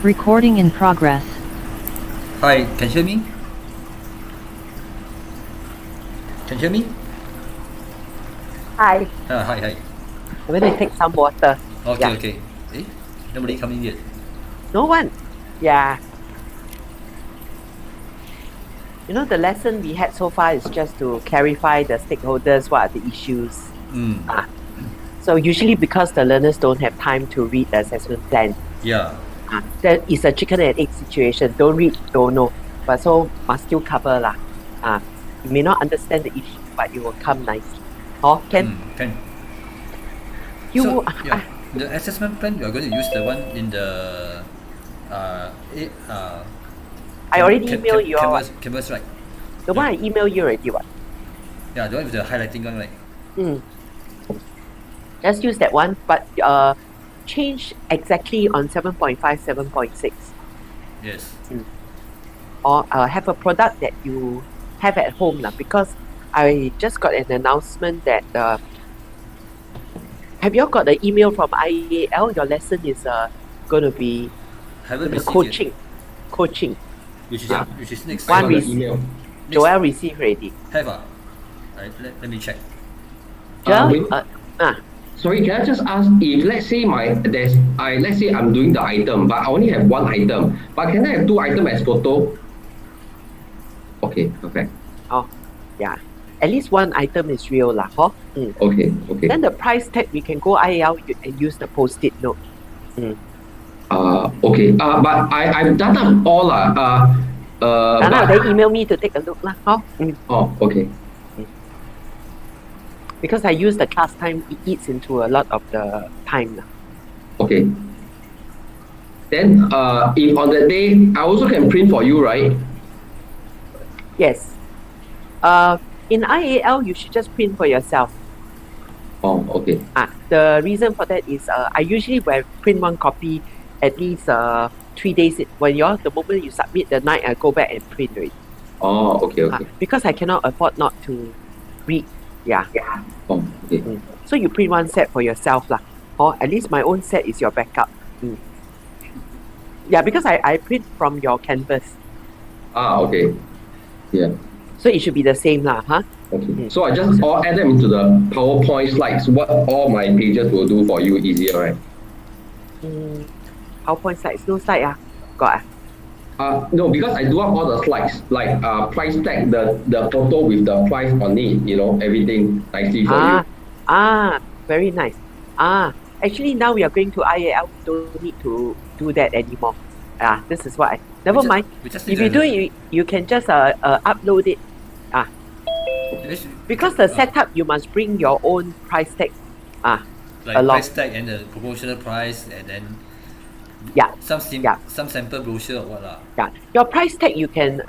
Recording in progress. Hi, can you hear me? Can you hear me? Hi, Hi. I'm going to take some water. Okay, Yeah, okay. Eh? Nobody coming yet. no one. Yeah. The lesson we had so far is just to clarify the stakeholders what are the issues. Ah, so usually because the learners don't have time to read the assessment plan, Yeah. that is a chicken and egg situation. Don't read, don't know. But so must still cover lah. You may not understand the issue, but it will come nicely. Oh, can Can. So, you? yeah. The assessment plan, we are going to use the one in the uh, eh, uh, I already emailed you all. canvas, right? The one I emailed you already. What? Yeah, the one with the highlighting one, right? Mm. Just use that one, but change exactly on 7.5, 7.6. Yes. Or have a product that you have at home lah. Because I just got an announcement that have you all got the email from IEAL? Your lesson is going to be Haven't the received yet. coaching. Which is Yeah. which is next. One I got the rec- email. Joel received already. Have let me check. Joel, wait. Sorry, can I just ask if let's say let's say I'm doing the item, but I only have one item, but can I have two items as photo? Okay, perfect. oh, yeah. At least one item is real lah, huh? Okay. Then the price tag, we can go IEL and use the post-it note. Okay. But I've done up all They email me to take a look lah, huh? Oh, okay. Because I use the class time, it eats into a lot of the time lah. Okay. Then if on that day I also can print for you, right? Yes. In IAL, you should just print for yourself. Oh, okay. The reason for that is I usually will print one copy at least 3 days. The moment you submit the night, I go back and print it. Oh, okay. Because I cannot afford not to read. Yeah. Oh, okay. So you print one set for yourself lah. Or at least my own set is your backup. Yeah, because I print from your canvas. Okay. Yeah. So it should be the same lah, huh? Okay. So I just all add them into the PowerPoint slides. What all my pages will do for you easier, right? PowerPoint slides, no slide got No, because I do up all the slides, like price tag, the photo with the price on it, everything nicely for you. Very nice. Actually now we are going to IAL, we don't need to do that anymore. This is what never mind. If you do it, you can just upload it. Because the setup, you must bring your own price tag like along. Price tag and the promotional price, and then some sample brochure or what lah. Yeah, your price tag you can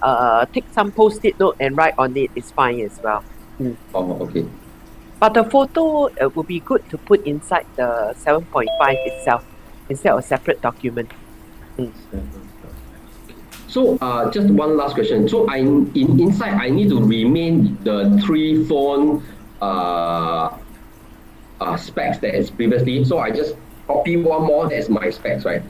take some post-it note and write on it. It's fine as well. Oh, okay. But the photo would be good to put inside the 7.5 itself instead of a separate document. So just one last question. So inside I need to remain the 3 phone specs that is previously. So I just copy one more that's my specs, right?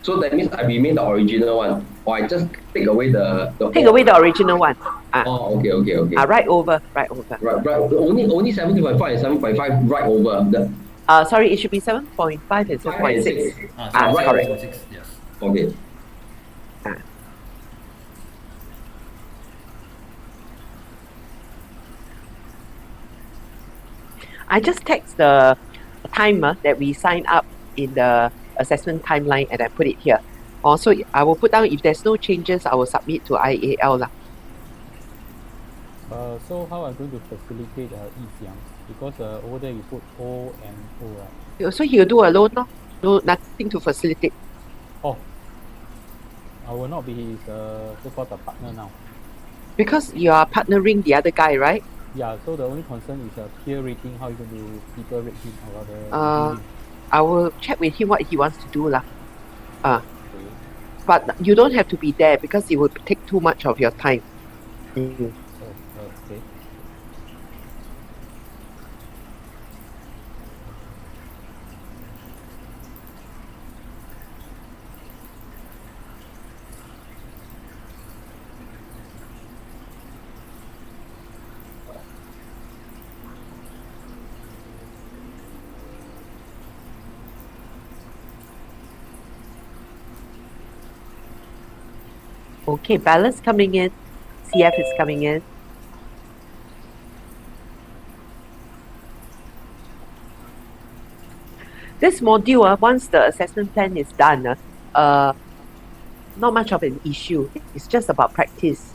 So that means I remain the original one, or I just take away the away the original one. Oh, okay. Right over. Right. Only 7.5 and 7.5 right over. Sorry, it should be 7.5 and 7.6. Correct. Yes. Okay. I just text the timer that we sign up in the assessment timeline and I put it here. Also, I will put down if there's no changes, I will submit to IAL lah. So how I'm going to facilitate Yi-Xiang? Because over there you put O and O, right? So he'll do alone, no, nothing to facilitate. Oh, I will not be his so-called the partner now. Because you are partnering the other guy, right? Yeah, so the only concern is peer rating, how you going to people rate him or rather I will check with him what he wants to do lah. But you don't have to be there because it would take too much of your time. okay. Okay, Bella's coming in. CF is coming in. This module, once the assessment plan is done, not much of an issue. It's just about practice.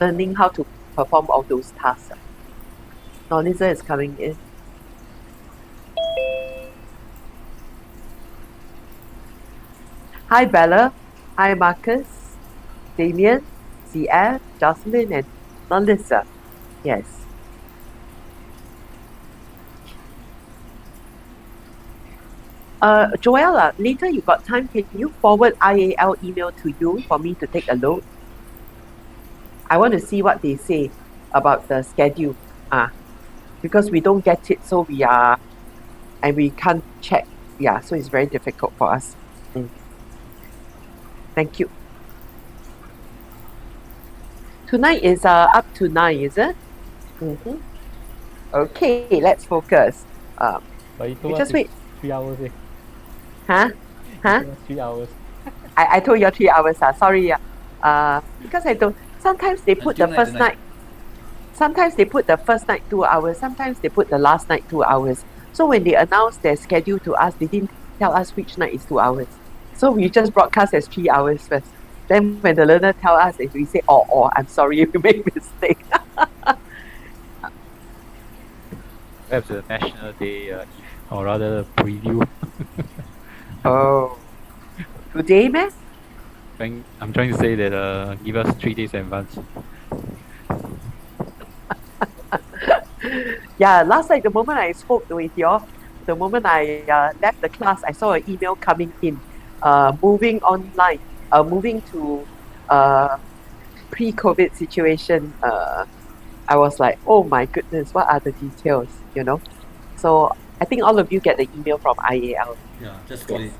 Learning how to perform all those tasks. Nolisa is coming in. Hi Bella. Hi Marcus. Damien. CF. Jocelyn and Nolisa. Yes. Joella, later you got time, can you forward IAL email to you for me to take a look? I want to see what they say about the schedule. Because we don't get it, so we can't check. Yeah, so it's very difficult for us. Thank you. Tonight is up to 9, is it? Okay, let's focus. But you told just us wait. 3 hours. Huh? 3 hours. I told you 3 hours. Sorry. Because I don't. Sometimes they put the first night. Sometimes they put the first night 2 hours. Sometimes they put the last night 2 hours. So when they announced their schedule to us, they didn't tell us which night is 2 hours. So we just broadcast as 3 hours first. Then when the learner tell us, if we say, I'm sorry, we made mistake. Perhaps a National Day, or rather preview. Oh. Today, man? I'm trying to say that give us 3 days advance. Yeah, last night, the moment I spoke with you, the moment I left the class, I saw an email coming in, moving online, moving to pre-COVID situation. I was like, oh my goodness, what are the details, So I think all of you get the email from IAL. Yeah, just got it.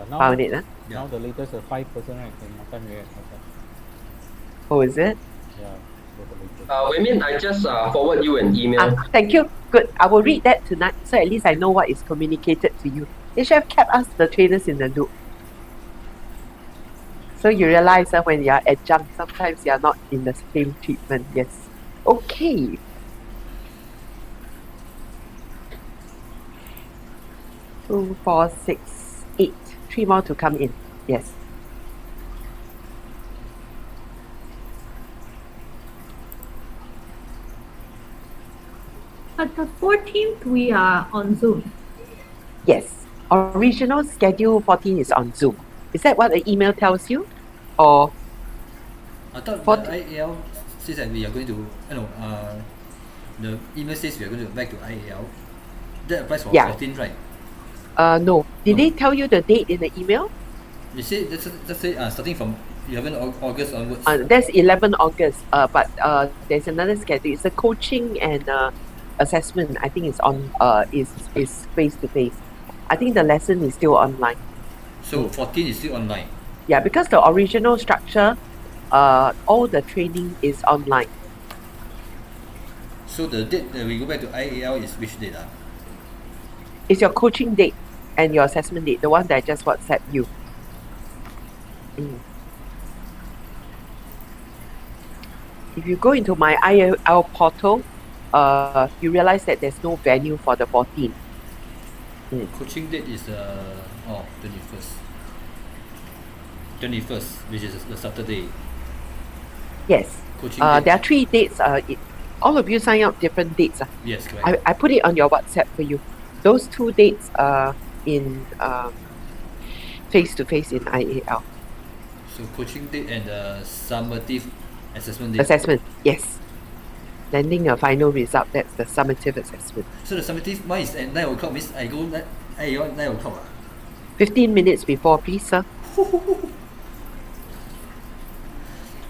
Now, Found it, huh? Now the latest 5%, right? In Makan Raya. Oh, is it? Yeah, that's the latest. Wei Min, I just forward you an email. Thank you. Good. I will read that tonight, so at least I know what is communicated to you. They should have kept us, the trainers, in the loop. So you realize that when you are adjunct, sometimes you are not in the same treatment. Yes. Okay. Two, 4, 6, 8. 3 more to come in. Yes. At the 14th, we are on Zoom. Yes. Original schedule 14 is on Zoom. Is that what the email tells you? Or I thought What- the IAL says that we are going to, the email says we are going to back to IAL. That applies for Yeah. 14, right? no. Did No. they tell you the date in the email? You say that's say starting from 11 August onwards. That's 11 August. But there's another schedule. It's a coaching and assessment. I think it's on is face to face. I think the lesson is still online. So 14 is still online. Yeah, because the original structure, all the training is online. So the date that we go back to IAL is which date? It's your coaching date and your assessment date, the one that I just WhatsApp you. If you go into my IAL portal, you realize that there's no venue for the 14. Coaching date is 21st. 21st, which is the Saturday. Yes. Coaching There date. are 3 dates. All of you sign up different dates. Yes, correct. I put it on your WhatsApp for you. Those 2 dates are in face to face in IAL. So coaching date and the summative assessment date. Assessment, yes. Landing a final result, that's the summative assessment. So the summative mine is at 9 o'clock, means I go IAL at 9 o'clock. 15 minutes before, please, sir.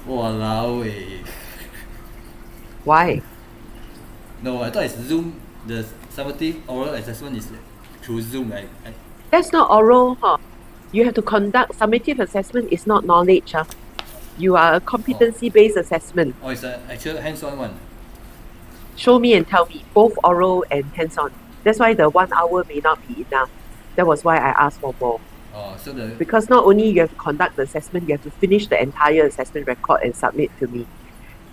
Walao eh. Why? No, I thought it's Zoom. The summative oral assessment is through Zoom. That's not oral, huh? You have to conduct summative assessment. Is not knowledge, huh? You are a competency-based assessment. Or it's an actual hands-on one. Show me and tell me, both oral and hands-on. That's why the 1 hour may not be enough. That was why I asked for more. Oh, so the Because not only you have to conduct the assessment, you have to finish the entire assessment record and submit to me.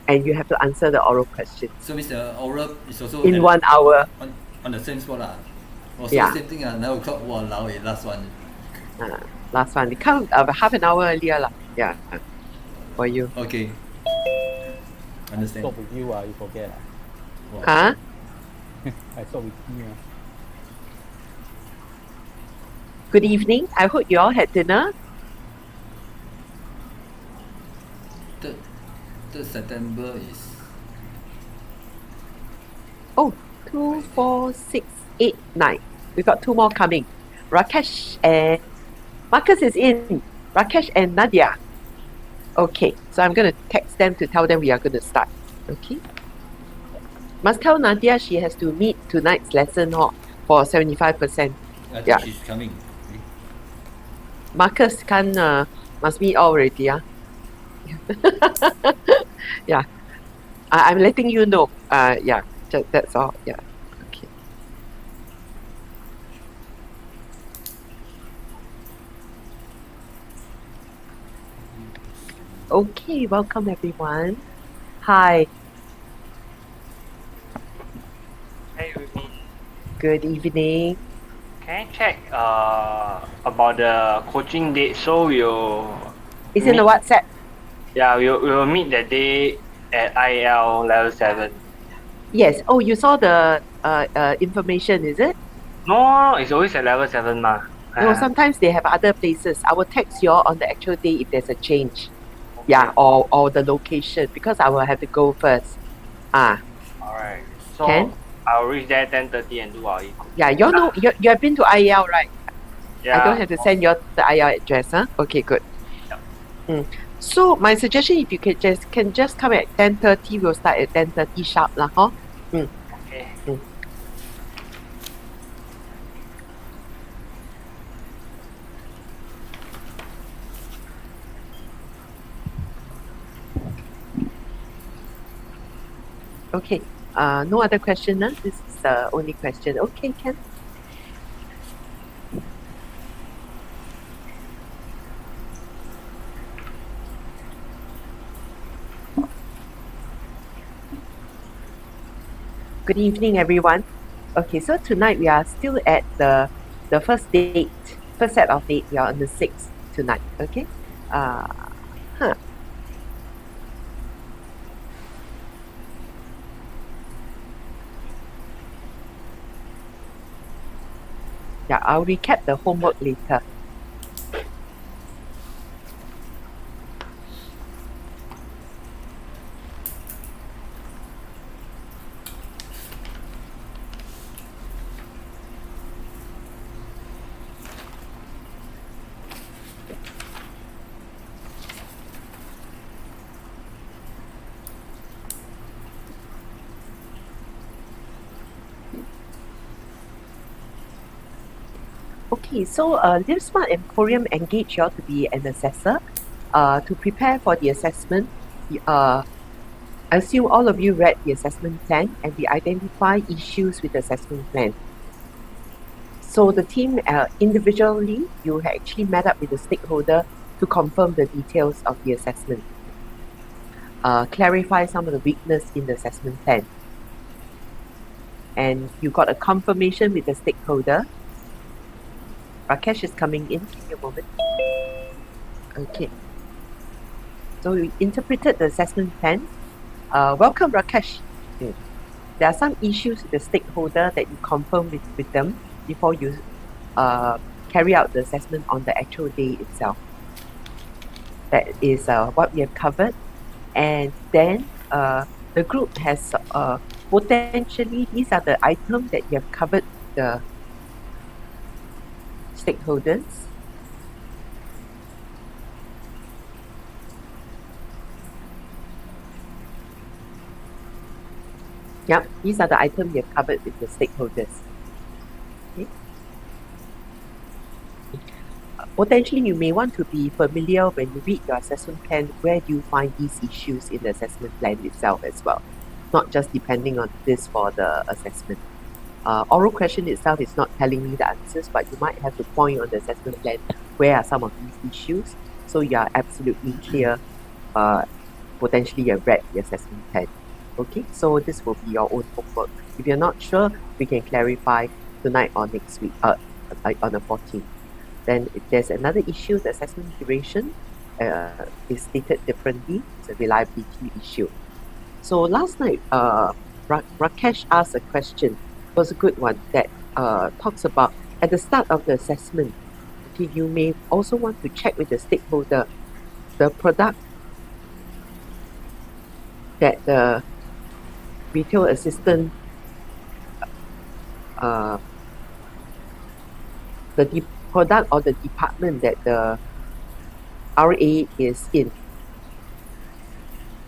And you have to answer the oral question so means the oral is also in at- 1 hour. on the same spot lah. Also Yeah. same thing 9 o'clock. Wow, last one. Last one. It come half an hour earlier lah. Yeah. For you. Okay. I Understand. stop with you, you forget. Wow. Huh? I stop with you. Good evening. I hope you all had dinner. Third September is 2, 4, 6, 8, 9. We got 2 more coming. Rakesh and Marcus is in. Rakesh and Nadia. Okay, so I'm going to text them to tell them we are going to start. Okay. Must tell Nadia she has to meet tonight's lesson for 75%. I think Yeah. she's coming. Marcus must meet already. Yeah. I'm letting you know. Yeah, that's all. Yeah. Okay. Okay, welcome everyone. Hi, Hey, Ruby. good evening. Can I check about the coaching date? So It's in the WhatsApp. we'll meet that day at IL level 7. Yes. Oh, you saw the information, is it? No, it's always at level 7 ma. No, sometimes they have other places. I will text you all on the actual day if there's a change. Yeah, or the location because I will have to go first. Alright. So Can? I'll reach there 10:30 and do our eco. Yeah, you all know you have been to IEL, right? Yeah. I don't have to send you the IEL address, huh? Okay, good. So my suggestion, if you can just come at 10:30, we'll start at 10:30 sharp, lah, huh? Okay. Okay. No other question, huh? This is the only question. Okay, Ken. Good evening, everyone. Okay, so tonight we are still at the first set of date. We are on the 6th tonight. Okay. Yeah, I'll recap the homework later. Okay, so LiveSmart Emporium engaged you all to be an assessor to prepare for the assessment. I assume all of you read the assessment plan and we identify issues with the assessment plan. So the team individually, you actually met up with the stakeholder to confirm the details of the assessment, clarify some of the weakness in the assessment plan. And you got a confirmation with the stakeholder. Rakesh is coming in. Give me a moment. Okay. So we interpreted the assessment plan. Welcome, Rakesh. There are some issues with the stakeholder that you confirm with them before you carry out the assessment on the actual day itself. That is what we have covered. And then the group has potentially, these are the items that you have covered the stakeholders. Yep, these are the items you have covered with the stakeholders. Okay. Potentially, you may want to be familiar when you read your assessment plan, where do you find these issues in the assessment plan itself as well, not just depending on this for the assessment. Oral question itself is not telling me the answers, but you might have to point on the assessment plan where are some of these issues, so you are absolutely clear, potentially you have read the assessment plan. Okay, so this will be your own homework. If you're not sure, we can clarify tonight or next week, like on the 14th. Then if there's another issue, the assessment duration is stated differently. It's a reliability issue. So last night, Rakesh asked a question. It was a good one that talks about at the start of the assessment. Okay, you may also want to check with the stakeholder the product that the retail assistant product or the department that the RA is in.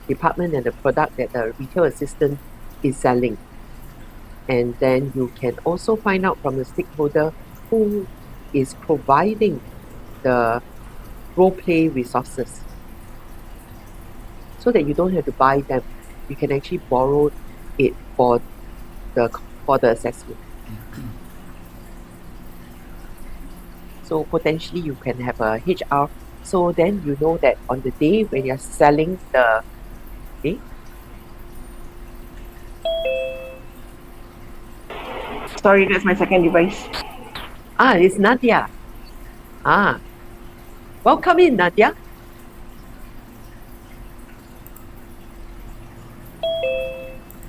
Department and the product that the retail assistant is selling. And then you can also find out from the stakeholder who is providing the role play resources, so that you don't have to buy them. You can actually borrow it for the assessment. So potentially you can have a HR. So then you know that on the day when you're selling the Sorry, that's my second device. it's Nadia. Welcome in, Nadia.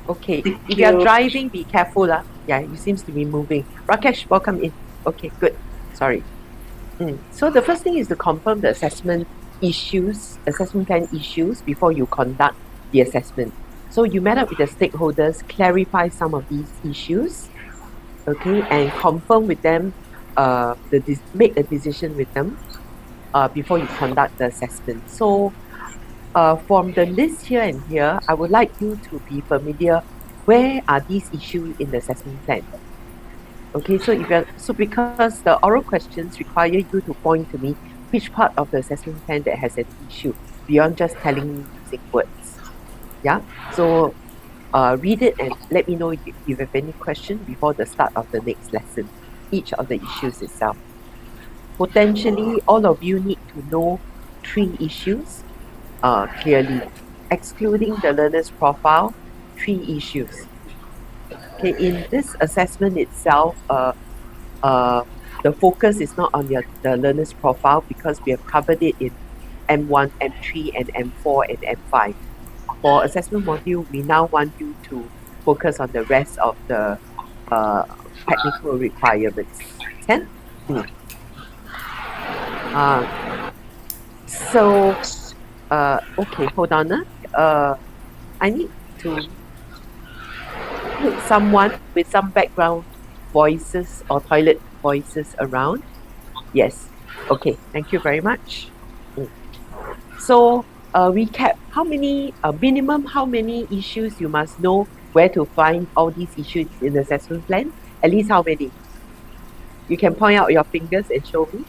Okay, if you're driving, be careful. Yeah, you seems to be moving. Rakesh, welcome in. Okay, good. Sorry. So the first thing is to confirm the assessment plan issues before you conduct the assessment. So you met up with the stakeholders, clarify some of these issues, okay, and confirm with them, make a decision with them before you conduct the assessment. So from the list here and here, I would like you to be familiar where are these issues in the assessment plan. Okay, so because the oral questions require you to point to me which part of the assessment plan that has an issue beyond just telling me using words. Yeah, so read it and let me know if you have any question before the start of the next lesson, each of the issues itself. Potentially, all of you need to know 3 issues clearly, excluding the learner's profile, 3 issues. Okay, in this assessment itself, the focus is not on the learner's profile because we have covered it in M1, M3, and M4 and M5. For assessment module, we now want you to focus on the rest of the technical requirements. Can? Okay, hold on. I need to put someone with some background voices or toilet voices around. Yes. Okay, thank you very much. So, recap, minimum how many issues you must know where to find all these issues in the assessment plan? At least how many? You can point out your fingers and show me.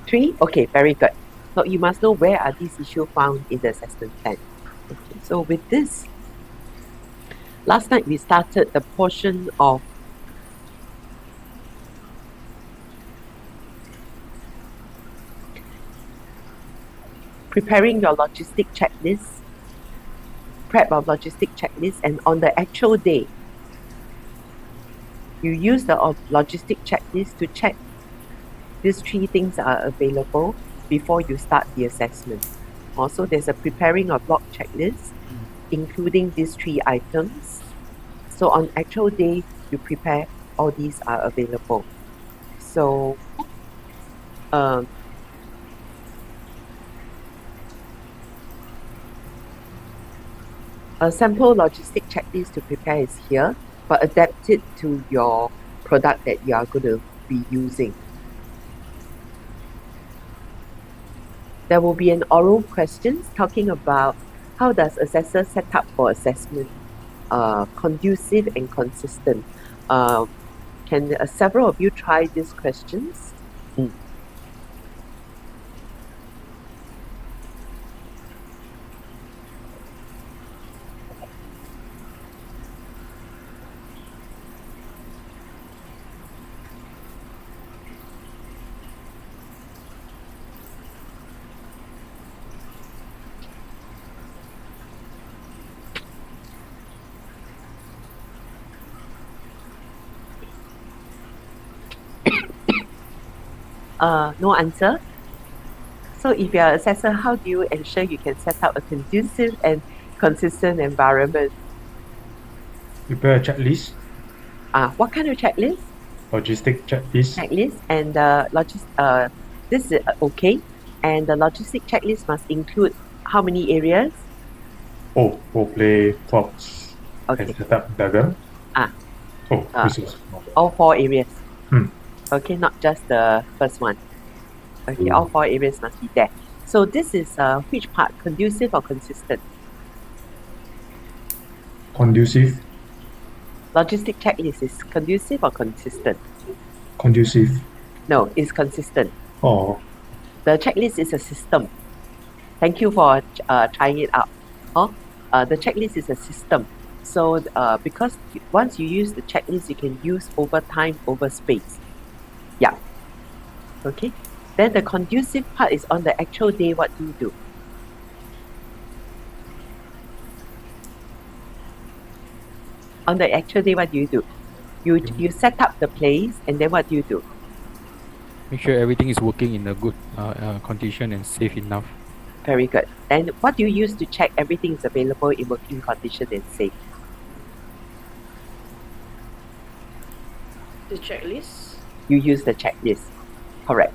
3? Okay, very good. So you must know where are these issues found in the assessment plan. Okay, so with this, last night we started the portion of preparing your logistic checklist, prep of logistic checklist, and on the actual day, you use the logistic checklist to check these 3 things are available before you start the assessment. Also, there's a preparing of block checklist, including these 3 items. So on actual day, you prepare all these are available. So a sample logistic checklist to prepare is here, but adapt it to your product that you are going to be using. There will be an oral questions talking about how does assessor set up for assessment conducive and consistent. Can several of you try these questions? No answer. So if you're an assessor, how do you ensure you can set up a conducive and consistent environment? Prepare a checklist, What kind of checklist? logistic checklist. Checklist and this is okay. And the logistic checklist must include how many areas? Role play, props, Okay. and setup diagram. Ah. Resource. All 4 areas. Hmm. Okay, not just the first one. Okay, all 4 areas must be there. So this is which part? Conducive or consistent? Conducive, Logistic checklist is conducive or consistent? conducive. No, it's consistent. Oh, The checklist is a system. Thank you for trying it out. The checklist is a system. So because once you use the checklist, you can use over time, over space. Yeah. Okay. Then the conducive part is on the actual day. What do you do? On the actual day, what do you do? You set up the place, and then what do you do? Make sure everything is working in a good condition and safe enough. Very good. And what do you use to check everything is available in working condition and safe? The checklist. You use the checklist. Correct.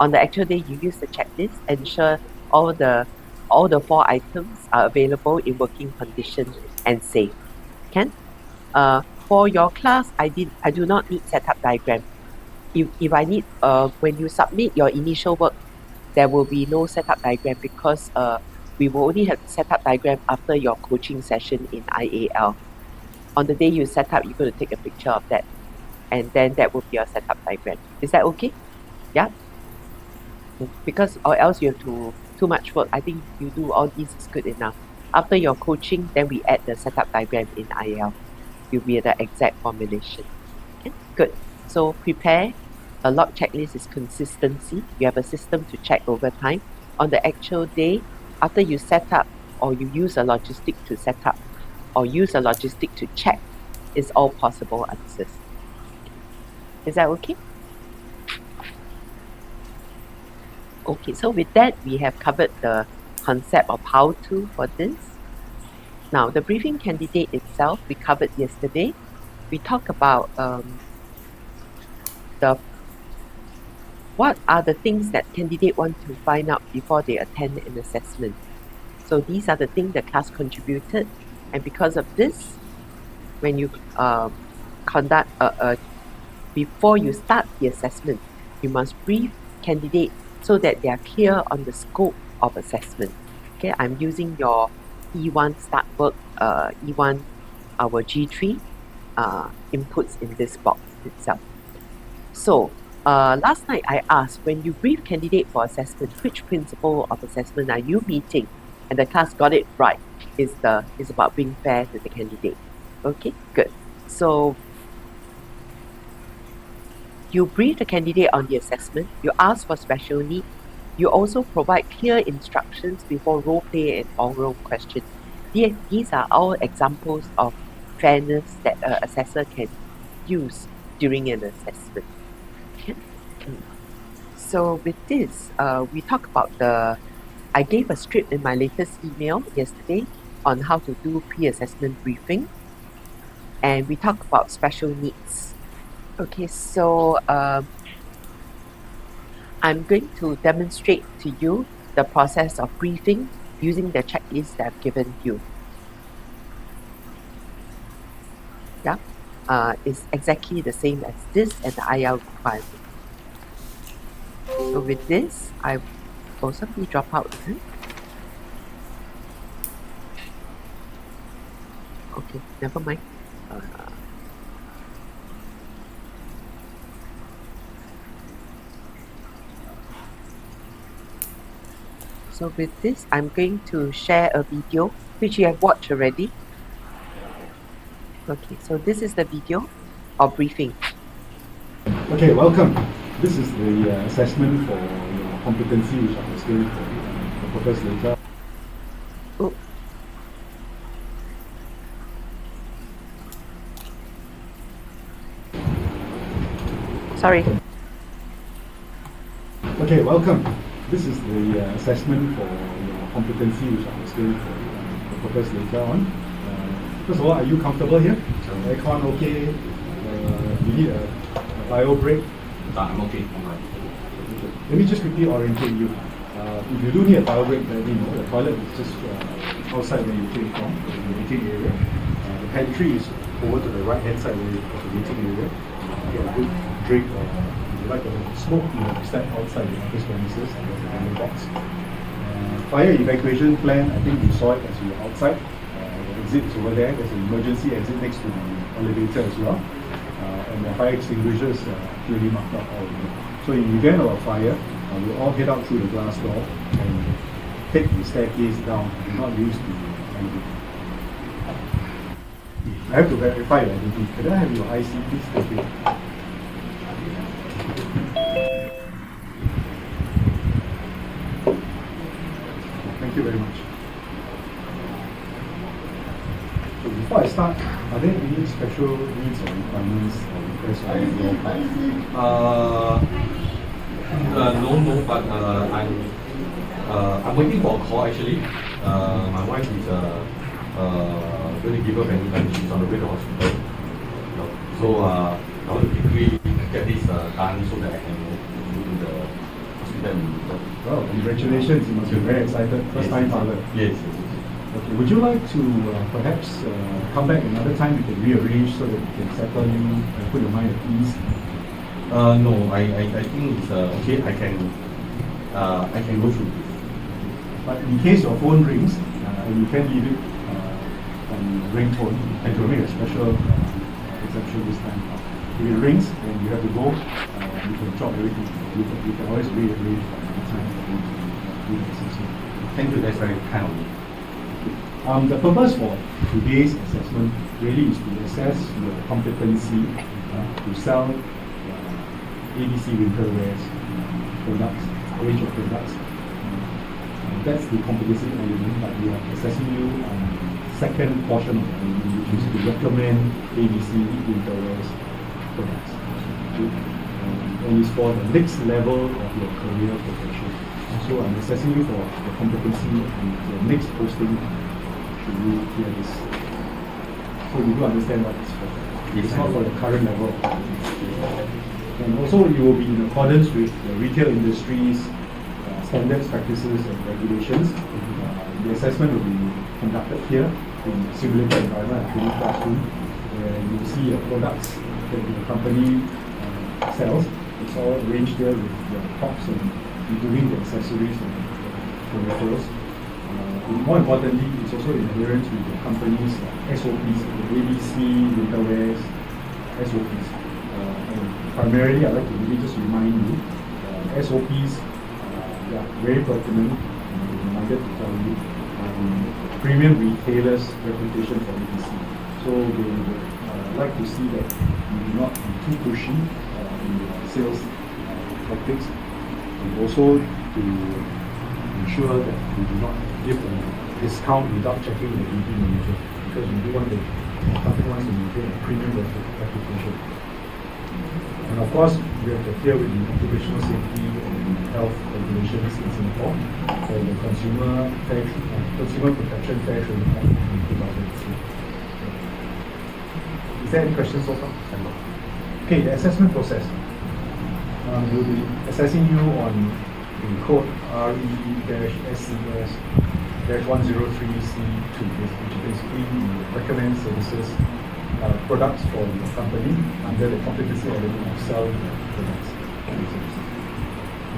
On the actual day, you use the checklist, ensure all the 4 items are available in working condition and safe. Can? For your class, I do not need setup diagram. If I need when you submit your initial work, there will be no setup diagram because we will only have setup diagram after your coaching session in IAL. On the day you set up, you're going to take a picture of that, and then that will be your setup diagram. Is that okay? Yeah. Because or else you have too much work. I think you do all these is good enough. After your coaching, then we add the setup diagram in IAL. You'll be the exact formulation. Okay, good. So prepare. A log checklist is consistency. You have a system to check over time. On the actual day, after you set up or you use a logistic to set up or use a logistic to check, is all possible answers. Is that okay? Okay, so with that, we have covered the concept of how to for this. Now, the briefing candidate itself, we covered yesterday. We talked about what are the things that candidate want to find out before they attend an assessment. So these are the things the class contributed, and because of this, when you conduct before you start the assessment, you must brief candidate so that they are clear on the scope of assessment. Okay, I'm using your E1 start work, E1 our G3 inputs in this box itself. So last night I asked, when you brief candidate for assessment, which principle of assessment are you meeting? And the class got it right. Is about being fair to the candidate. Okay, good. So you brief the candidate on the assessment, you ask for special need, you also provide clear instructions before role play and oral questions. These are all examples of fairness that an assessor can use during an assessment. Okay. So with this, we talk about I gave a script in my latest email yesterday on how to do pre-assessment briefing, and we talk about special needs. Okay, so I'm going to demonstrate to you the process of briefing using the checklist that I've given you. Yeah, it's exactly the same as this and the IL requirement. So with this, I will simply drop out. Okay, never mind. So with this, I'm going to share a video which you have watched already. Okay, so this is the video of briefing. Okay, welcome. This is the assessment for your competency, which I was doing for purpose later. Oh. Sorry. Okay, welcome. This is the assessment for your competency, which I was going for the purpose later on. First of all, are you comfortable here? Aircon okay? You need a bio break? I'm okay. Let me just quickly orientate you. If you do need a bio break, then you know the toilet is just outside where you came from, the waiting area. The pantry is over to the right hand side where you got the waiting area. Get a good drink or if you like a smoke, you know, step outside the office premises and there's a box. Fire evacuation plan, I think you saw it as you were outside. The exit is over there. There's an emergency exit next to the elevator as well. And the fire extinguishers clearly marked out all over. So in the event of a fire, we'll all head out through the glass door and take the staircase down. Do not use the elevator. I have to verify your identity. Can I have your IC, please? Thank you. Thank you very much. So before I start, are there any special needs or requirements or requests on your part? No, but I'm waiting for a call actually. My wife is going to give birth anytime. She's on the way to hospital. So I want to quickly get this done so that I can go to the hospital. Well, congratulations, you must be very excited. First time father. Yes. Okay, would you like to perhaps come back another time? We can rearrange so that we can settle you and put your mind at ease. No, I think it's okay. I can go through this. But in case your phone rings, and you can leave it on ringtone, and to make a special exception this time. If it rings and you have to go, you can drop everything. You can always rearrange for the time that you do the assessment. Thank you. That's very kind of you. The purpose for today's assessment really is to assess your competency to sell ABC winter wears products, range of products. That's the competency element, but we are assessing you on the second portion of the element, which is to recommend ABC winter wears products. And it's for the next level of your career progression. So I'm assessing you for the competency and the next posting. You hear this. So you do understand what it's for. It's not for the current level. And also you will be in accordance with the retail industry's standards, practices and regulations. The assessment will be conducted here in a simulated environment, a training classroom, where you will see the products that the company sells. It's all arranged here with the props and including the accessories and the peripherals. More importantly, it's also in adherence with the company's SOPs, the ABC, winter wears, SOPs. And primarily, I'd like to really just remind you, SOPs are very pertinent, and I'm reminded to tell you, premium retailers' reputation for ABC. So they would like to see that you do not be too pushy in your sales tactics, and also to ensure that you do not give a discount without checking the duty manager, because we do want the company wants to maintain a premium reputation. And of course, we have to adhere with the occupational safety and health regulations in Singapore for the Consumer Protection Fair Trading Act in 2003. Is there any questions so far? Okay, the assessment process. We'll be assessing you on the code RE-SCS-103C2, which basically recommends services, products for your company under the competency element of selling products.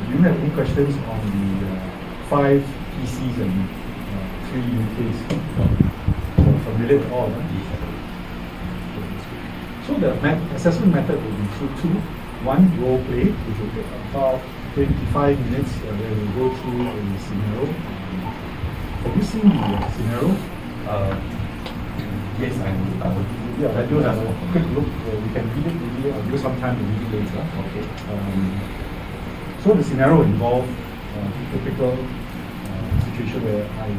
Do you have any questions on the 5 PCs and 3 UKs? So familiar with all, So the assessment method will be through 2. One, role play, which will take about 25 minutes, where we'll go through a scenario. Have you seen the scenario? Yes, I will. Yeah, I do have a quick look. We can read it, maybe I'll give some time to read it later. Okay. So the scenario involves a typical situation where I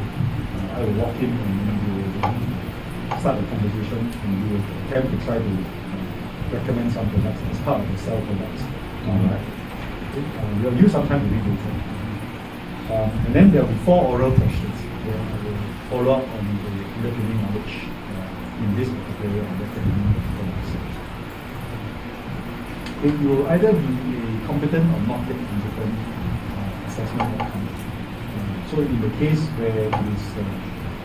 will walk in and we will start the conversation and we will attempt to try to recommend some products as part of the sell products. Alright. We'll use some time to read those. And then there will be 4 oral questions where I will follow up on the underpinning knowledge in this particular understanding of it will either be a competent or not yet competent assessment outcome. So in the case where it is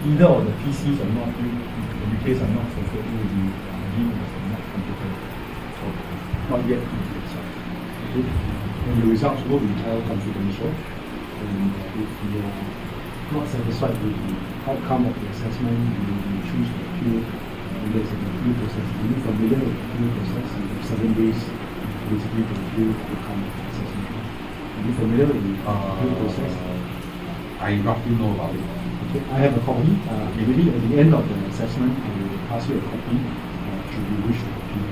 either of the PCs are not due, in the case are not fulfilled, it will be deemed as not competent or not yet due to the result. Okay? And the results will be held confidential. And if you are not satisfied with the outcome of the assessment, you choose to appeal. There's an appeal process. If you're familiar with the appeal process, you have 7 days basically to appeal the outcome of the assessment. Are you familiar with the appeal process? I roughly know about it. Okay, I have a copy. Maybe at the end of the assessment, I will pass you a copy should you wish to appeal.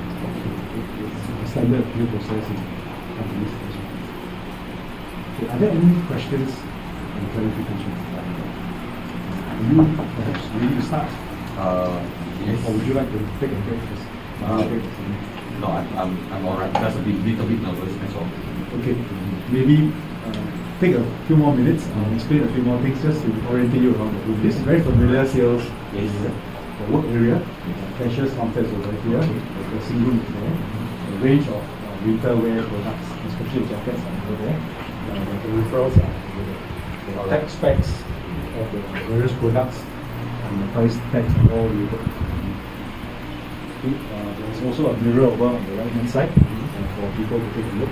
It's a standard appeal process in companies as well. Okay, are there any questions and clarifications? Are you perhaps ready to start? Yes. Or would you like to take a break first? No, I'm alright. Just a little bit nervous, that's all. Okay, maybe take a few more minutes. I'll explain a few more things just to orientate you around the room. This is very familiar sales area, the work area. Cashiers counters over here, the dressing room is there, a range of winter wear products, especially jackets are over there. The peripherals are over there. The tag specs of the various products and the price tags are all labeled. There's also a mirror over on the right hand side for people to take a look.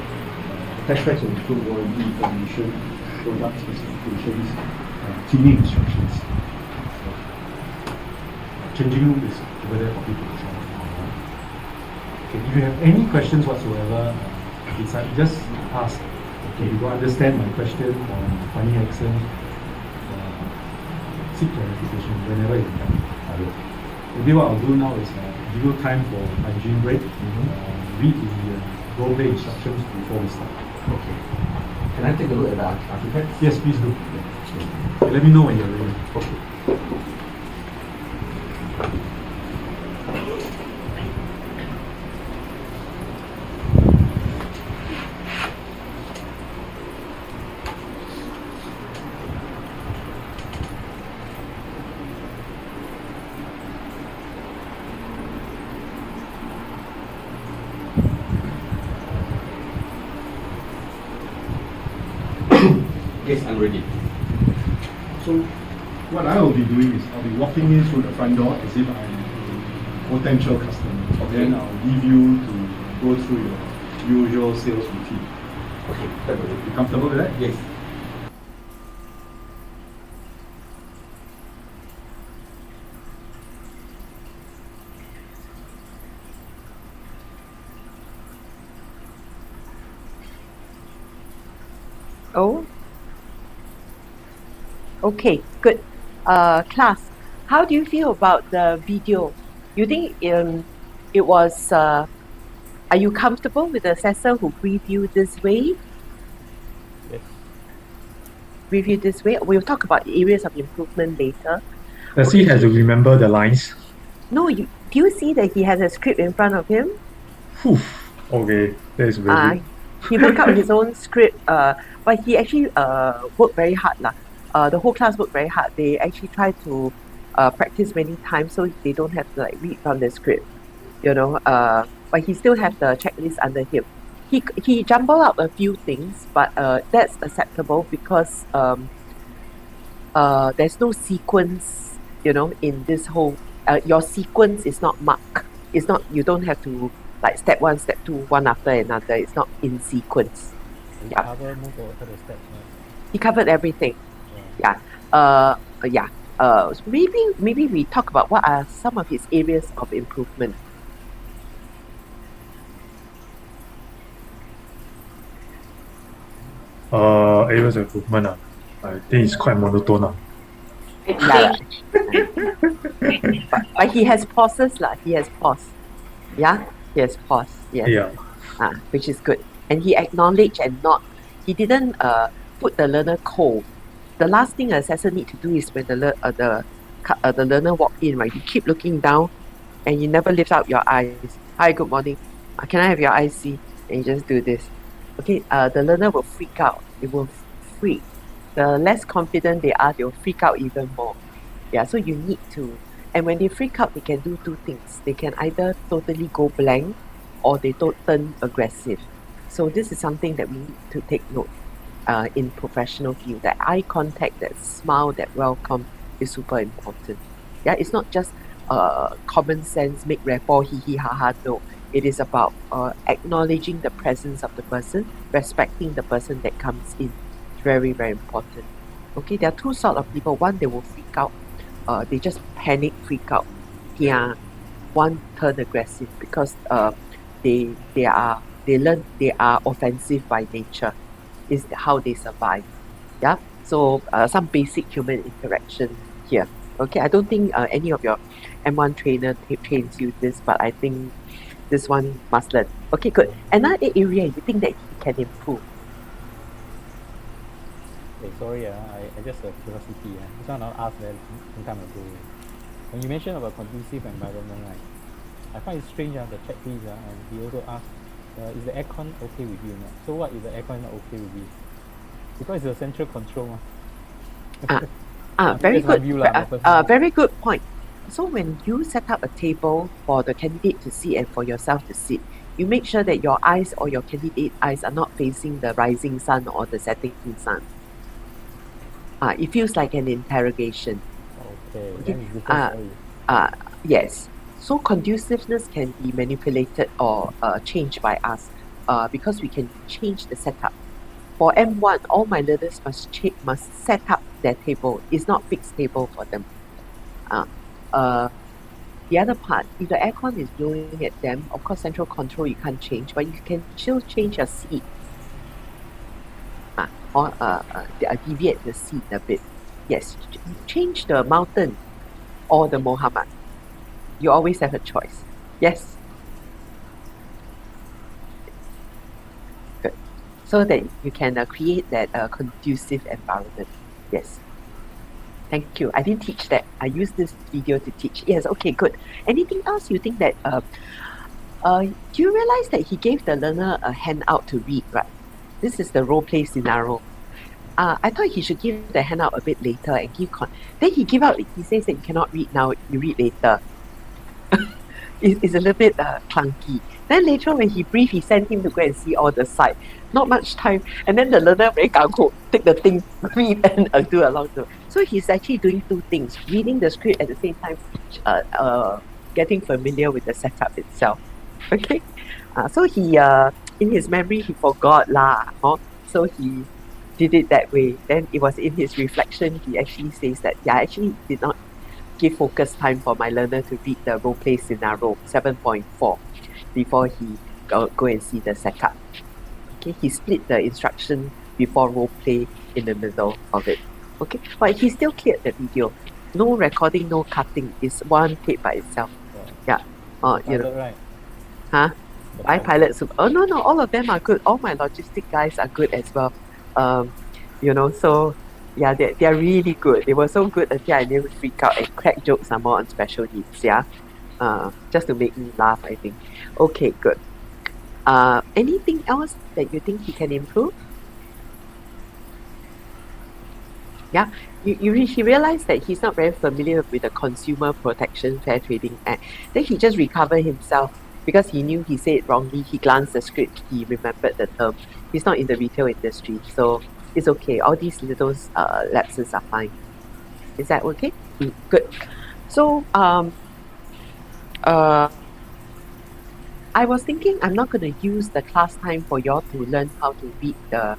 Tag specs will include warranty information, product specifications, cleaning instructions. Changing room is over there for people to try. Okay, if you have any questions whatsoever, just ask. Okay, you don't understand my question or funny accent, seek clarification whenever you can. Maybe what I'll do now is give you time for hygiene break. Read the role play instructions before we start. Okay. Can I take a look at the artifacts? Yes, please do. Okay, let me know when you're ready. Okay. Yes, I'm ready. So, what I will be doing is I'll be walking in through the front door as if I'm a potential customer. Okay. Then I'll leave you to go through your usual sales routine. Okay, that's good. You comfortable with that? Yes. Oh. Okay, good. Class, how do you feel about the video? You think it was, are you comfortable with the assessor who briefed you this way? Yes. Brief you this way? We'll talk about areas of improvement later. Does he have to remember the lines? No, do you see that he has a script in front of him? Whew. Okay, that is very good. He worked out his own script, but he actually worked very hard. The whole class worked very hard. They actually try to practice many times so they don't have to read from the script, but he still has the checklist under him. He jumbled up a few things, but that's acceptable because there's no sequence, in this whole, your sequence is not marked. It's not, you don't have to step 1, step 2, one after another. It's not in sequence. He covered most of the steps, right? He covered everything. Yeah. So maybe we talk about what are some of his areas of improvement. Areas of improvement. I think it's quite monotone. Yeah. but he has pauses He has pause. Yeah. He has pause. Yes. Yeah. Which is good. And he acknowledged and he didn't put the learner cold. The last thing an assessor need to do is when the learner walk in, right? You keep looking down, and you never lift up your eyes. Hi, good morning. Can I have your IC? And you just do this. Okay, the learner will freak out. It will freak. The less confident they are, they will freak out even more. Yeah, so you need to, and when they freak out, they can do two things. They can either totally go blank or they turn aggressive. So this is something that we need to take note in professional field. That eye contact, that smile, that welcome is super important. Yeah, it's not just common sense, make rapport, hee hee ha ha. No, it is about acknowledging the presence of the person, respecting the person that comes in. Very, very important. Okay, there are two sort of people. One, they will freak out. They just panic, freak out. Yeah, one turn aggressive because they learn they are offensive by nature. Is how they survive. Yeah. So some basic human interaction here. Okay, I don't think any of your M1 trainer trains you this, but I think this one must learn. Okay, good. Another area you think that he can improve. Okay, sorry, I just curiosity. This one I asked very long time ago. When you mentioned about conducive environment, right? I find it strange the checklist, and he also asked, is the aircon okay with you or not? So what if the aircon is not okay with you? Because it's a central control. Very That's my good. view lah, Very good point. So when you set up a table for the candidate to sit and for yourself to sit, you make sure that your eyes or your candidate eyes are not facing the rising sun or the setting sun. It feels like an interrogation. Okay, then it's different story. Yes. So conduciveness can be manipulated or changed by us because we can change the setup. For M1, all my learners must set up their table. It's not fixed table for them. The other part, if the aircon is blowing at them, of course central control you can't change, but you can still change your seat. Or deviate the seat a bit. Yes, change the mountain or the Muhammad. You always have a choice. Yes. Good. So that you can create that conducive environment. Yes. Thank you. I didn't teach that. I used this video to teach. Yes, okay, good. Anything else you think that do you realize that he gave the learner a handout to read, right? This is the role play scenario. I thought he should give the handout a bit later and give then he says that you cannot read now, you read later. It's a little bit clunky. Then later on when he briefed, he sent him to go and see all the site. Not much time. And then the learner very go take the thing, read and do along the. So he's actually doing two things, reading the script at the same time getting familiar with the setup itself. Okay? So he in his memory he forgot lah. So he did it that way. Then it was in his reflection he actually says that I actually did not give focus time for my learner to read the role play scenario 7.4 before he go and see the setup. Okay, he split the instruction before role play in the middle of it. Okay, but he still cleared the video. No recording, no cutting. It's one tape by itself. Yeah. You know. Right. Huh? iPilot super. Oh no, all of them are good. All my logistic guys are good as well. You know, so yeah, they're really good. They were so good until I nearly freak out and crack jokes some more on special needs, yeah. Just to make me laugh, I think. Okay, good. Anything else that you think he can improve? Yeah, he realized that he's not very familiar with the Consumer Protection Fair Trading Act. Then he just recovered himself because he knew he said it wrongly. He glanced the script, he remembered the term. He's not in the retail industry, so it's okay. All these little lapses are fine. Is that okay? Good. So I was thinking I'm not going to use the class time for y'all to learn how to read the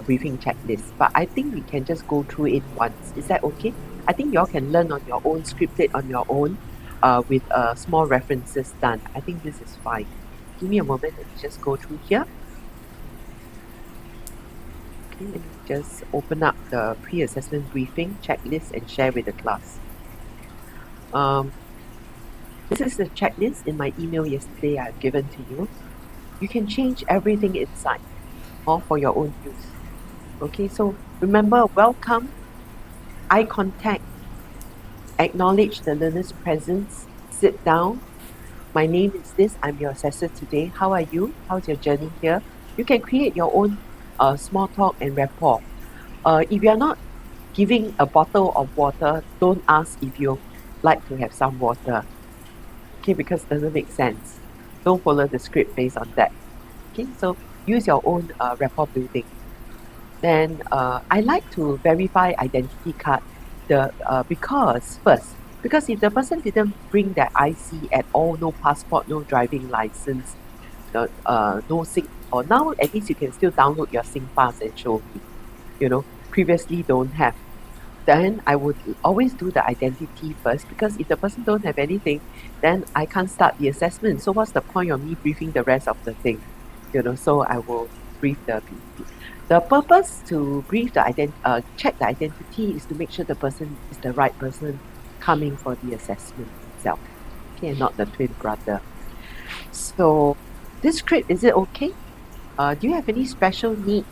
briefing checklist, but I think we can just go through it once. Is that okay? I think y'all can learn on your own, script it on your own with small references done. I think this is fine. Give me a moment, let me just go through here. Okay, let me just open up the pre-assessment briefing checklist and share with the class. This is the checklist in my email yesterday I've given to you. You can change everything inside, all for your own use. Okay, so remember, welcome, eye contact, acknowledge the learner's presence, sit down. My name is this, I'm your assessor today. How are you? How's your journey here? You can create your own small talk and rapport. If you're not giving a bottle of water, don't ask if you like to have some water. Okay, because it doesn't make sense. Don't follow the script based on that. Okay, so use your own rapport building. Then I like to verify identity card because if the person didn't bring their IC at all, no passport, no driving license, no SIM, or now at least you can still download your SingPass and show me. Previously don't have. Then I would always do the identity first, because if the person don't have anything, then I can't start the assessment. So what's the point of me briefing the rest of the thing? So I will brief the BP. The purpose to brief check the identity is to make sure the person is the right person coming for the assessment itself. Okay, and not the twin brother. So this script, is it okay? Do you have any special need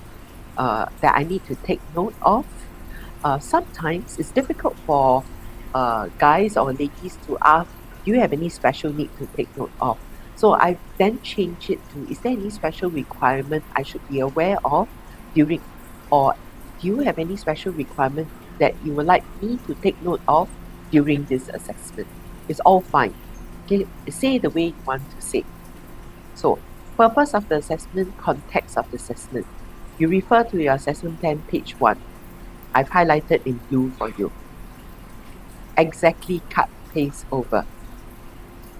that I need to take note of? Sometimes it's difficult for guys or ladies to ask, do you have any special need to take note of? So I then change it to, is there any special requirement I should be aware of during, or do you have any special requirement that you would like me to take note of during this assessment? It's all fine. Okay, say the way you want to say. So, purpose of the assessment, context of the assessment. You refer to your assessment plan, page 1. I've highlighted in blue for you. Exactly cut, paste over.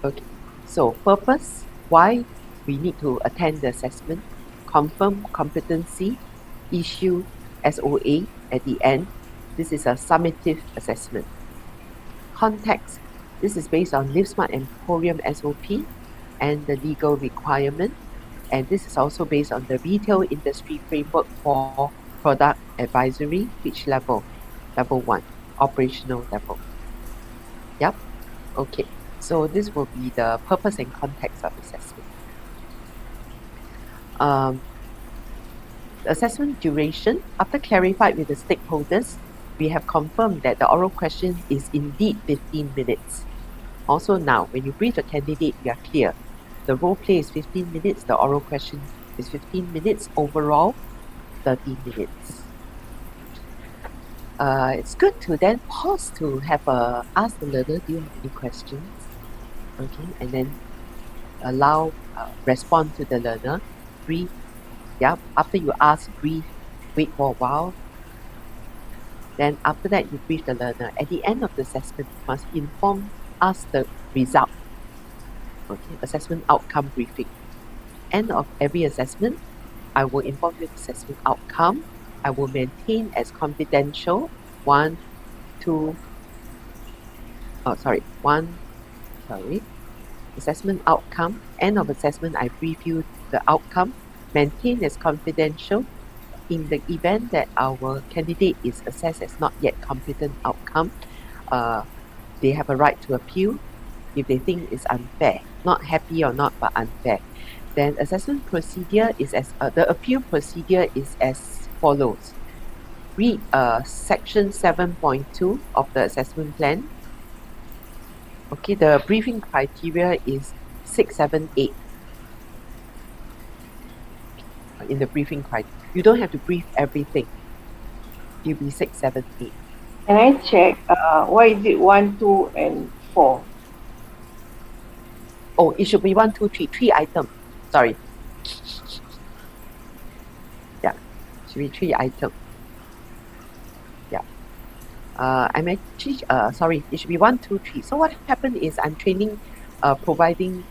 Okay, so purpose, why we need to attend the assessment, confirm competency, issue SOA at the end. This is a summative assessment. Context, this is based on LiveSmart Emporium SOP and the legal requirement. And this is also based on the retail industry framework for product advisory. Which level? Level 1, operational level. Yep. Okay. So this will be the purpose and context of assessment. Assessment duration. After clarified with the stakeholders, we have confirmed that the oral question is indeed 15 minutes. Also now, when you brief a candidate, you are clear. The role play is 15 minutes, the oral question is 15 minutes, overall 30 minutes. It's good to then pause to have ask the learner, do you have any questions? Okay, and then allow, respond to the learner, brief. Yeah, after you ask, brief, wait for a while. Then after that, you brief the learner. At the end of the assessment, you must inform us the result. Okay, assessment outcome briefing. End of every assessment, I will inform you the assessment outcome. I will maintain as confidential. Assessment outcome. End of assessment, I brief you the outcome. Maintain as confidential. In the event that our candidate is assessed as not yet competent outcome, they have a right to appeal if they think it's unfair. Not happy or not, but unfair. Then assessment procedure is as the appeal procedure is as follows. Read section 7.2 of the assessment plan. Okay, the briefing criteria is 6, 7, 8. In the briefing criteria, you don't have to brief everything. You'll be 6, 7, 8. Can I check why is it 1, 2, and 4? Oh, it should be 1, 2, 3. 3 items. Sorry. Yeah, should be 3 items. Yeah. I'm actually sorry. It should be 1, 2, 3. So what happened is I'm training, providing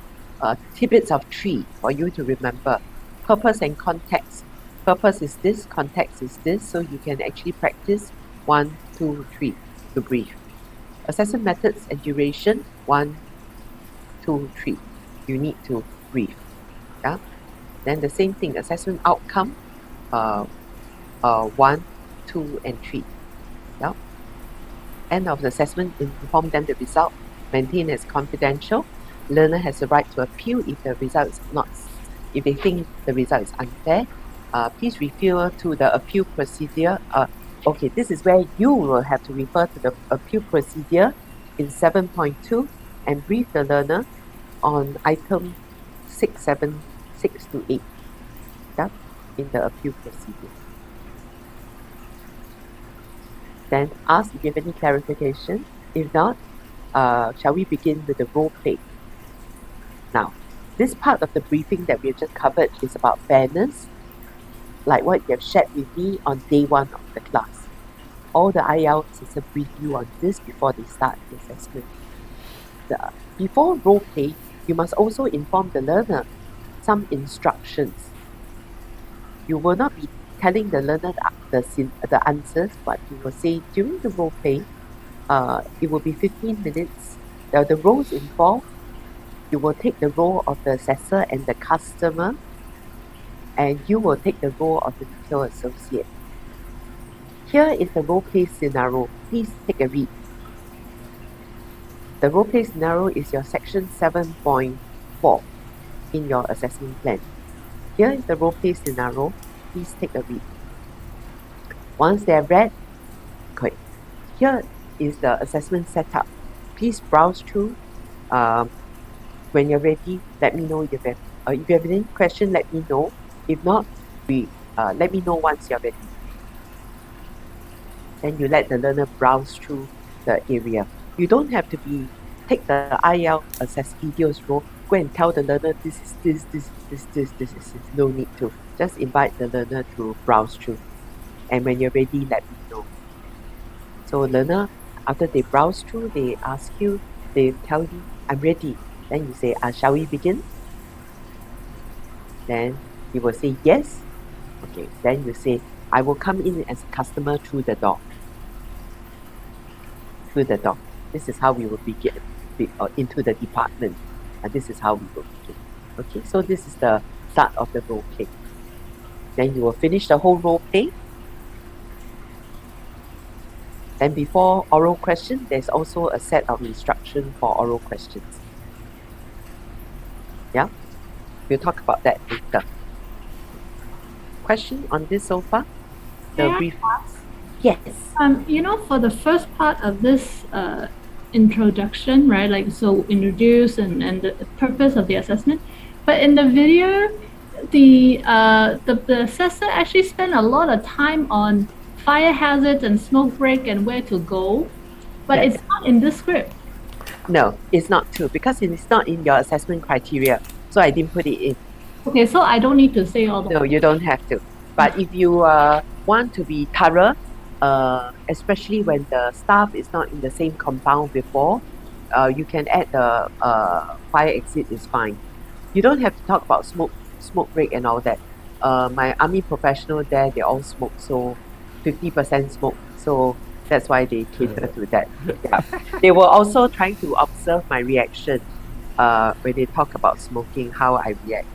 tidbits of 3 for you to remember. Purpose and context. Purpose is this, context is this, so you can actually practice 1, 2, 3 to brief. Assessment methods and duration 1, 2, 3. You need to brief. Yeah. Then the same thing, assessment outcome 1, 2, and 3. Yeah. End of the assessment, inform them the result, maintain as confidential. Learner has the right to appeal if the result is not, if they think the result is unfair. Please refer to the appeal procedure. Okay, this is where you will have to refer to the appeal procedure in 7.2 and brief the learner on item 6, 7, 6 to 8. Yeah? in the appeal procedure. Then ask if you have any clarification. If not, shall we begin with the role play? Now, this part of the briefing that we have just covered is about fairness, like what you have shared with me on day 1 of the class. All the IEL system brief you on this before they start the assessment. Before role play, you must also inform the learner some instructions. You will not be telling the learner the answers, but you will say during the role play, it will be 15 minutes. The roles involved, you will take the role of the assessor and the customer, and you will take the role of the retail associate. Here is the role play scenario. Please take a read. The role play scenario is your section 7.4 in your assessment plan. Here is the role play scenario. Please take a read. Once they are read, okay. Here is the assessment setup. Please browse through. When you're ready, let me know if you have any question. Let me know. If not, let me know once you're ready. Then you let the learner browse through the area. You don't have to take the IEL assess videos role, go and tell the learner this is. No need to. Just invite the learner to browse through. And when you're ready, let me know. So learner, after they browse through, they ask you, they tell you, I'm ready. Then you say, shall we begin? Then you will say yes. Okay, then you say, I will come in as a customer through the door. Through the door. This is how we will begin into the department. And this is how we will begin. Okay, so this is the start of the role play. Then you will finish the whole role play. Then before oral question, there's also a set of instruction for oral questions. Yeah, we'll talk about that later. Question on this so far? The brief. Yes. For the first part of this introduction, right? Like, so introduce and the purpose of the assessment. But in the video, the assessor actually spent a lot of time on fire hazards and smoke break and where to go, but it's not in this script. No, it's not too, because it's not in your assessment criteria, so I didn't put it in. Okay, so I don't need to say all the. No, you don't have to. But if you want to be thorough, especially when the staff is not in the same compound before, you can add the fire exit is fine. You don't have to talk about smoke break and all that. My army professional there, they all smoke, so 50% smoke, so that's why they cater to that. Yeah. They were also trying to observe my reaction when they talk about smoking, how I react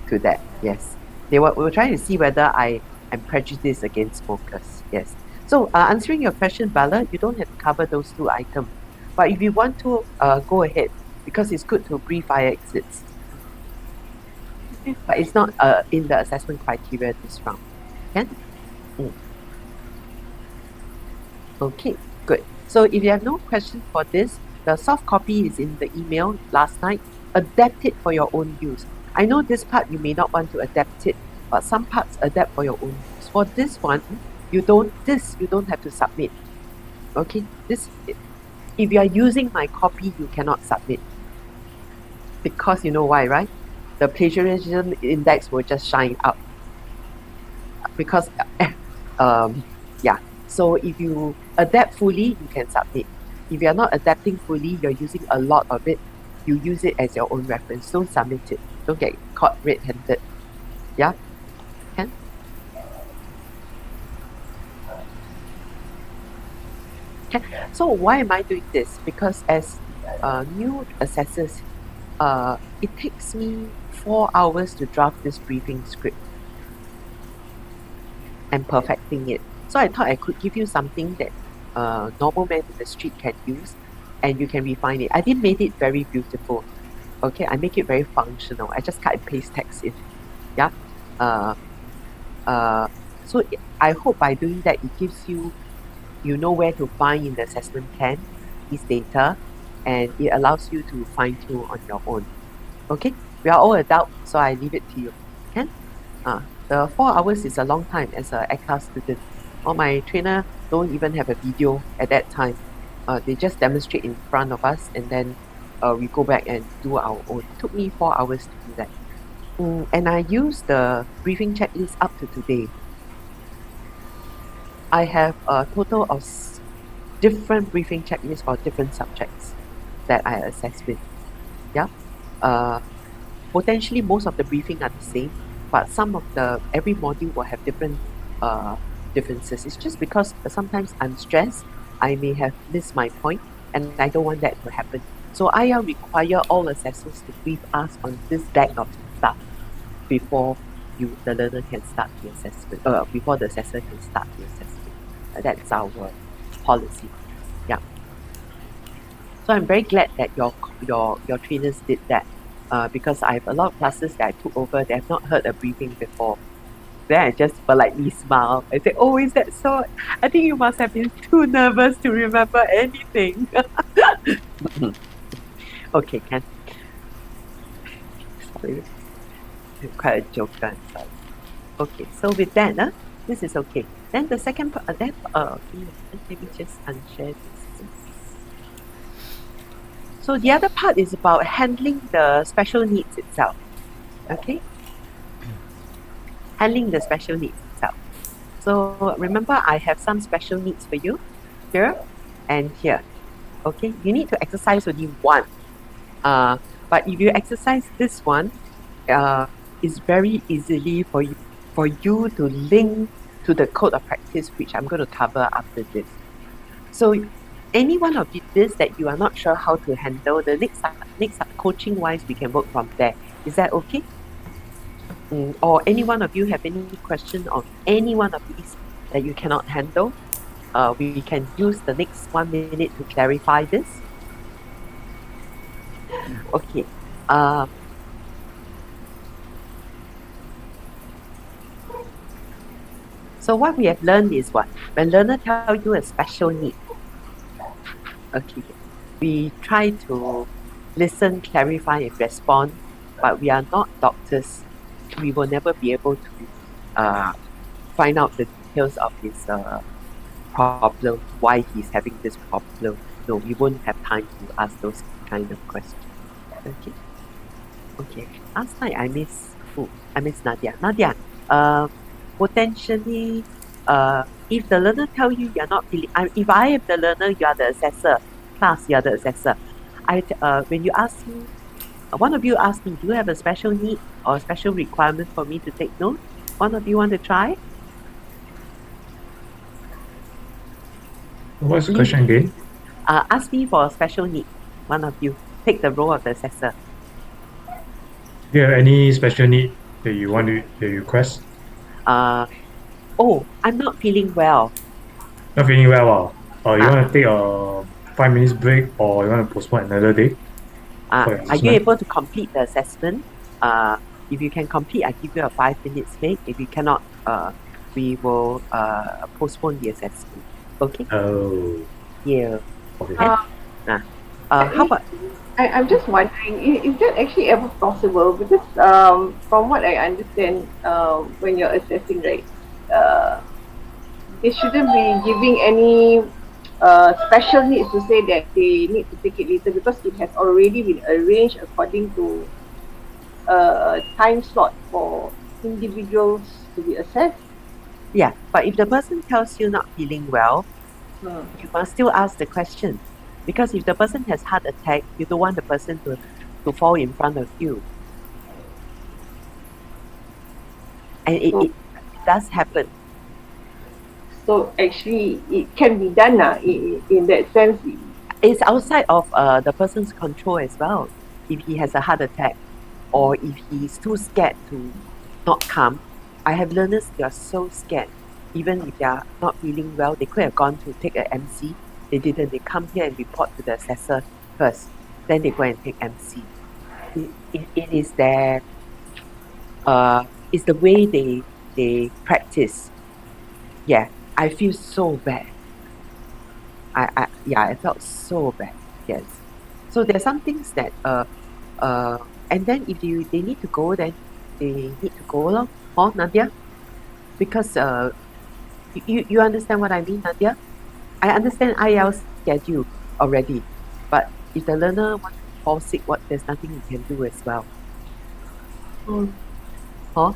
to that. Yes, we were trying to see whether I am prejudiced against smokers. Yes. So answering your question, Bala, you don't have to cover those 2 items, but if you want to, go ahead, because it's good to brief fire exits. But it's not in the assessment criteria this round. Can? Okay, good. So if you have no questions for this, the soft copy is in the email last night. Adapt it for your own use. I know this part you may not want to adapt it, but some parts adapt for your own use. For this one, you don't have to submit. Okay, if you are using my copy, you cannot submit. Because you know why, right? The plagiarism index will just shine up. Because yeah. So if you adapt fully, you can submit. If you're not adapting fully, you're using a lot of it, you use it as your own reference. Don't submit it. Don't get caught red-handed. Yeah? Can? Okay. So why am I doing this? Because as new assessors, it takes me 4 hours to draft this briefing script and perfecting it. So I thought I could give you something that normal man in the street can use, and you can refine it. I didn't make it very beautiful. Okay, I make it very functional. I just cut and paste text in. Yeah. So I hope by doing that, it gives you know where to find in the assessment plan this data, and it allows you to fine tune on your own. Okay, we are all adults, so I leave it to you. Can? The 4 hours is a long time as a ACCA student. Or my trainer don't even have a video at that time. They just demonstrate in front of us and then we go back and do our own. It took me 4 hours to do that. And I use the briefing checklist up to today. I have a total of different briefing checklists for different subjects that I assess with. Yeah. Potentially most of the briefing are the same, but some of every module will have different differences. It's just because sometimes I'm stressed, I may have missed my point, and I don't want that to happen. So IEL require all assessors to brief us on this bag of stuff before the learner can start the assessment, before the assessor can start the assessment. That's our policy. Yeah. So I'm very glad that your trainers did that. Because I have a lot of classes that I took over that have not heard a briefing before. Then I just politely smile. I say, "Oh, is that so? I think you must have been too nervous to remember anything." Okay, Ken. Sorry. Quite a joker, I'm sorry. Okay, so with that, this is okay. Then the second part, let me just unshare this. So the other part is about handling the special needs itself. Okay? Handling the special needs itself. So remember, I have some special needs for you here and here. Okay? You need to exercise only one. But if you exercise this one, it's very easily for you to link to the code of practice, which I'm going to cover after this. So any one of this that you are not sure how to handle, the next coaching wise, we can work from there. Is that okay? Or any one of you have any question on any one of these that you cannot handle? We can use the next 1 minute to clarify this. Okay. So what we have learned is what? When learner tell you a special need, okay, we try to listen, clarify, and respond, but we are not doctors. We will never be able to find out the details of his problem, why he's having this problem. No, we won't have time to ask those kind of questions. Okay. Okay. Last night I miss Nadia. Nadia, potentially, if the learner tell you you're not feeling, if I am the learner, you are the assessor, class, you are the assessor. When you ask me, one of you asked me, do you have a special need or a special requirement for me to take note? One of you want to try? What's the question again? Ask me for a special need. One of you take the role of the assessor. Do you have any special need that you want to request? Oh, I'm not feeling well. Not feeling well, or you want to take a 5 minutes break, or you want to postpone another day? Are you able to complete the assessment? If you can complete, I give you a 5 minutes break. If you cannot, we will postpone the assessment. Okay? Oh. Yeah. Okay. How about? I'm just wondering, is that actually ever possible? Because from what I understand, when you're assessing, right, they shouldn't be giving any special needs to say that they need to take it later, because it has already been arranged according to a time slot for individuals to be assessed. Yeah, but if the person tells you not feeling well, you must still ask the question. Because if the person has heart attack, you don't want the person to fall in front of you. And it does happen. So actually, it can be done in that sense. It's outside of the person's control as well. If he has a heart attack, or if he's too scared to not come. I have learners, they are so scared. Even if they are not feeling well, they could have gone to take an MC. They didn't. They come here and report to the assessor first. Then they go and take MC. It is their it's the way they practice. Yeah, I feel so bad. I felt so bad. Yes. So there are some things that and then if they need to go, then they need to go along. Oh, Nadia? Because you understand what I mean, Nadia? I understand IELTS schedule already, but if the learner wants to fall sick, there's nothing you can do as well. Huh?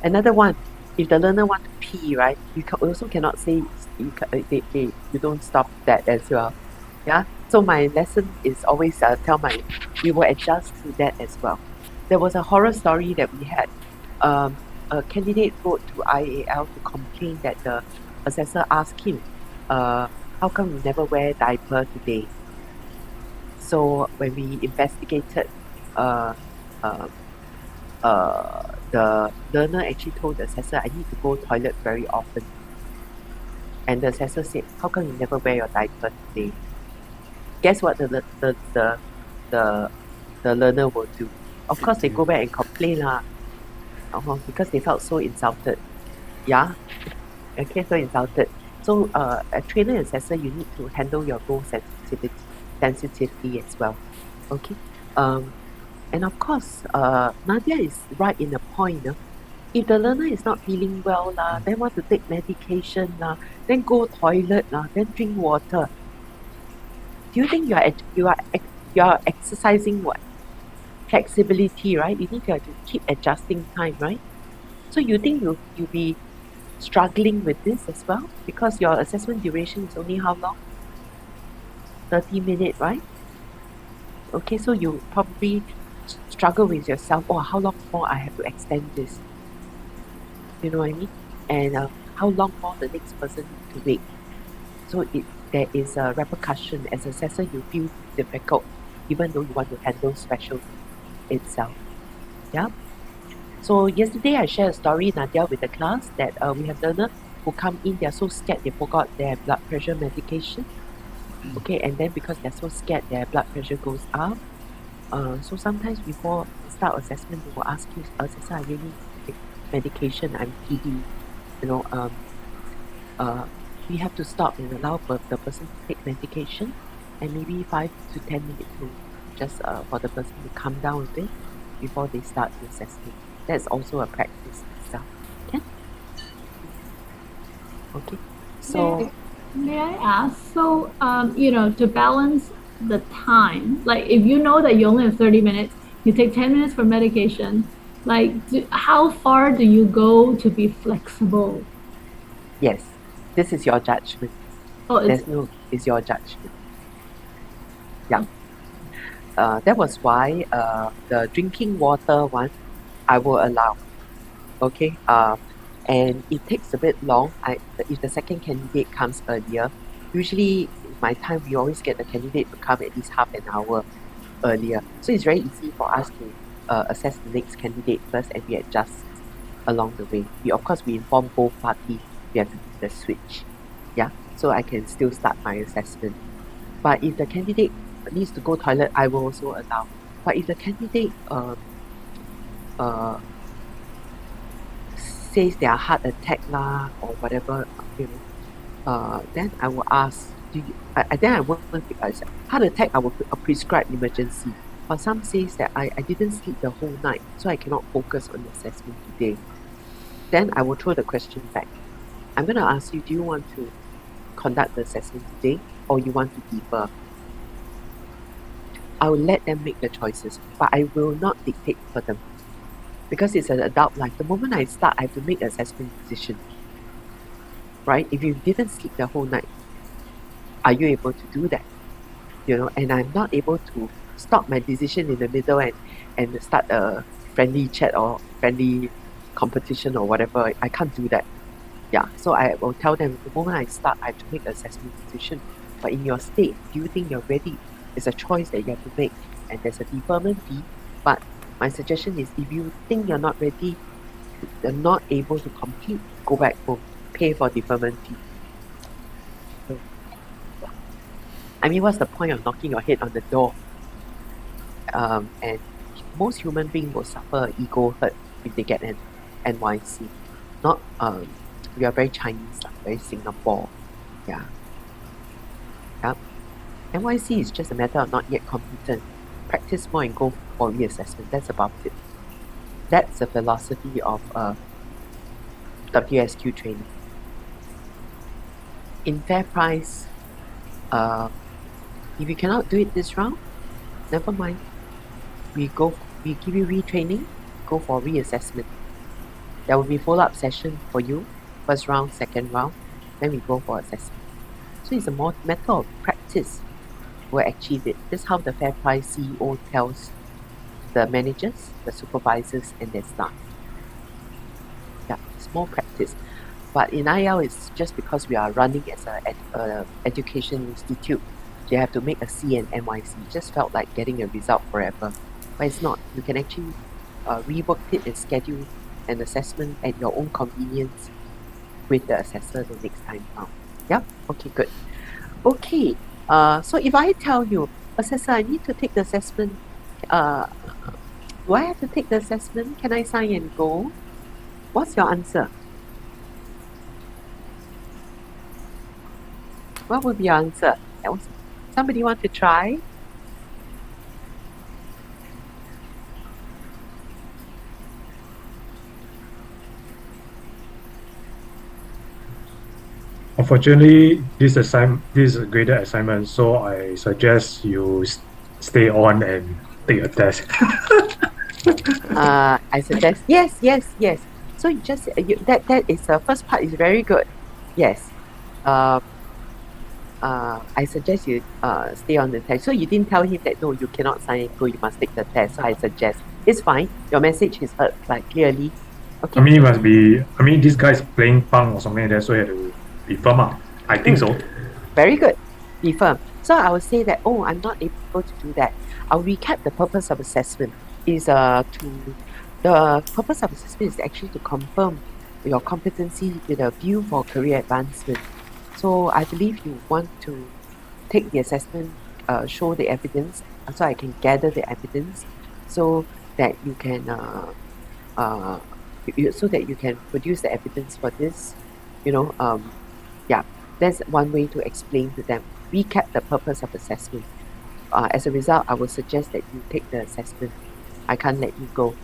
Another one. If the learner want to pee, right? You also cannot say you don't stop that as well. Yeah. So my lesson is always we will adjust to that as well. There was a horror story that we had. A candidate wrote to IAL to complain that the assessor asked him, how come you never wear diaper today? So when we investigated, the learner actually told the assessor, I need to go toilet very often. And the assessor said, how come you never wear your diaper today? Guess what the learner will do? Of course, they go back and complain because they felt so insulted. Yeah, okay, so insulted. So a trainer and assessor, you need to handle your role sensitivity as well. Okay. And of course, Nadia is right in the point. If the learner is not feeling well, then want to take medication, then go toilet, then drink water. Do you think you are exercising what? Flexibility, right? You need to keep adjusting time, right? So you think you'll be struggling with this as well? Because your assessment duration is only how long? 30 minutes, right? Okay, so you probably struggle with yourself, how long more I have to extend this? You know what I mean? And how long more the next person to wait? So there is a repercussion. As assessor, you feel difficult, even though you want to handle special itself. Yeah. So yesterday I shared a story, Nadia, with the class that we have learners who come in, they're so scared they forgot their blood pressure medication. Okay, and then because they're so scared, their blood pressure goes up. So sometimes before start assessment, they will ask you, assessor, I really need to take medication, I'm PD. We have to stop and allow the person to take medication, and maybe 5 to 10 minutes to just for the person to calm down a bit before they start the assessment. That's also a practice itself. Okay? Okay. So may I ask, so to balance the time, like if you know that you only have 30 minutes, you take 10 minutes for medication, like how far do you go to be flexible? Yes, this is your judgment. It's your judgment. Yeah. That was why the drinking water one I will allow. Okay. And it takes a bit long. If the second candidate comes earlier, usually in my time we always get the candidate to come at least half an hour earlier. So it's very easy for us to assess the next candidate first, and we adjust along the way. Of course we inform both parties we have to do the switch. Yeah. So I can still start my assessment. But if the candidate needs to go toilet, I will also allow. But if the candidate says their heart attack or whatever, then I will ask. Then I won't. Heart attack, I will prescribe emergency. But some says that I didn't sleep the whole night, so I cannot focus on the assessment today. Then I will throw the question back. I'm going to ask you, do you want to conduct the assessment today, or you want to defer? I will let them make the choices, but I will not dictate for them. Because it's an adult life. The moment I start, I have to make an assessment decision. Right? If you didn't sleep the whole night, are you able to do that? And I'm not able to stop my decision in the middle and start a friendly chat or friendly competition or whatever. I can't do that. Yeah. So I will tell them, the moment I start, I have to make an assessment decision. But in your state, do you think you're ready? It's a choice that you have to make, and there's a deferment fee. But my suggestion is, if you think you're not ready, you're not able to complete, go back home, pay for deferment fee. So, I mean, what's the point of knocking your head on the door? And most human beings will suffer ego hurt if they get an NYC. Not we are very Chinese, very Singapore. Yeah. Yeah. NYC is just a matter of not yet competent. Practice more and go for reassessment. That's about it. That's the philosophy of WSQ training. In FairPrice, if you cannot do it this round, never mind. We give you retraining, go for reassessment. There will be follow-up session for you, first round, second round, then we go for assessment. So it's a more matter of practice will achieve it. This is how the FairPrice CEO tells the managers, the supervisors, and their staff. Yeah, it's more practice. But in IL, it's just because we are running as an education institute. You have to make a C and NYC. It just felt like getting a result forever. But it's not. You can actually rework it and schedule an assessment at your own convenience with the assessor the next time round. Yep. Okay, good. Okay. So if I tell you, assessor, I need to take the assessment. Do I have to take the assessment? Can I sign and go? What's your answer? What would be your answer? Somebody want to try? Unfortunately, this is a graded assignment, so I suggest you stay on and take a test. I suggest yes. So you just that is the first part is very good. Yes. I suggest you stay on the test. So you didn't tell him that no, you cannot sign and go. You must take the test. So I suggest it's fine. Your message is heard like clearly. Okay. I mean, it must be. I mean, this guy's playing punk or something like that, so he had to be firm. I think so. Very good. Be firm. So I will say that, I'm not able to do that. I'll recap the purpose of assessment. The purpose of assessment is actually to confirm your competency with a view for career advancement. So I believe you want to take the assessment, show the evidence, so I can gather the evidence, so that you can so that you can produce the evidence for this. That's one way to explain to them. Recap the purpose of assessment. As a result, I would suggest that you take the assessment. I can't let you go.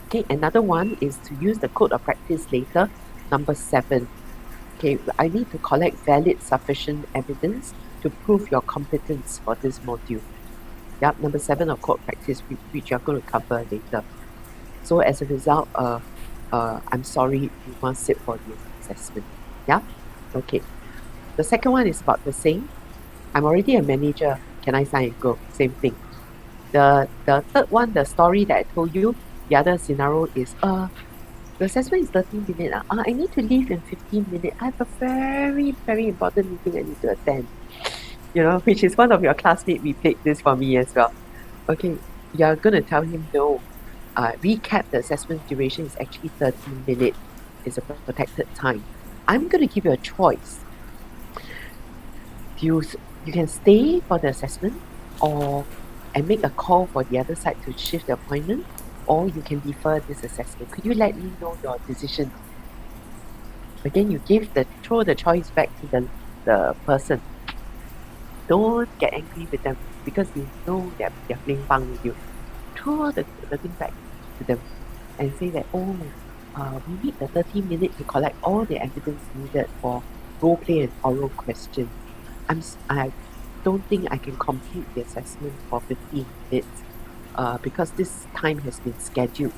Okay, another one is to use the code of practice later, number 7. Okay, I need to collect valid, sufficient evidence to prove your competence for this module. Yep, number 7 of code practice, which you're going to cover later. So as a result, I'm sorry, you must sit for the assessment. Yeah, okay. The second one is about the same. I'm already a manager. Can I sign and go? Same thing. The third one, the story that I told you, the other scenario is the assessment is 13 minutes. I need to leave in 15 minutes. I have a very, very important meeting I need to attend. Which is one of your classmates replayed this for me as well. Okay, you're going to tell him no. Recap, the assessment duration is actually 13 minutes. It's a protected time. I'm going to give you a choice. You can stay for the assessment and make a call for the other side to shift the appointment, or you can defer this assessment. Could you let me know your decision? Again, you throw the choice back to the person. Don't get angry with them because you know that they're playing punk with you. Throw the thing back to them and say that, we need the 30 minutes to collect all the evidence needed for role play and oral questions. I don't think I can complete the assessment for 15 minutes because this time has been scheduled.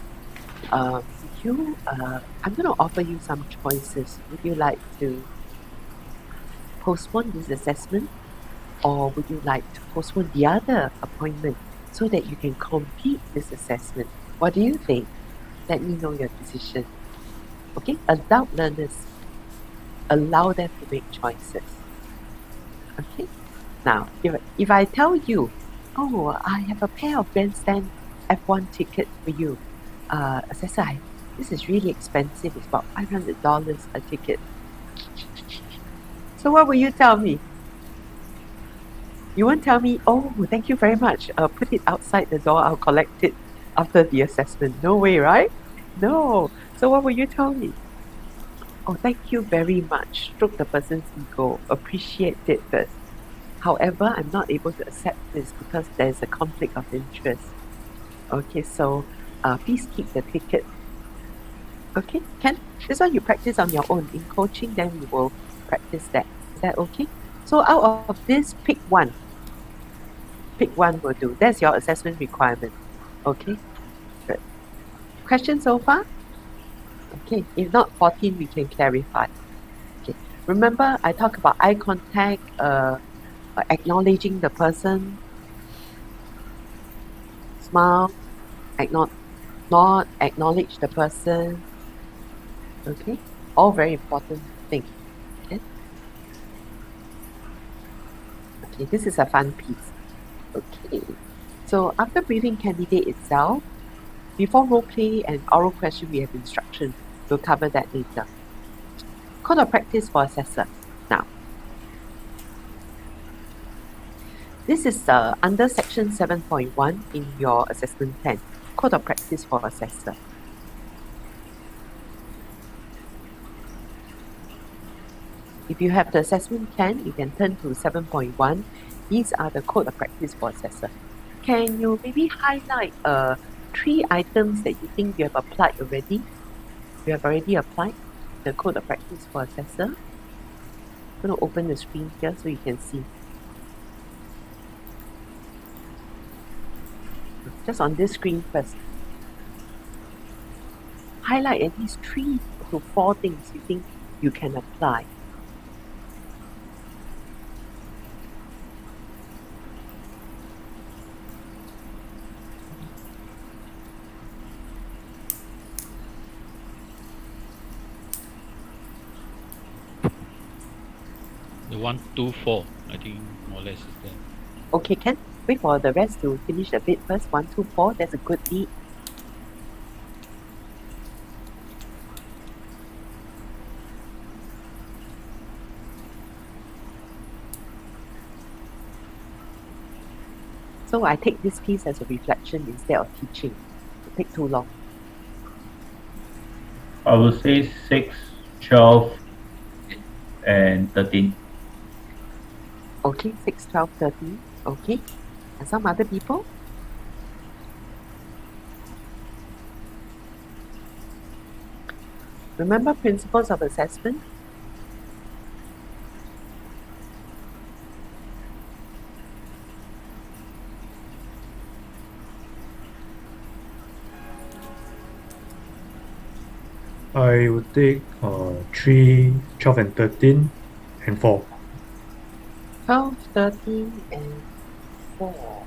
I'm going to offer you some choices. Would you like to postpone this assessment, or would you like to postpone the other appointment so that you can complete this assessment? What do you think? Let me know your decision. Okay, adult learners, allow them to make choices. Okay, now if I tell you, I have a pair of Grandstand F1 tickets for you, assessor, this is really expensive. It's about $500 a ticket. So what will you tell me? You won't tell me, thank you very much. Put it outside the door. I'll collect it after the assessment. No way, right? No. So what will you tell me? Thank you very much. Stroke the person's ego. Appreciate it first. However, I'm not able to accept this because there's a conflict of interest. Okay, so please keep the ticket. Okay, Ken? This one you practice on your own. In coaching, then we will practice that. Is that okay? So out of this, pick one. Pick one will do. That's your assessment requirement. Okay, good. Question so far? Okay, if not 14, we can clarify. Okay, remember I talked about eye contact, acknowledging the person, smile, not acknowledge the person. Okay, all very important things. Okay, okay, this is a fun piece. Okay, so after briefing candidate itself, before role play and oral question, we have instruction. We'll cover that later. Code of practice for assessor. Now, this is under section 7.1 in your assessment plan. Code of practice for assessor. If you have the assessment plan, you can turn to 7.1. These are the code of practice for assessor. Can you maybe highlight 3 items that you think you have applied already? You have already applied the code of practice for assessor. I'm going to open the screen here so you can see. Just on this screen first. Highlight at least 3 to 4 things you think you can apply. The 1, 2, 4, I think more or less is there. Okay, Ken, wait for the rest to finish a bit first. 1, 2, 4, that's a good lead. So I take this piece as a reflection instead of teaching. It take too long. I will say 6, 12, and 13. Okay, 6, 12, 13. Okay. And some other people? Remember principles of assessment? I would take 3, 12, and 13, and 4. 12, 13, and 4.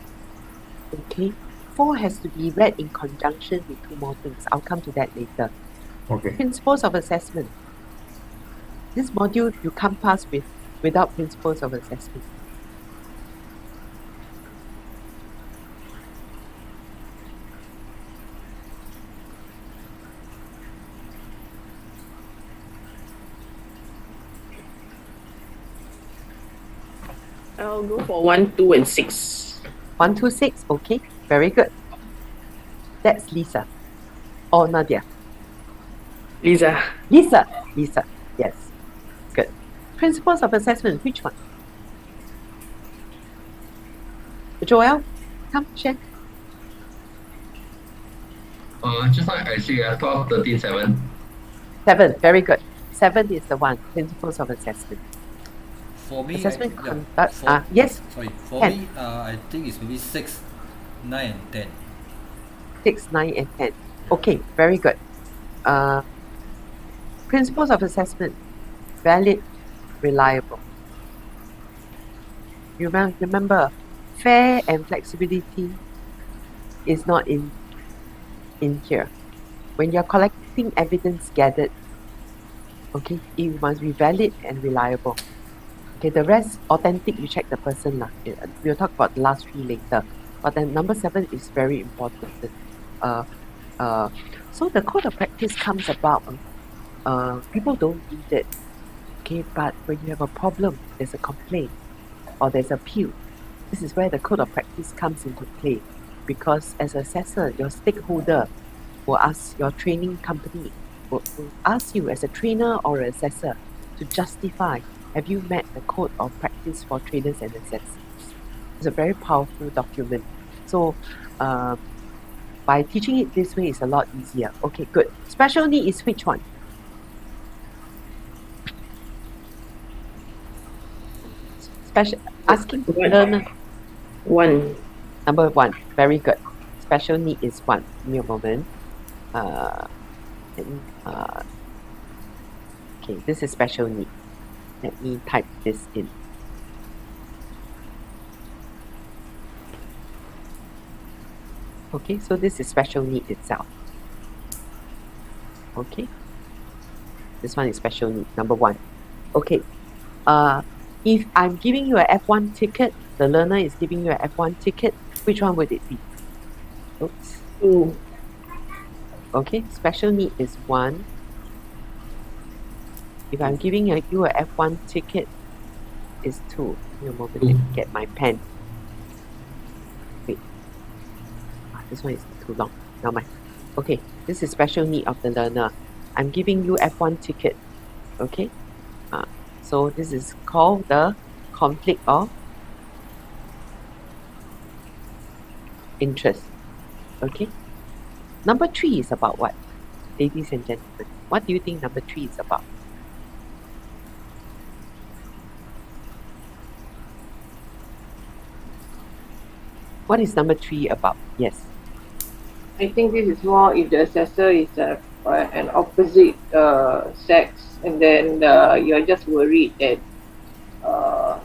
Okay. 4 has to be read in conjunction with 2 more things. I'll come to that later. Okay. Principles of assessment. This module you can't pass without principles of assessment. I'll go for 1, 2, and 6. 1, 2, 6. Okay, very good. That's Lisa. Or Nadia. Lisa. Lisa. Lisa. Yes. Good. Principles of assessment. Which one? Joel, come share. Just like I say, 12, 13, 7. 7. Very good. 7 is the one. Principles of assessment. For me, Assessment yeah, conduct. for, Yes. Sorry, for Ken. me, I think it's maybe 6, 9, and 10. 6, 9, and 10. Okay, very good. Principles of assessment. Valid, reliable. Remember, fair and flexibility is not in here. When you're collecting evidence gathered, okay, it must be valid and reliable. Okay, the rest, authentic, you check the person lah. We'll talk about the last 3 later. But then number 7 is very important. So the code of practice comes about, people don't read it. Okay, but when you have a problem, there's a complaint or there's appeal. This is where the code of practice comes into play. Because as an assessor, your stakeholder will ask, your training company will ask you as a trainer or an assessor to justify, have you met the code of practice for trainers and assessors? It's a very powerful document. So by teaching it this way is a lot easier. Okay, good. Special need is which one? Special asking learner. One. Number one. Very good. Special need is one. Give me a moment. Okay, this is special need. Let me type this in. Okay, so this is special need itself. Okay, this one is special need, number one. Okay, if I'm giving you a F1 ticket, the learner is giving you a F1 ticket, which one would it be? Oops. Two. Okay, special need is one. If I'm giving you a F1 ticket, is two. Give me a moment, let me get my pen. Wait. This one is too long. Now mind. Okay, this is special need of the learner. I'm giving you F1 ticket. Okay? So this is called the conflict of interest. Okay? Number 3 is about what? Ladies and gentlemen, what do you think number 3 is about? What is number 3 about? Yes. I think this is more if the assessor is an opposite sex, and then you're just worried that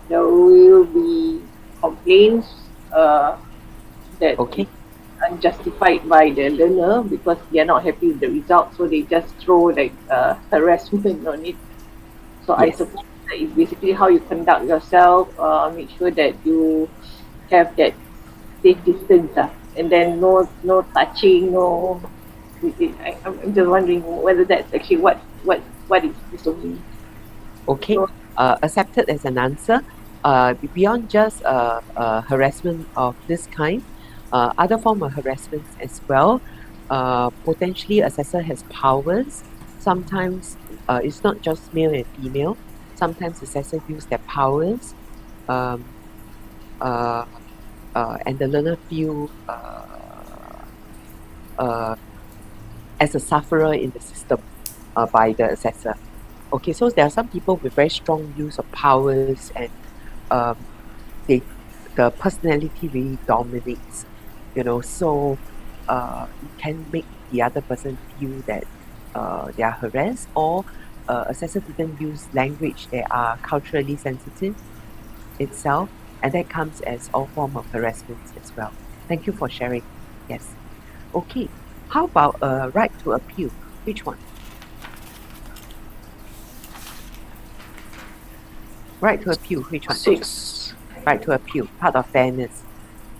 there will be complaints that unjustified by the learner because they are not happy with the result, so they just throw like harassment on it. So I suppose that is basically how you conduct yourself. Make sure that you have that safe distance, and then no touching, no. I'm just wondering whether that's actually what is this mean. Okay, accepted as an answer. Beyond just harassment of this kind, other form of harassment as well. Potentially, assessor has powers. Sometimes it's not just male and female. Sometimes assessor use their powers, and the learner feel as a sufferer in the system by the assessor. Okay, so there are some people with very strong use of powers, and the personality really dominates, so it can make the other person feel that they are harassed, or assessor didn't use language that are culturally sensitive itself, and that comes as all form of harassment as well. Thank you for sharing. Yes. Okay. How about right to appeal? Which one? Right to appeal. Which one? 6. Right to appeal. Part of fairness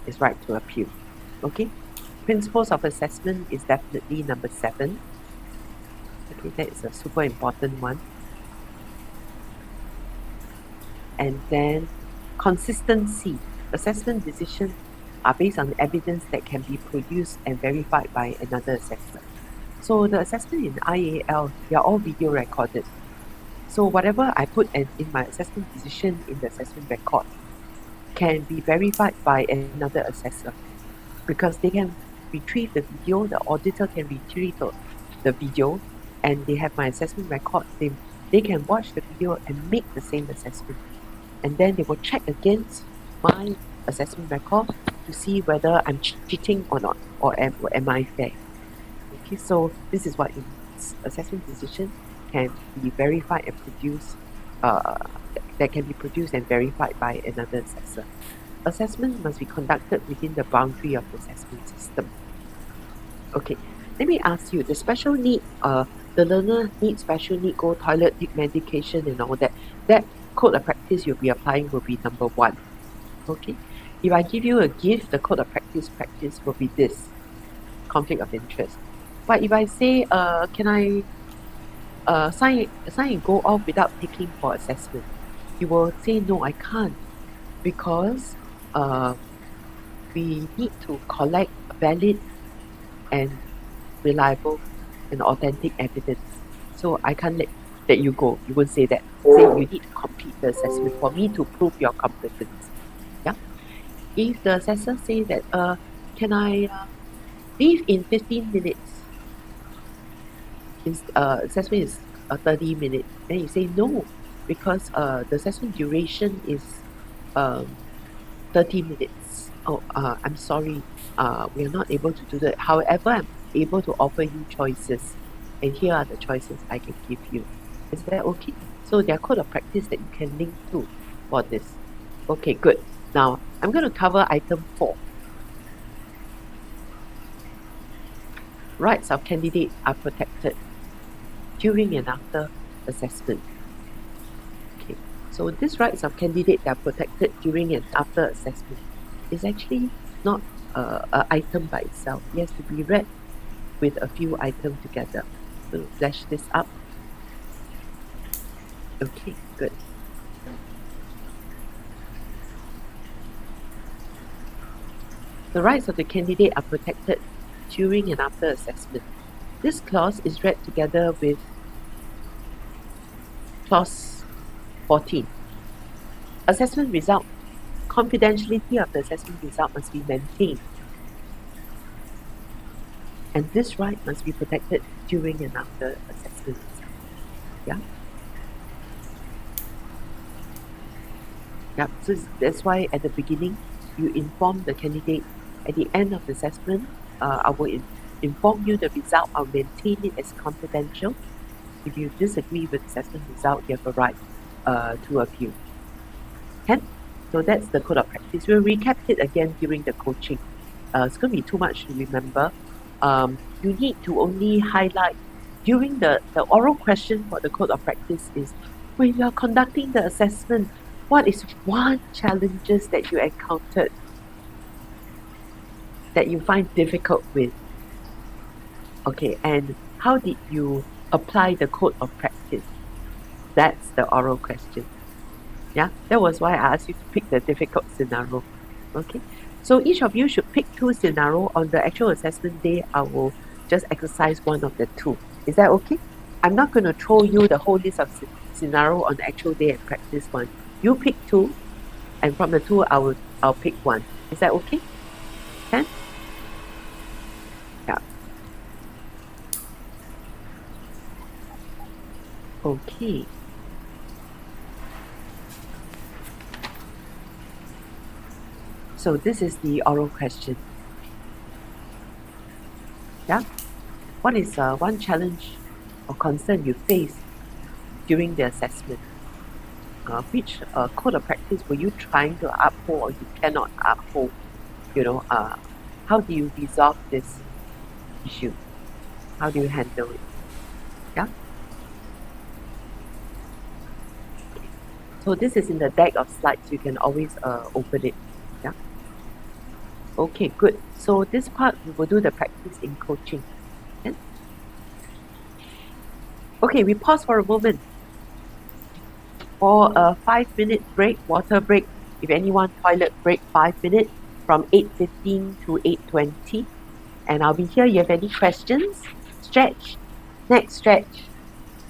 is right to appeal. Okay. Principles of assessment is definitely number 7. Okay, that is a super important one. And then consistency. Assessment decisions are based on evidence that can be produced and verified by another assessor. So the assessment in IAL, they are all video recorded. So whatever I put in my assessment decision in the assessment record can be verified by another assessor, because they can retrieve the video, the auditor can retrieve the video, and they have my assessment record. They can watch the video and make the same assessment. And then they will check against my assessment record to see whether I'm cheating or not, or am I fair. Okay, so this is what it means. Assessment decision can be verified and produced, that can be produced and verified by another assessor. Assessment must be conducted within the boundary of the assessment system. Okay, let me ask you, the special need, the learner needs special need, go toilet, take medication and all that, that code of practice you'll be applying will be number 1. Okay, if I give you a gift, the code of practice will be this, conflict of interest. But if I say, can I sign and go off without taking for assessment, you will say, no, I can't, because we need to collect valid and reliable and authentic evidence. So I can't let you go. You won't say that. Say you need to complete the assessment for me to prove your competence. Yeah. If the assessor say that, can I leave in 15 minutes. Assessment is 30 minutes. Then you say no, because the assessment duration is 30 minutes. Oh, I'm sorry. We are not able to do that. However, I'm able to offer you choices. And here are the choices I can give you. Is that okay? So there are code of practice that you can link to for this. Okay, good. Now, I'm going to cover item 4. Rights of candidate are protected during and after assessment. Okay, so these rights of candidate that are protected during and after assessment is actually not an item by itself. It has to be read with a few items together. So flash this up. Okay, good. The rights of the candidate are protected during and after assessment. This clause is read together with clause 14. Assessment result. Confidentiality of the assessment result must be maintained. And this right must be protected during and after assessment. Yeah? Yeah, so that's why at the beginning, you inform the candidate. At the end of the assessment, I will inform you the result. I'll maintain it as confidential. If you disagree with the assessment result, you have a right to appeal. Okay? So that's the code of practice. We'll recap it again during the coaching. It's going to be too much to remember. You need to only highlight during the oral question for the code of practice is when you are conducting the assessment, what is one challenges that you encountered that you find difficult with? Okay, and how did you apply the code of practice? That's the oral question. Yeah, that was why I asked you to pick the difficult scenario. Okay, so each of you should pick 2 scenarios. On the actual assessment day, I will just exercise one of the 2. Is that okay? I'm not going to throw you the whole list of scenario on the actual day and practice one. You pick 2, and from the 2, I'll pick 1. Is that okay? Can? Yeah. Okay. So this is the oral question. Yeah? What is one challenge or concern you face during the assessment? Which code of practice were you trying to uphold or you cannot uphold? You know, how do you resolve this issue? How do you handle it? Yeah? So this is in the deck of slides. You can always open it. Yeah? Okay, good. So this part, we will do the practice in coaching. Okay, okay, we pause for a moment for a 5-minute break, water break. If anyone, toilet break 5 minutes from 8:15 to 8:20. And I'll be here. You have any questions? Stretch. Next stretch.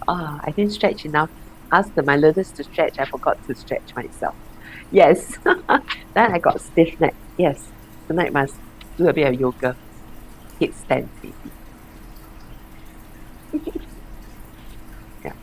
I didn't stretch enough. Ask my littlest to stretch. I forgot to stretch myself. Yes. Then I got stiff neck. Yes. Tonight must do a bit of yoga. Kickstand, maybe. Yeah.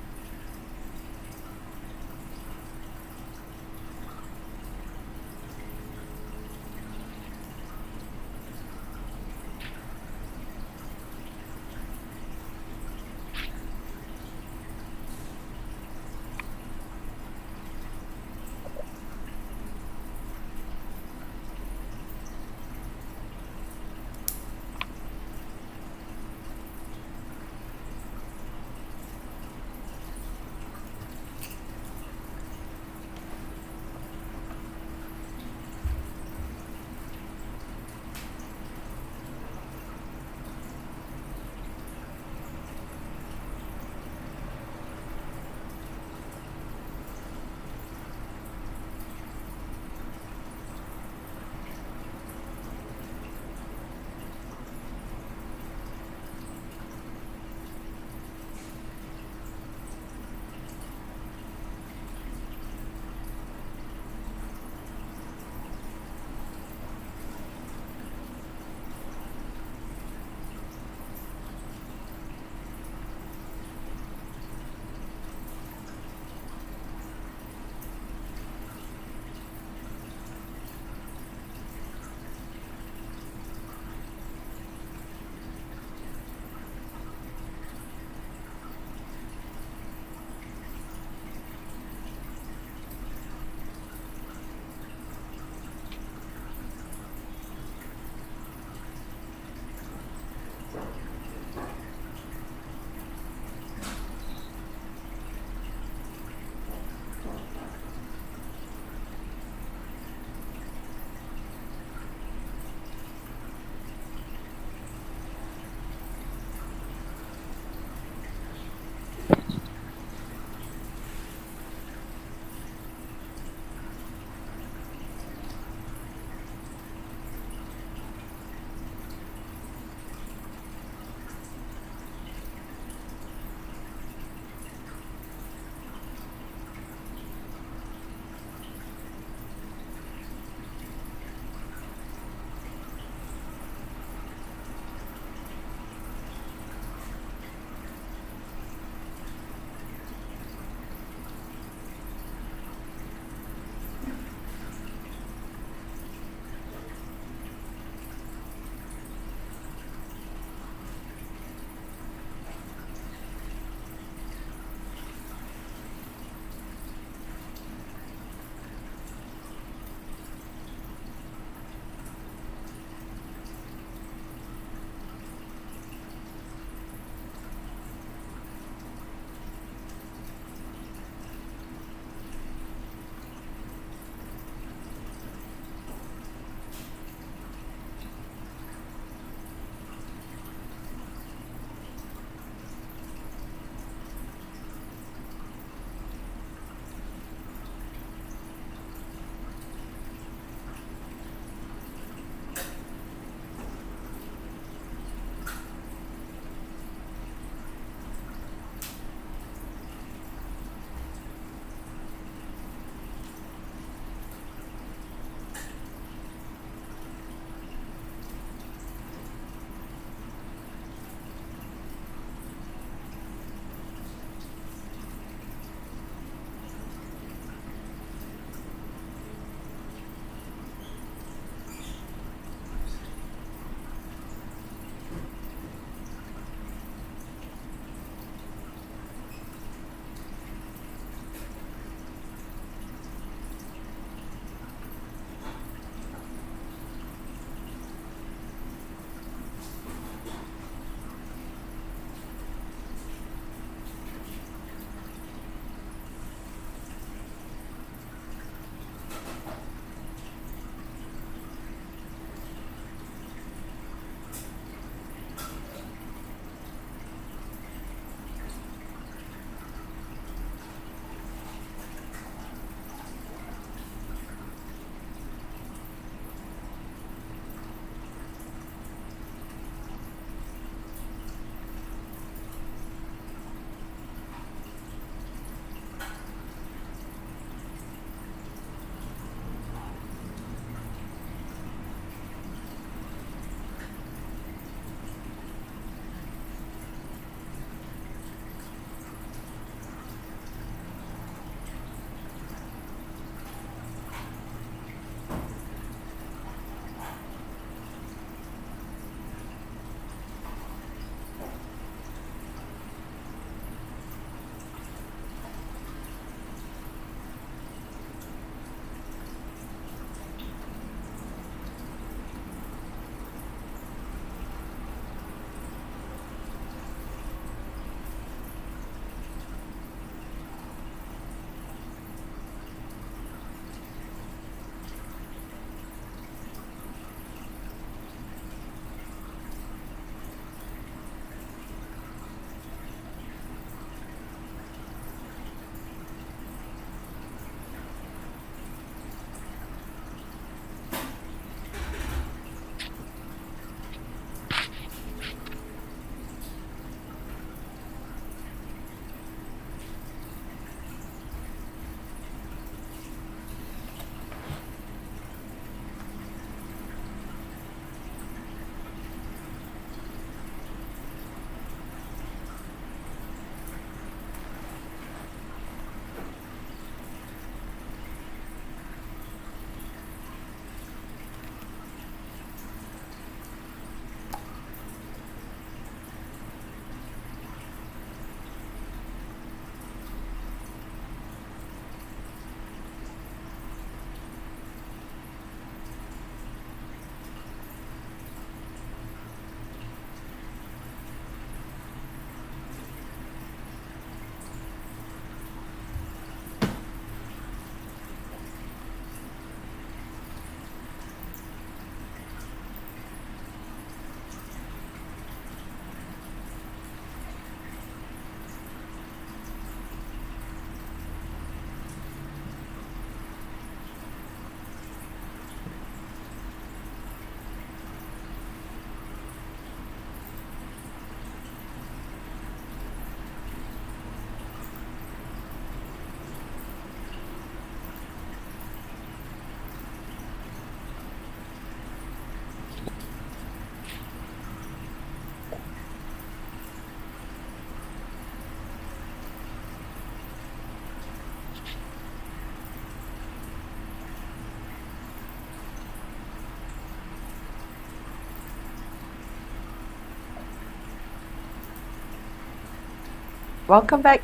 Welcome back.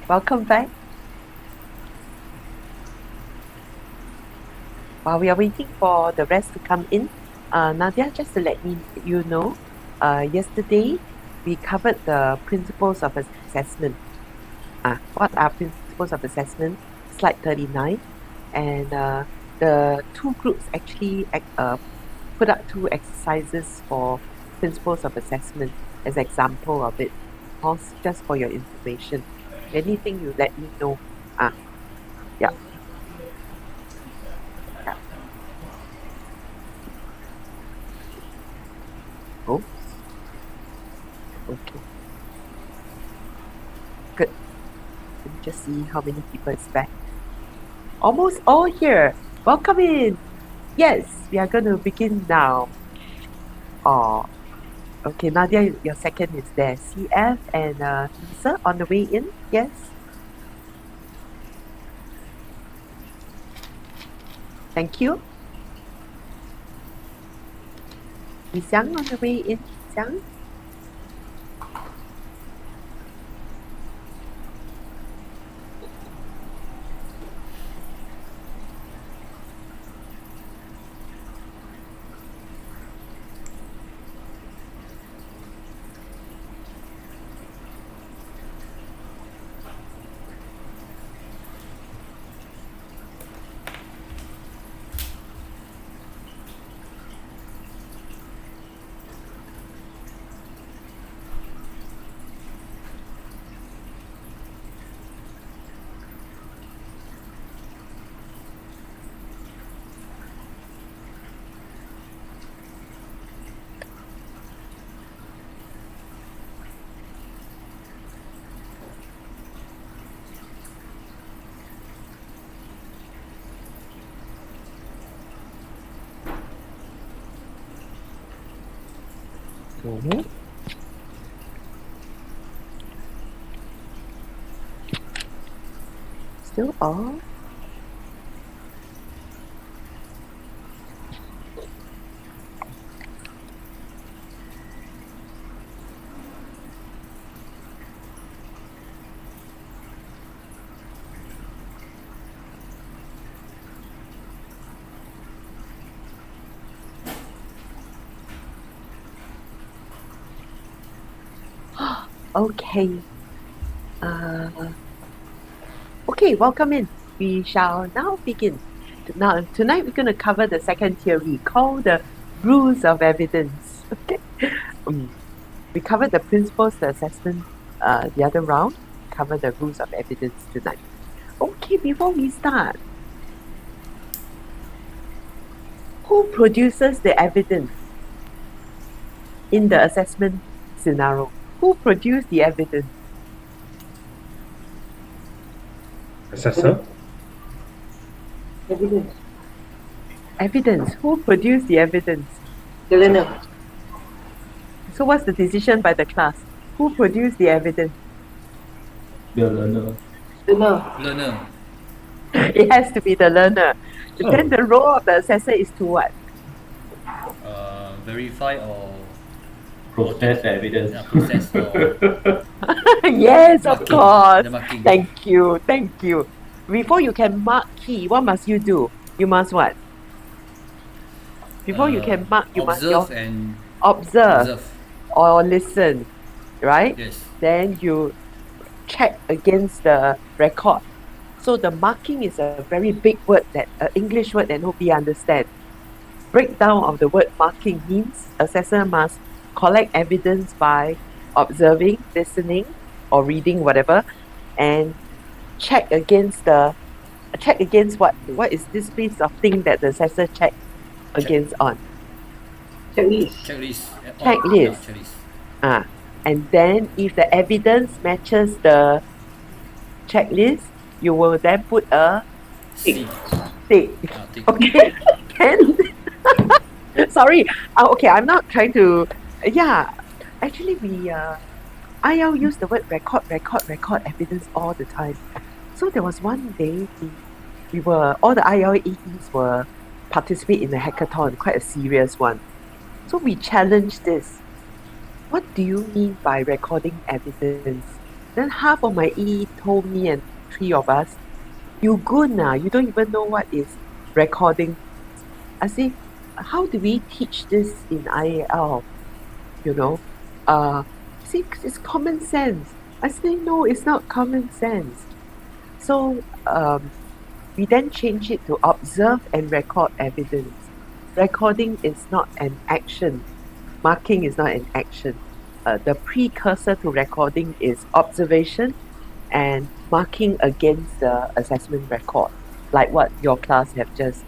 Welcome back. While we are waiting for the rest to come in, Nadia, just to let you know, yesterday we covered the principles of assessment. What are principles of assessment? Slide 39. And the two groups actually put up two exercises for principles of assessment as example of it. Also, just for your information. Anything you let me know. Yeah. Oh. Okay. Good. Let me just see how many people is back. Almost all here. Welcome in. Yes, we are going to begin now. Oh. Okay, Nadia, your second is there. CF and Lisa on the way in. Yes. Thank you. Li Xiang on the way in. Xiang. Still on? Okay. Okay, welcome in. We shall now begin. Tonight we're going to cover the second theory called the rules of evidence. Okay. We covered the principles, the assessment the other round. Cover the rules of evidence tonight. Okay, before we start, who produces the evidence in the assessment scenario? Who produced the evidence? Assessor? Evidence. Evidence. Who produced the evidence? The learner. So what's the decision by the class? Who produced the evidence? The learner. Learner. It has to be the learner. Then the role of the assessor is to what? Verify or process evidence. Yeah, process or Yes, of marking. course. The marking. Thank you. Before you can mark key, what must you do? You must what? Before you can mark, you must observe or listen, right? Yes. Then you check against the record. So the marking is a very big word, that English word that nobody understands. Breakdown of the word marking means assessor must collect evidence by observing, listening, or reading, whatever, and check against what? What is this piece of thing that the assessor check against on? Checklist. Checklist. And then if the evidence matches the checklist, you will then put a tick. Okay. Then sorry. Okay, I'm not trying to. Yeah, actually we IL use the word record evidence all the time. So there was one day all the ILAEs were participate in the hackathon, quite a serious one. So we challenged this. What do you mean by recording evidence? Then half of my E told me and 3 of us, you goon, you don't even know what is recording. I say, how do we teach this in IAL? You know, see, it's common sense. I say, no, it's not common sense. So we then change it to observe and record evidence. Recording is not an action. Marking is not an action. The precursor to recording is observation and marking against the assessment record, like what your class have just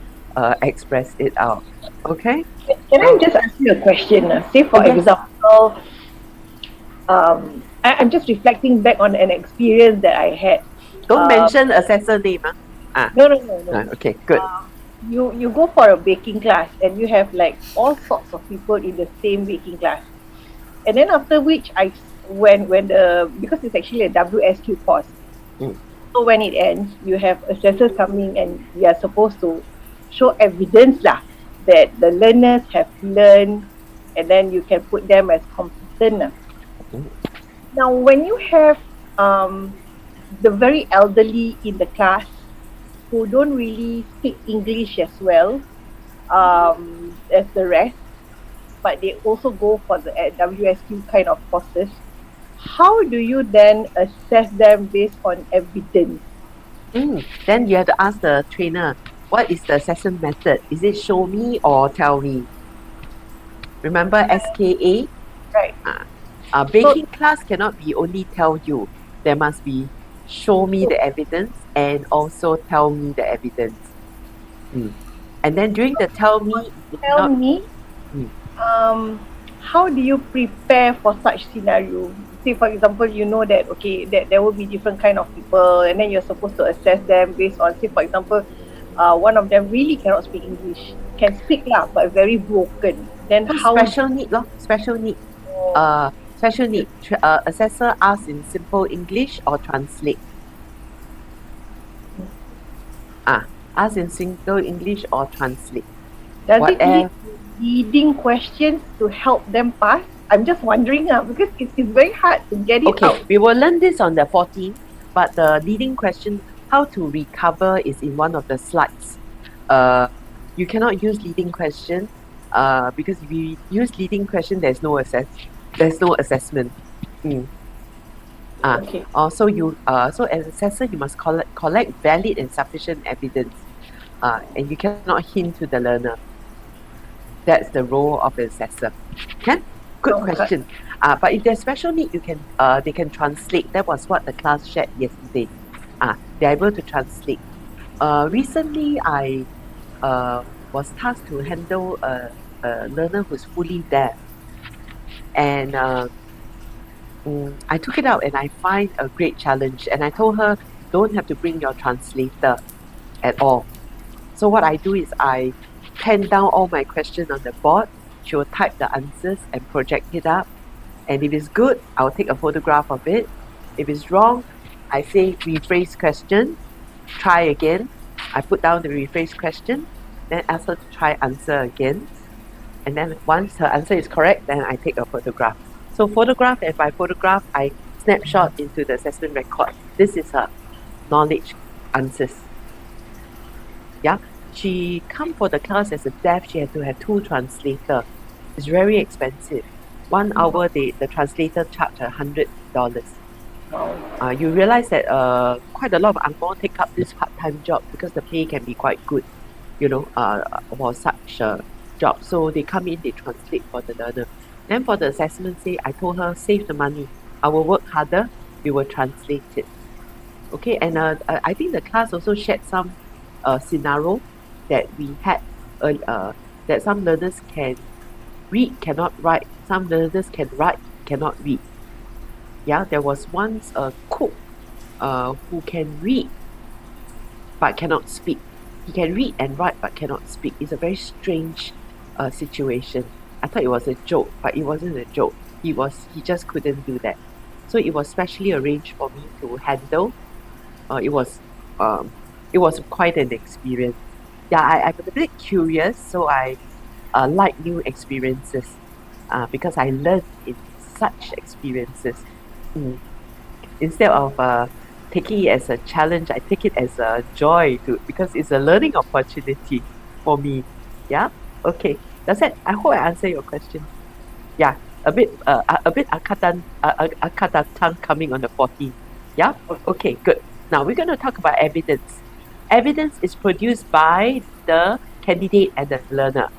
expressed it out. Okay? Can I just ask you a question? Say, for example, I'm just reflecting back on an experience that I had. Don't mention assessor name. No. Okay, good. You go for a baking class and you have like all sorts of people in the same baking class, and then after which because it's actually a WSQ course, so when it ends, you have assessors coming and we are supposed to show evidence that the learners have learned, and then you can put them as competent. Now, when you have the very elderly in the class who don't really speak English as well as the rest, but they also go for the WSQ kind of courses, how do you then assess them based on evidence? Then you have to ask the trainer, what is the assessment method? Is it show me or tell me? Remember SKA? Right. Baking class cannot be only tell you. There must be show me the evidence and also tell me the evidence. And then during the tell me, how do you prepare for such scenario? Say, for example, you know that that there will be different kind of people, and then you're supposed to assess them based on, say, for example, one of them really cannot speak English, can speak but very broken. Then how special need? Special need. Special need. Assessor asks in simple English or translate. Ask in simple English or translate. Does it need leading questions to help them pass? I'm just wondering because it's very hard to get it out. We will learn this on the 14th, but the leading question, how to recover, is in one of the slides. You cannot use leading question because if you use leading question, there's no assessment. Also, so as assessor, you must collect valid and sufficient evidence, and you cannot hint to the learner. That's the role of the assessor. Good question. But if there's special need, they can translate. That was what the class shared yesterday. They're able to translate. Recently, I was tasked to handle a learner who's fully deaf, and I took it out and I find a great challenge. And I told her, don't have to bring your translator at all. So what I do is I pen down all my questions on the board. She will type the answers and project it up. And if it's good, I'll take a photograph of it. If it's wrong, I say rephrase question, try again. I put down the rephrase question, then ask her to try answer again. And then once her answer is correct, then I take a photograph. So photograph, and by photograph, I snapshot into the assessment record. This is her knowledge answers. Yeah, she come for the class as a deaf. She had to have 2 translators. It's very expensive. 1 hour, the translator charged $100. You realize that quite a lot of Angmo take up this part-time job because the pay can be quite good, for such a job. So they come in, they translate for the learner. Then for the assessment, I told her, save the money. I will work harder. We will translate it. Okay, and I think the class also shared some scenario that we had that some learners can read, cannot write. Some learners can write, cannot read. Yeah, there was once a cook who can read but cannot speak. He can read and write but cannot speak. It's a very strange situation. I thought it was a joke, but it wasn't a joke. He just couldn't do that. So it was specially arranged for me to handle. It was it was quite an experience. Yeah, I'm a bit curious, so I like new experiences because I learn in such experiences. Mm. Instead of taking it as a challenge, I take it as a joy because it's a learning opportunity for me. Yeah. Okay. Does that? I hope I answer your question. Yeah. A bit Akatatan coming on the 14th. Yeah. Okay. Good. Now we're going to talk about evidence. Evidence is produced by the candidate and the learner.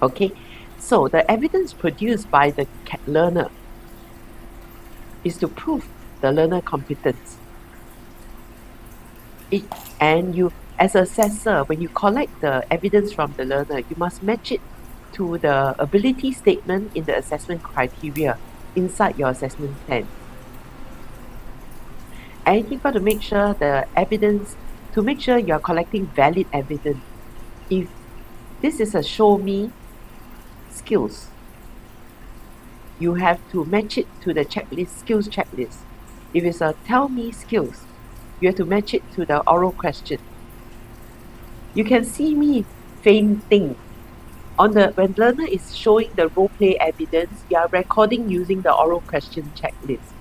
Okay. So the evidence produced by the learner is to prove the learner competence. And you, as an assessor, when you collect the evidence from the learner, you must match it to the ability statement in the assessment criteria inside your assessment plan. And you've got to make sure the evidence, to make sure you're collecting valid evidence. If this is a show me skills, you have to match it to the checklist, skills checklist. If it's a tell me skills, you have to match it to the oral question. You can see me fainting. When learner is showing the role play evidence, you are recording using the oral question checklist.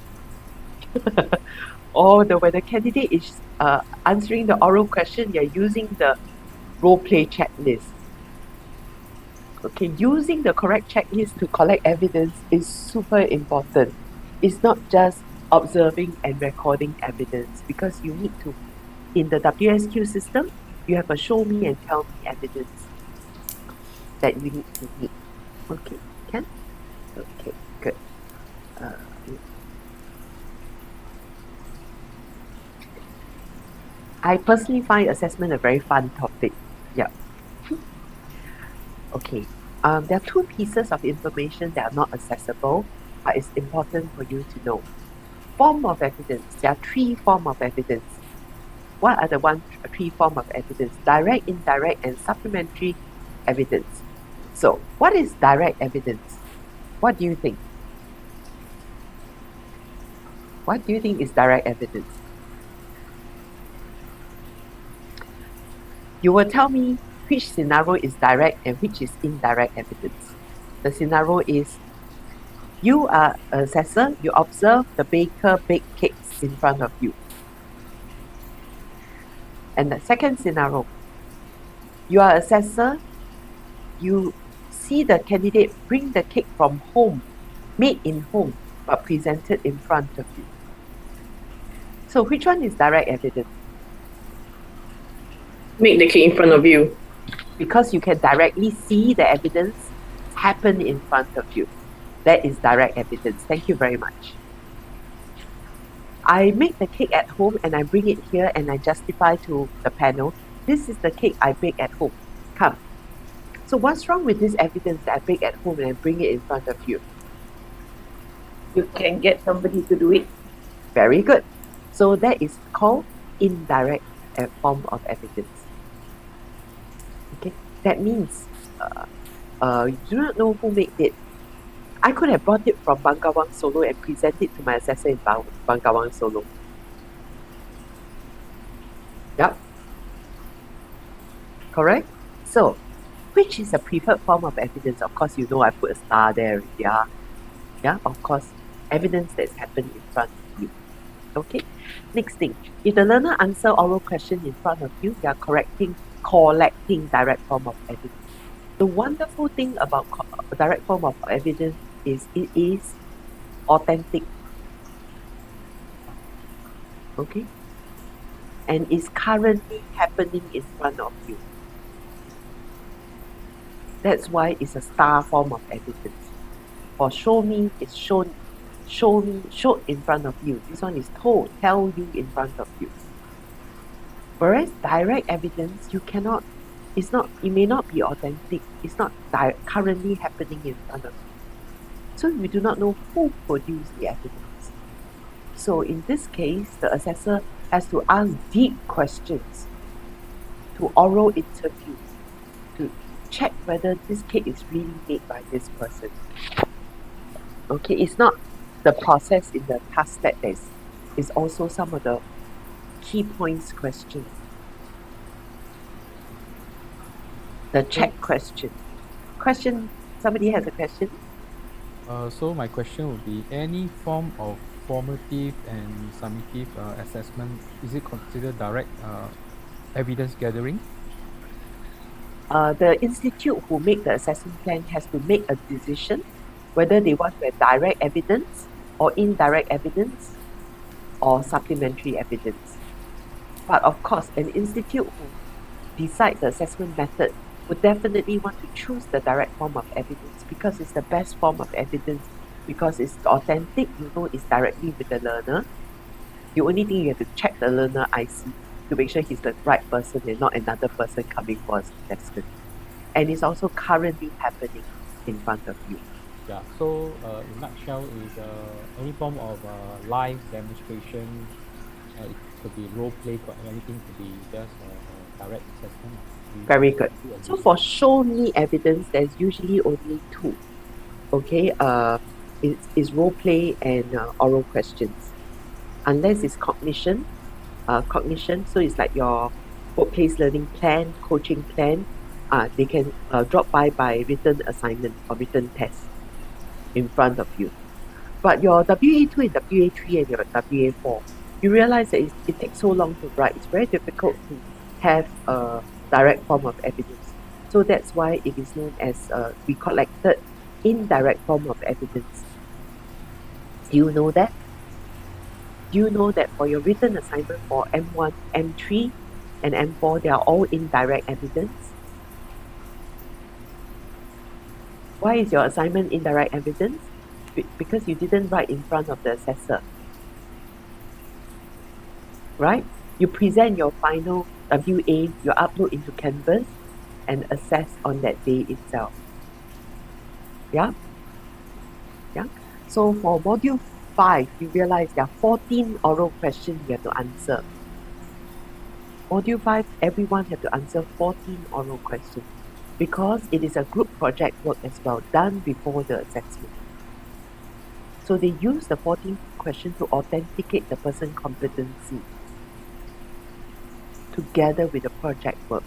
Or when the candidate is answering the oral question, you're using the role play checklist. Okay, using the correct checklist to collect evidence is super important. It's not just observing and recording evidence, because you need to, in the WSQ system, you have a show me and tell me evidence that you need to meet. Okay, can? Okay, good. I personally find assessment a very fun topic. Yeah. Okay. There are two pieces of information that are not accessible, but it's important for you to know. Form of evidence. There are three forms of evidence. What are the three forms of evidence? Direct, indirect, and supplementary evidence. So, what is direct evidence? What do you think? What do you think is direct evidence? You will tell me which scenario is direct and which is indirect evidence. The scenario is you are an assessor, you observe the baker bake cakes in front of you. And the second scenario, you are an assessor, you see the candidate bring the cake from home, made in home, but presented in front of you. So which one is direct evidence? Make the cake in front of you. Because you can directly see the evidence happen in front of you. That is direct evidence. Thank you very much. I make the cake at home and I bring it here and I justify to the panel, this is the cake I bake at home. Come. So what's wrong with this evidence that I bake at home and I bring it in front of you? You can get somebody to do it. Very good. So that is called indirect form of evidence. Okay, that means you do not know who made it. I could have brought it from Bangawang Solo and present it to my assessor in Bangawang Solo. Yep. Correct? So, which is a preferred form of evidence? Of course, you know I put a star there. Yeah. Yeah, of course. Evidence that's happened in front of you. Okay? Next thing. If the learner answer oral question in front of you, they are collecting direct form of evidence. The wonderful thing about direct form of evidence is it is authentic. Okay? And is currently happening in front of you. That's why it's a star form of evidence. For show me, it's showed in front of you. This one is told, tell you in front of you. Whereas direct evidence, it may not be authentic. It's not currently happening in front of you. So we do not know who produced the evidence. So in this case, the assessor has to ask deep questions to oral interview to check whether this cake is really made by this person. Okay, it's not the process in the task that is also some of the key points questions. the check question. Somebody has a question? So my question would be, any form of formative and summative assessment, is it considered direct evidence gathering? The institute who make the assessment plan has to make a decision whether they want to have direct evidence or indirect evidence or supplementary evidence. But of course, an institute who decides the assessment method would definitely want to choose the direct form of evidence because it's the best form of evidence, because it's authentic, you know, it's directly with the learner. The only thing you have to check the learner IC to make sure he's the right person and not another person coming for his assessment. And it's also currently happening in front of you. Yeah, so in a nutshell, is any form of live demonstration, it could be role play, or anything could be just direct assessment. Very good. So for show me evidence, there's usually only two. Okay, it's role play and oral questions. Unless it's cognition, so it's like your workplace learning plan, coaching plan. They can drop by written assignment or written test in front of you. But your WA2 and WA3 and your WA4, you realize that it takes so long to write. It's very difficult to have a direct form of evidence. So that's why it is known as we collected indirect form of evidence. Do you know that? Do you know that for your written assignment for M1, M3, and M4, they are all indirect evidence? Why is your assignment indirect evidence? Because you didn't write in front of the assessor. Right? You present your final WA, you upload into Canvas and assess on that day itself. Yeah? Yeah? So for module 5, you realize there are 14 oral questions you have to answer. Module 5, everyone have to answer 14 oral questions because it is a group project work as well, done before the assessment. So they use the 14 questions to authenticate the person competency together with the project work.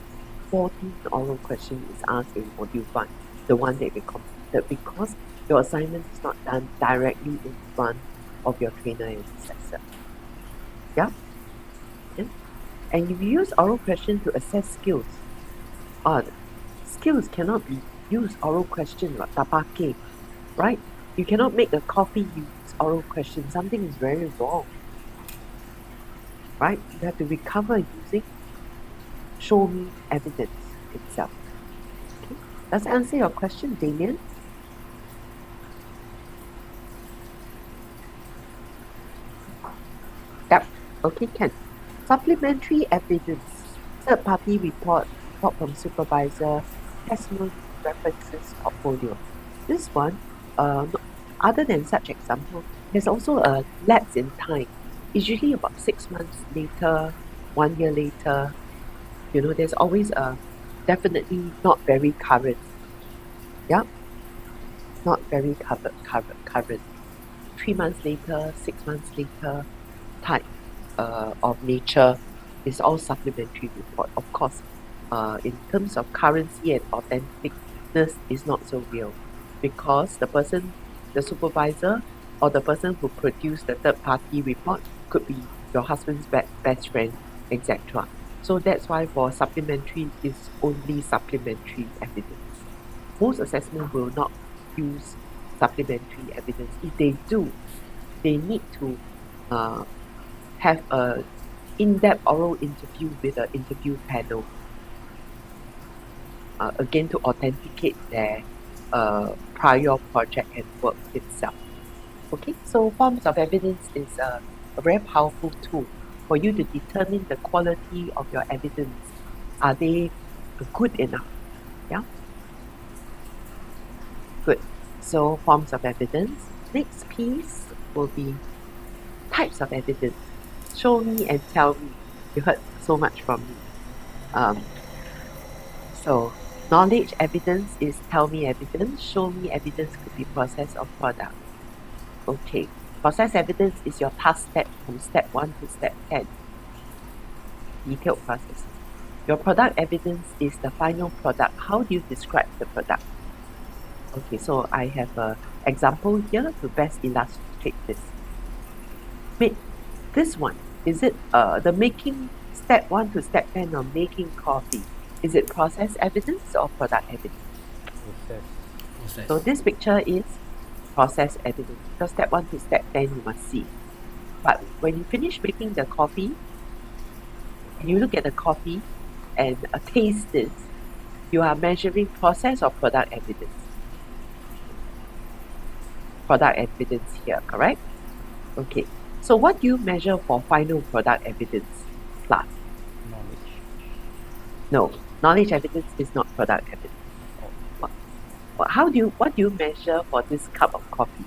14 oral questions is asked in module 5, the one that we completed, because your assignment is not done directly in front of your trainer and assessor. Yeah? Yeah? And if you use oral questions to assess skills, skills cannot be used oral question like tapake, right? You cannot make a coffee use oral question. Something is very wrong. Right? You have to recover using show me evidence itself. Okay. Does that answer your question, Damien? Yep. Okay, Ken. Supplementary evidence. Third party report from supervisor, testimony, references, portfolio. This one, other than such example, there's also a lapse in time. It's usually about 6 months later, 1 year later. You know, there's always a definitely not very current. Yeah? Not very current. 3 months later, 6 months later, type of nature is all supplementary report. Of course, in terms of currency and authenticness is not so real because the person, the supervisor or the person who produced the third party report could be your husband's best friend, etc. So that's why for supplementary is only supplementary evidence. Most assessments will not use supplementary evidence. If they do, they need to have a in-depth oral interview with an interview panel. Again, to authenticate their prior project and work itself. Okay, so forms of evidence is a very powerful tool for you to determine the quality of your evidence. Are they good enough? Yeah? Good. So forms of evidence. Next piece will be types of evidence. Show me and tell me. You heard so much from me. So knowledge evidence is tell me evidence. Show me evidence could be process or product. Okay. Process evidence is your task step from step 1 to step 10. Detailed process. Your product evidence is the final product. How do you describe the product? Okay, so I have an example here to best illustrate this. This one, is it the making step 1 to step 10 of making coffee? Is it process evidence or product evidence? Process. So this picture is process evidence. So step 1 to step 10 you must see. But when you finish making the coffee, and you look at the coffee and taste this, you are measuring process or product evidence. Product evidence here, correct? Okay. So what do you measure for final product evidence class? Knowledge. No, knowledge evidence is not product evidence. What do you measure for this cup of coffee?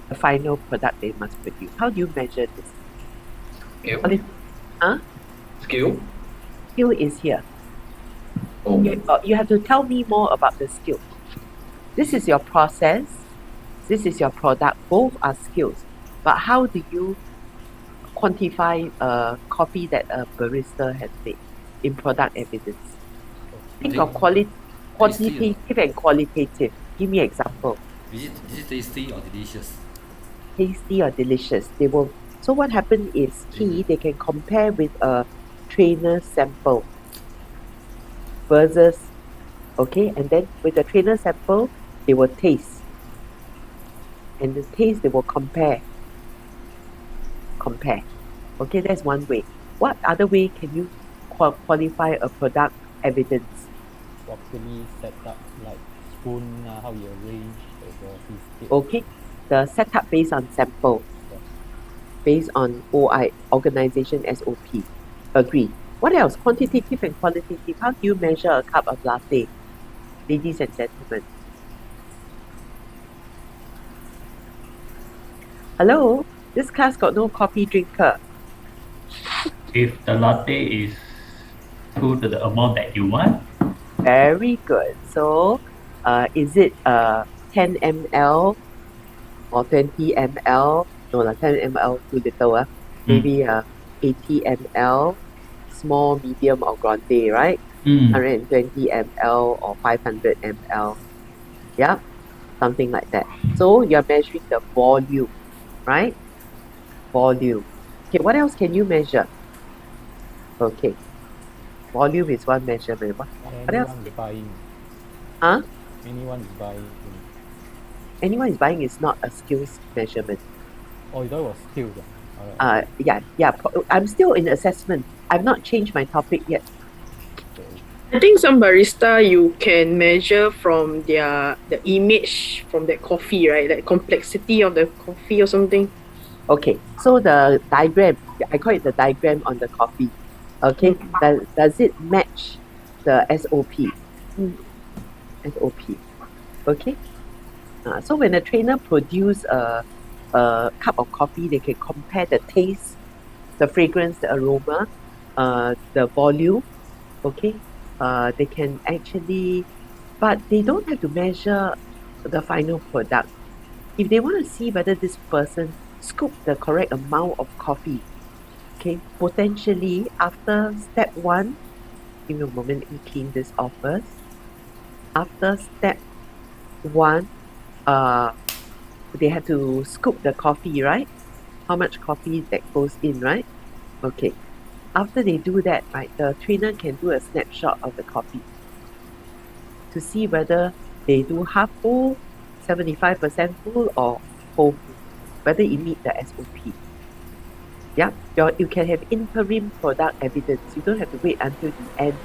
The final product they must produce. How do you measure this? Skill. Skill. Skill is here. Oh. You have to tell me more about the skill. This is your process. This is your product. Both are skills. But how do you quantify a coffee that a barista has made in product evidence? Think of quantitative and qualitative. Give me an example. Is it tasty or delicious? Tasty or delicious. So what happened is they can compare with a trainer sample versus, okay, and then with the trainer sample, they will taste. And the taste, they will compare. Okay, that's one way. What other way can you qualify a product evidence? Properly set up, like spoon, how you arrange the Okay, the setup based on sample, based on OI, organization SOP. Agree. What else? Quantitative and qualitative. How do you measure a cup of latte, ladies and gentlemen? Hello? This class got no coffee drinker. If the latte is to the amount that you want. Very good. So, is it 10 ml or 20 ml? No, 10 ml too little. Maybe 80 ml, small, medium, or grande, right? 120 ml or 500 ml. Yeah, something like that. So, you're measuring the volume, right? Volume. Okay, what else can you measure? Okay. Volume is one measurement. What else? Anyone is buying. Huh? Anyone is buying. Anyone is buying is not a skills measurement. Oh, you thought it was skills. Alright. Yeah. I'm still in assessment. I've not changed my topic yet. I think some barista you can measure from the image from that coffee, right? Like complexity of the coffee or something. Okay, so the diagram, I call it the diagram on the coffee. Okay, does it match the SOP? SOP. Okay. So when a trainer produce a cup of coffee, they can compare the taste, the fragrance, the aroma, the volume. Okay. They can actually, but they don't have to measure the final product. If they want to see whether this person scooped the correct amount of coffee, okay, potentially after step 1, give me a moment, let me clean this off first. After step 1, they have to scoop the coffee, right? How much coffee that goes in, right? Okay. After they do that, right, the trainer can do a snapshot of the coffee to see whether they do half full, 75% full, or whole full, whether it meet the SOP. Yeah, you can have interim product evidence. You don't have to wait until the end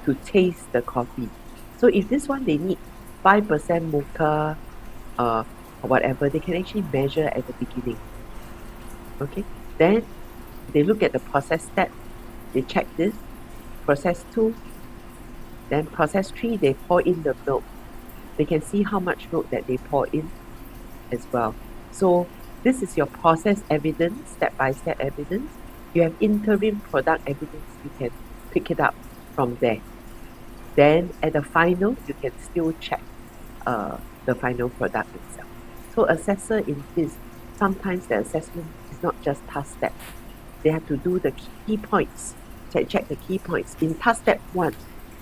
to taste the coffee. So if this one they need 5% mocha, or whatever, they can actually measure at the beginning. Okay, then they look at the process step, they check this, process 2, then process 3, they pour in the milk. They can see how much milk that they pour in as well. So this is your process evidence, step-by-step evidence. You have interim product evidence, you can pick it up from there. Then at the final, you can still check the final product itself. So assessor in this, sometimes the assessment is not just task steps. They have to do the key points check the key points. In task step 1,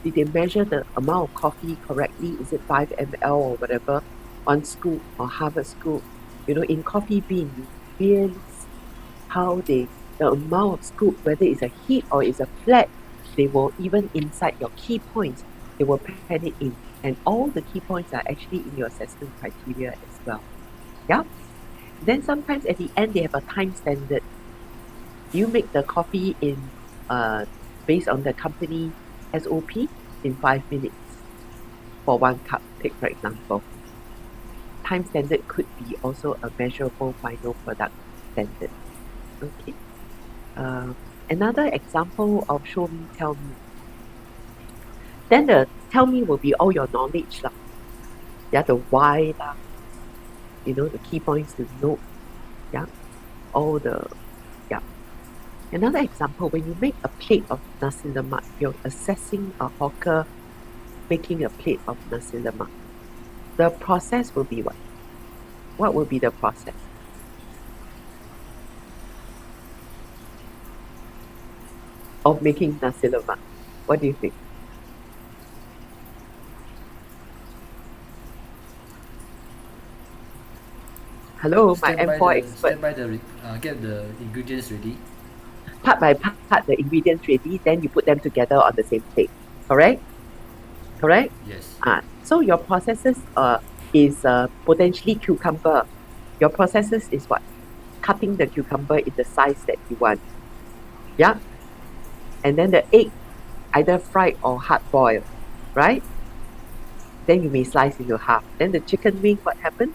did they measure the amount of coffee correctly? Is it 5 ml or whatever? 1 scoop or half a scoop? You know, in coffee bean, you really see how the amount of scoop, whether it's a heat or it's a flat, they will even inside your key points, they will pen it in. And all the key points are actually in your assessment criteria as well. Yeah? Then sometimes at the end, they have a time standard. You make the coffee in based on the company SOP in 5 minutes for 1 cup, take for example. Time standard could be also a measurable final product standard. Okay. Another example of show me, tell me. Then the tell me will be all your knowledge lah. Yeah, the why lah. You know, the key points to note. Yeah. All the Another example, when you make a plate of nasi lemak, you're assessing a hawker making a plate of nasi lemak. The process will be what? What will be the process? Of making nasi lemak. What do you think? Hello, my M4 expert. Get the ingredients ready. Part by part, the ingredients ready, then you put them together on the same plate. Correct? Correct? Yes. So your processes is potentially cucumber. Your processes is what? Cutting the cucumber in the size that you want. Yeah? And then the egg, either fried or hard boiled, right? Then you may slice into half. Then the chicken wing, what happens?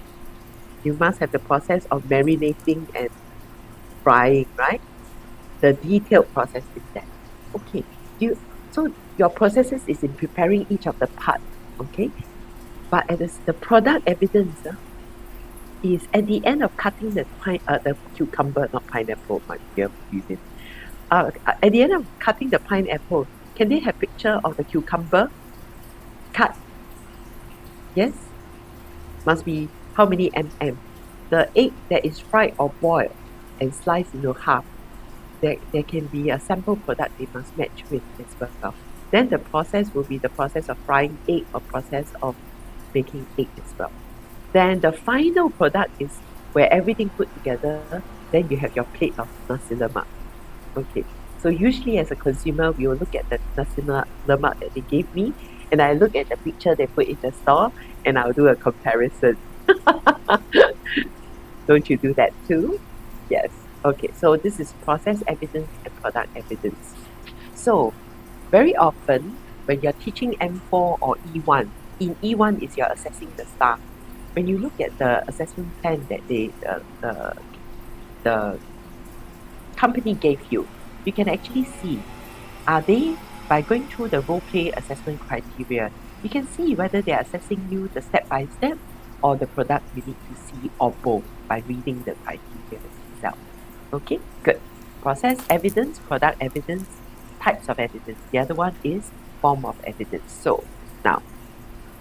You must have the process of marinating and frying, right? The detailed process is that. Okay. So your processes is in preparing each of the parts, okay? But the product evidence is at the end of cutting the cucumber, not pineapple, my dear student. At the end of cutting the pineapple, can they have picture of the cucumber cut? Yes? Must be how many mm? The egg that is fried or boiled and sliced into half, there can be a sample product they must match with as well. Then the process will be the process of frying egg or process of making egg as well. Then the final product is where everything put together, then you have your plate of nasi lemak. Okay, so usually as a consumer, we will look at the nasi lemak that they gave me, and I look at the picture they put in the store, and I'll do a comparison. Don't you do that too? Yes. Okay, so this is process evidence and product evidence. So, very often, when you're teaching M4 or E1, in E1 is you're assessing the staff. When you look at the assessment plan that the company gave you, you can actually see, are they, by going through the role play assessment criteria, you can see whether they are assessing you the step-by-step or the product you need to see, or both, by reading the criteria itself. Okay, good. Process evidence, product evidence, types of evidence. The other one is form of evidence. So, now,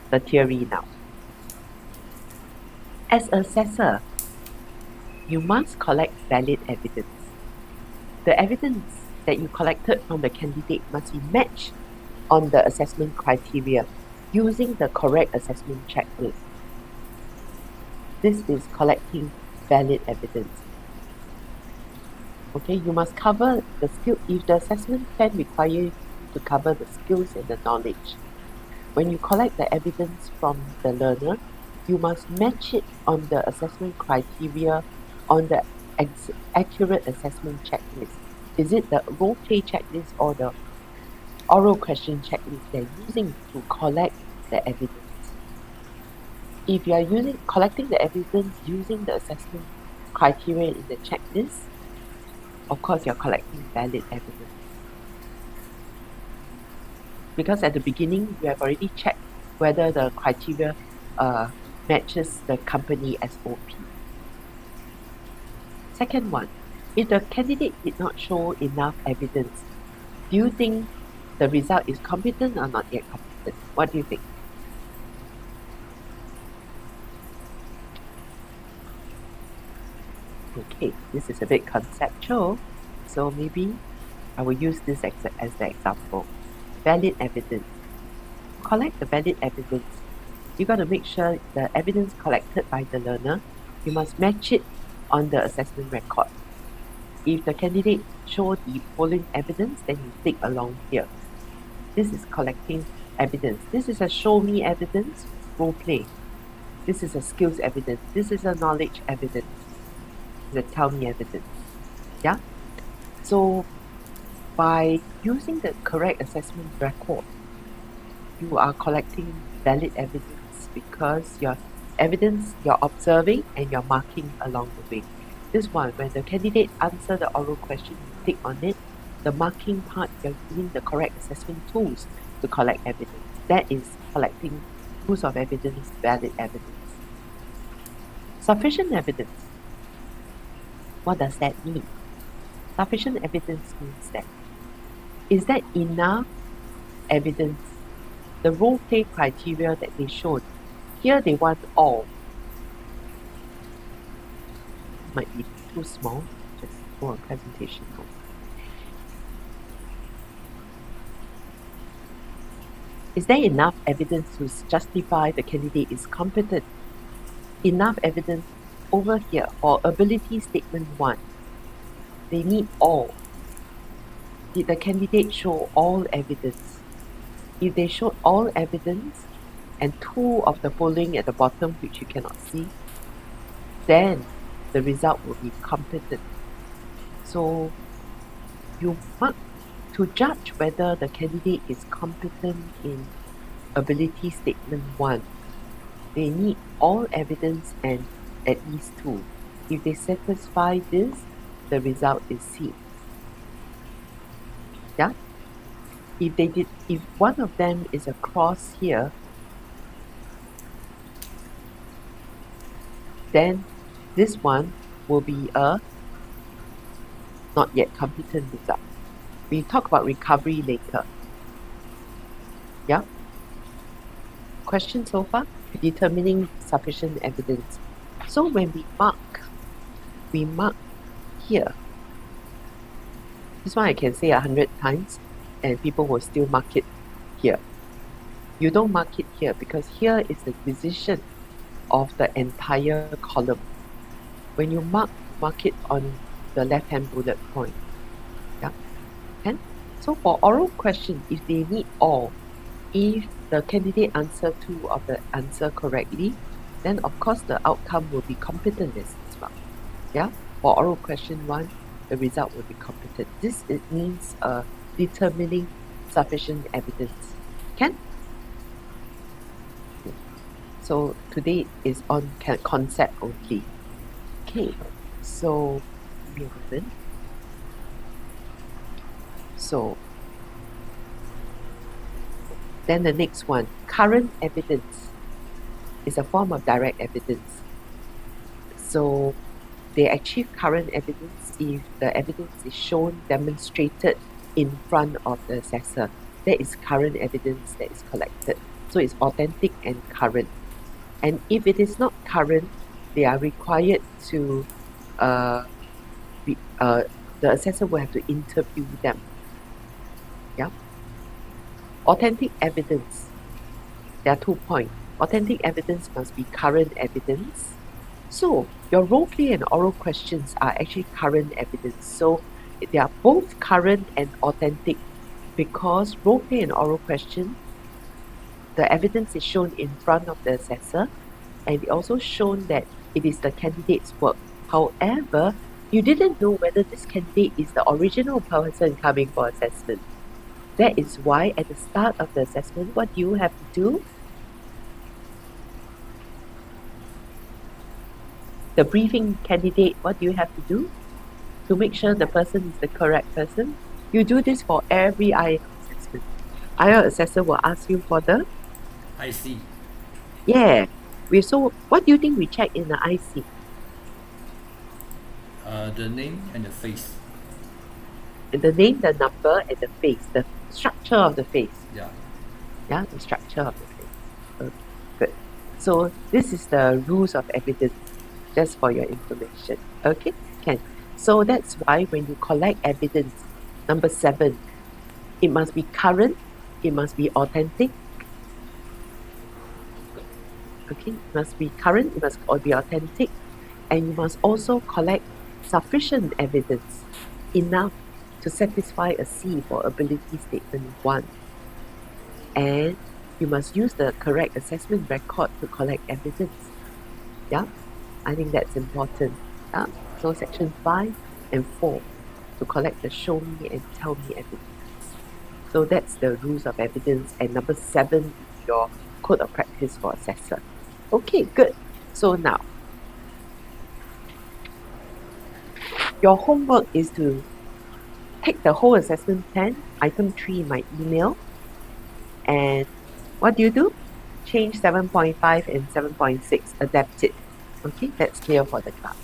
the theory now. As an assessor, you must collect valid evidence. The evidence that you collected from the candidate must be matched on the assessment criteria using the correct assessment checklist. This is collecting valid evidence. Okay, you must cover the skill. If the assessment plan requires you to cover the skills and the knowledge, when you collect the evidence from the learner, you must match it on the assessment criteria on the accurate assessment checklist. Is it the role play checklist or the oral question checklist they're using to collect the evidence? If you are collecting the evidence using the assessment criteria in the checklist, of course you're collecting valid evidence. Because at the beginning, you have already checked whether the criteria matches the company SOP. Second one, if the candidate did not show enough evidence, do you think the result is competent or not yet competent? What do you think? Okay, this is a bit conceptual, so maybe I will use this as the example. Valid evidence. Collect the valid evidence. You got to make sure the evidence collected by the learner, you must match it on the assessment record. If the candidate show the following evidence, then you tick along here. This is collecting evidence. This is a show me evidence, role play. This is a skills evidence. This is a knowledge evidence. The tell me evidence. Yeah? So by using the correct assessment record, you are collecting valid evidence because your evidence you're observing and you're marking along the way. This one, when the candidate answer the oral question, you tick on it. The marking part, you're using the correct assessment tools to collect evidence. That is collecting tools of evidence, valid evidence. Sufficient evidence. What does that mean? Sufficient evidence means that is that enough evidence? The role play criteria that they showed, here they want all. Might be too small, just go on presentation mode. Is there enough evidence to justify the candidate is competent? Enough evidence over here for ability statement 1. They need all. Did the candidate show all evidence? If they showed all evidence and 2 of the following at the bottom which you cannot see, then the result will be competent. So you mark to judge whether the candidate is competent in ability statement 1. They need all evidence and at least 2. If they satisfy this, the result is C. Yeah? If one of them is a cross here, then this one will be a not yet competent result. We talk about recovery later. Yeah? Question so far? Determining sufficient evidence. So when we mark here. This one I can say 100 times and people will still mark it here. You don't mark it here because here is the decision of the entire column. When you mark it on the left-hand bullet point. Yeah. And so for oral question, if they need all, if the candidate answer 2 of the answer correctly, then of course the outcome will be competentness as well. Yeah. For oral question 1, the result will be competent. This it means determining sufficient evidence. Can? So today is on concept only. Okay, so give me a moment. So then the next one, current evidence is a form of direct evidence. So they achieve current evidence if the evidence is shown, demonstrated in front of the assessor. That is current evidence that is collected. So it's authentic and current. And if it is not current, they are required to, the assessor will have to interview them. Yeah. Authentic evidence. There are 2 points. Authentic evidence must be current evidence. So your role play and oral questions are actually current evidence. So they are both current and authentic because role play and oral question, the evidence is shown in front of the assessor and it also shown that it is the candidate's work. However, you didn't know whether this candidate is the original person coming for assessment. That is why at the start of the assessment, what do you have to do? The briefing candidate, what do you have to do? To make sure the person is the correct person. You do this for every IELTS assessment. IELTS assessor will ask you for the IC. Yeah. So what do you think we check in the IC? The name and the face. The name, the number, and the face. The structure of the face. Yeah. Yeah, the structure of the face. Okay, good. So this is the rules of evidence, just for your information. Okay, can. So that's why when you collect evidence, Number 7, it must be current, it must be authentic. Okay, it must be current, it must be authentic, and you must also collect sufficient evidence, enough to satisfy a C for ability statement 1. And you must use the correct assessment record to collect evidence. Yeah, I think that's important. Yeah? So section 5 and 4 to collect the show me and tell me evidence. So that's the rules of evidence, and number 7 is your code of practice for assessor. Okay, good. So now, your homework is to take the whole assessment plan, item 3 in my email, and what do? Change 7.5 and 7.6, adapt it. Okay, that's clear for the class.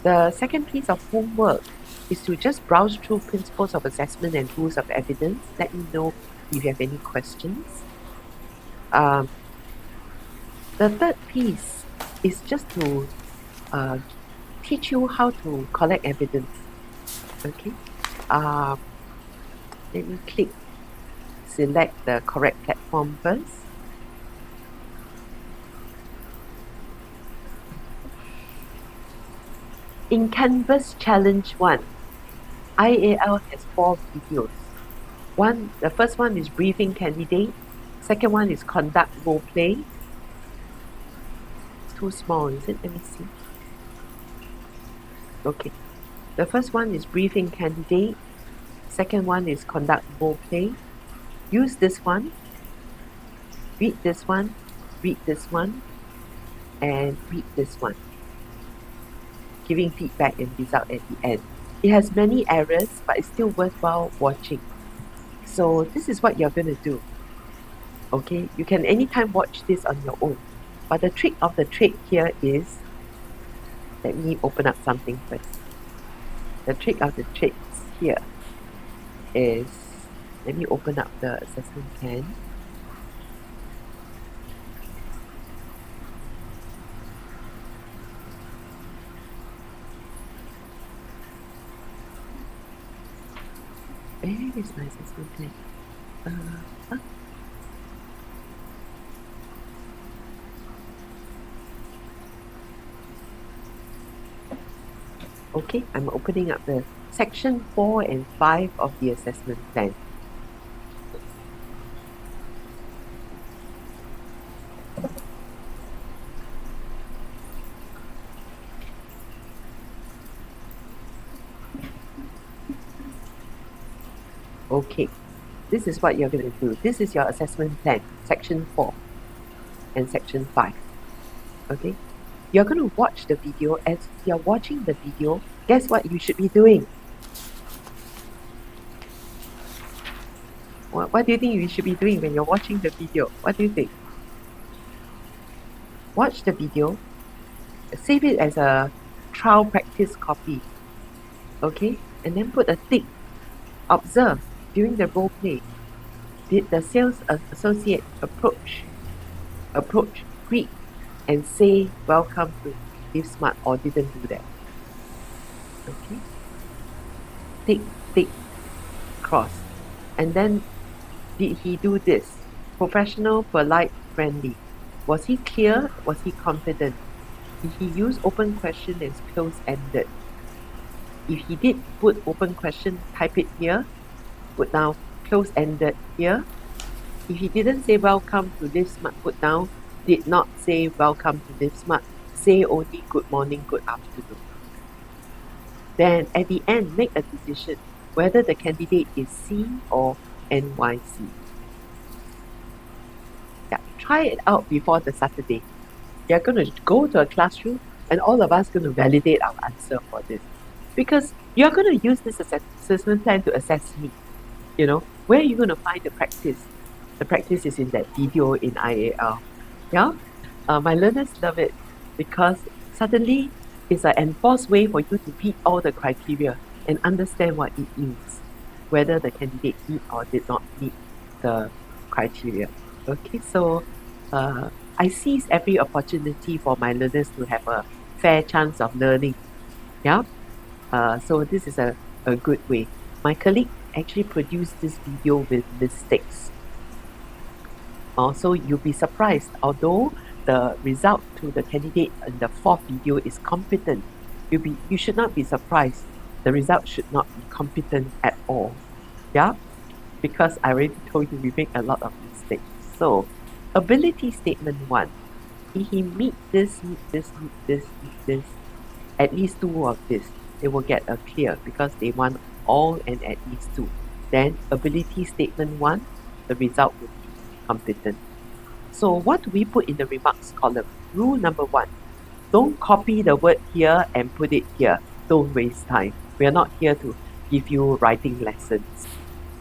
The second piece of homework is to just browse through principles of assessment and rules of evidence. Let me know if you have any questions. The third piece is just to teach you how to collect evidence. Okay. Let me select the correct platform first. In Canvas Challenge 1, IAL has 4 videos. The first one is briefing candidate. Second one is conduct role play. It's too small, is it? Let me see. Okay. The first one is briefing candidate. Second one is conduct role play. Use this one. Read this one. Read this one. And read this one. Giving feedback and result at the end. It has many errors, but it's still worthwhile watching. So this is what you're going to do. Okay, you can anytime watch this on your own. But the trick of the trade here is, let me open up something first. The trick of the trades here is, let me open up the assessment plan. Where is my assessment plan? Okay, I'm opening up the section 4 and 5 of the assessment plan. Okay, this is what you're going to do. This is your assessment plan, section 4 and section 5. Okay, you're going to watch the video. As you're watching the video, guess what you should be doing? What do you think you should be doing when you're watching the video? What do you think? Watch the video, save it as a trial practice copy. Okay, and then put a tick. Observe during the role play. Did the sales associate approach, greet, and say welcome to LiveSmart, or didn't do that? Okay. Tick, cross. And then, did he do this? Professional, polite, friendly. Was he clear? Was he confident? Did he use open question as close-ended? If he did put open question, type it here. Put down close-ended here. If he didn't say welcome to LiveSmart, put down did not say welcome to LiveSmart. Say only good morning, good afternoon. Then at the end, make a decision whether the candidate is C or NYC. Yeah, try it out before the Saturday. You're going to go to a classroom and all of us going to validate our answer for this. Because you're going to use this assessment plan to assess me. You know, where are you going to find the practice? The practice is in that video in IAL. Yeah? My learners love it because suddenly it's an enforced way for you to meet all the criteria and understand what it means, whether the candidate did or did not meet the criteria. Okay, so I seize every opportunity for my learners to have a fair chance of learning. Yeah? So this is a good way. My colleague actually produced this video with mistakes. So you'll be surprised, although the result to the candidate in the fourth video is competent, you should not be surprised. The result should not be competent at all. Yeah? Because I already told you we make a lot of mistakes. So, ability statement 1. If he meet this, at least 2 of this, they will get a clear because they want all and at least 2. Then, ability statement 1, the result will be competent. So, what do we put in the remarks column? Rule number 1. Don't copy the word here and put it here. Don't waste time. We are not here to give you writing lessons.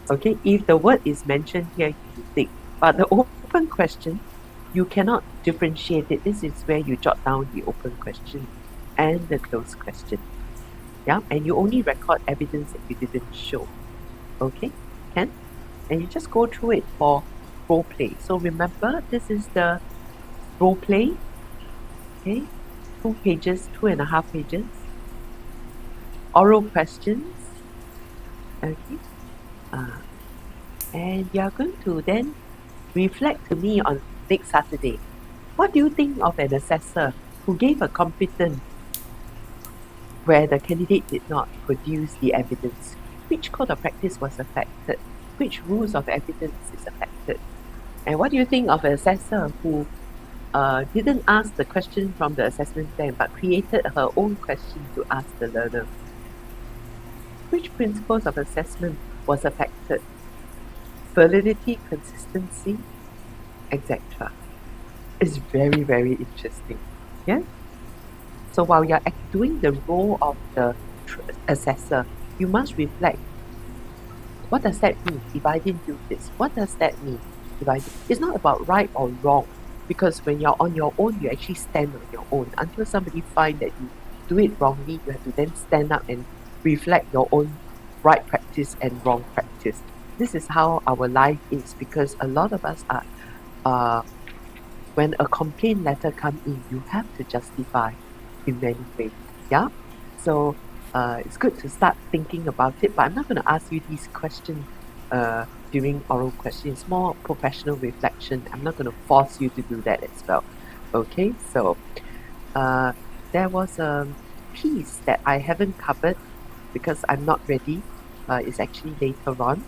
Okay, if the word is mentioned here, you tick. But the open question, you cannot differentiate it. This is where you jot down the open question and the closed question. Yeah, and you only record evidence that you didn't show. Okay, can? And you just go through it for role play. So remember, this is the role play. Okay, 2 pages, 2.5 pages. Oral questions. Okay. And you are going to then reflect to me on next Saturday. What do you think of an assessor who gave a competence where the candidate did not produce the evidence? Which code of practice was affected? Which rules of evidence is affected? And what do you think of an assessor who didn't ask the question from the assessment plan but created her own question to ask the learner? Which principles of assessment was affected? Validity, consistency, etc. It's very, very interesting. Yeah? So while you're doing the role of the assessor, you must reflect, what does that mean if I didn't do this? What does that mean if I did? It's not about right or wrong, because when you're on your own, you actually stand on your own. Until somebody finds that you do it wrongly, you have to then stand up and reflect your own right practice and wrong practice. This is how our life is, because a lot of us are, when a complaint letter comes in, you have to justify in many ways. Yeah? So it's good to start thinking about it, but I'm not going to ask you these questions during oral questions. It's more professional reflection. I'm not going to force you to do that as well. Okay? So there was a piece that I haven't covered because I'm not ready. It's actually later on.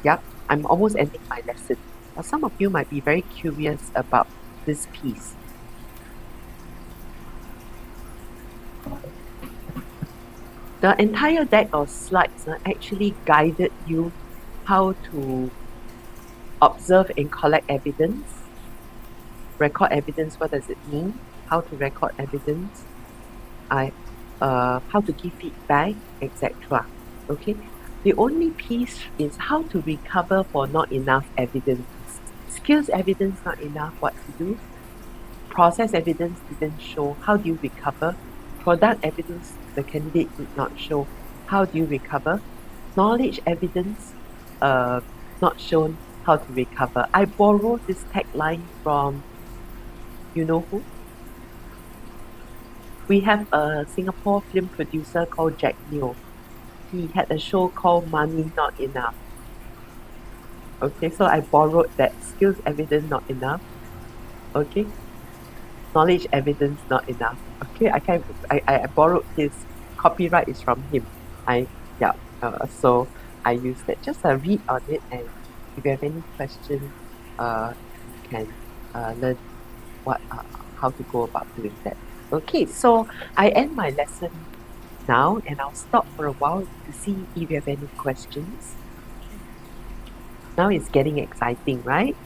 Yeah, I'm almost ending my lesson. Some of you might be very curious about this piece. The entire deck of slides actually guided you how to observe and collect evidence. Record evidence, what does it mean? How to record evidence. How to give feedback, etc. Okay? The only piece is how to recover for not enough evidence. Skills evidence not enough, what to do? Process evidence didn't show, how do you recover? Product evidence the candidate did not show, how do you recover? Knowledge evidence not shown, how to recover. I borrowed this tagline from, you know who? We have a Singapore film producer called Jack Neo. He had a show called Money Not Enough. Okay, so I borrowed that. Skills evidence not enough. Okay. Knowledge evidence not enough. Okay, I borrowed his copyright is from him. So I use that. Just read on it, and if you have any questions, you can learn how to go about doing that. Okay, so I end my lesson now, and I'll stop for a while to see if you have any questions. Now it's getting exciting, right?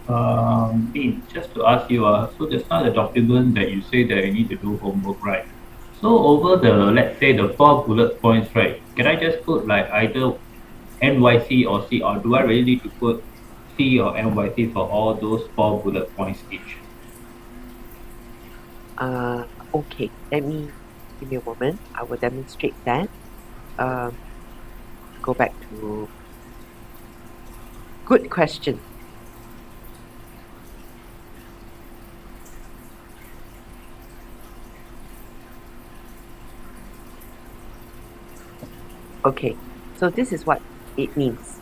Dean, just to ask you, so there's not a document that you say that you need to do homework, right? So over the, let's say, the 4 bullet points, right? Can I just put like either NYC or C, or do I really need to put C or NYC for all those 4 bullet points each? Okay, give me a moment. I will demonstrate that. Go back to good question. Okay, so this is what it means.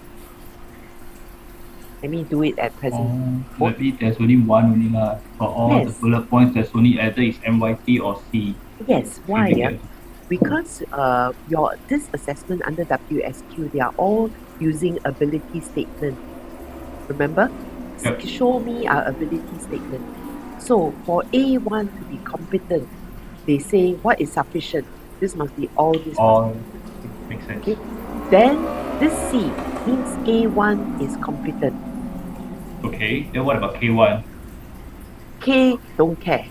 Let me do it at present. Maybe there's only one only lah. For all the Yes. bullet points, there's only either is NYC or C. Yes, why? Maybe Yeah? that- Because this assessment under WSQ, they are all using ability statement. Remember? Yep. Show me our ability statement. So for A1 to be competent, they say what is sufficient. This must be all this. All makes sense. Okay. Then this C means A1 is competent. Okay, then what about K1? K don't care.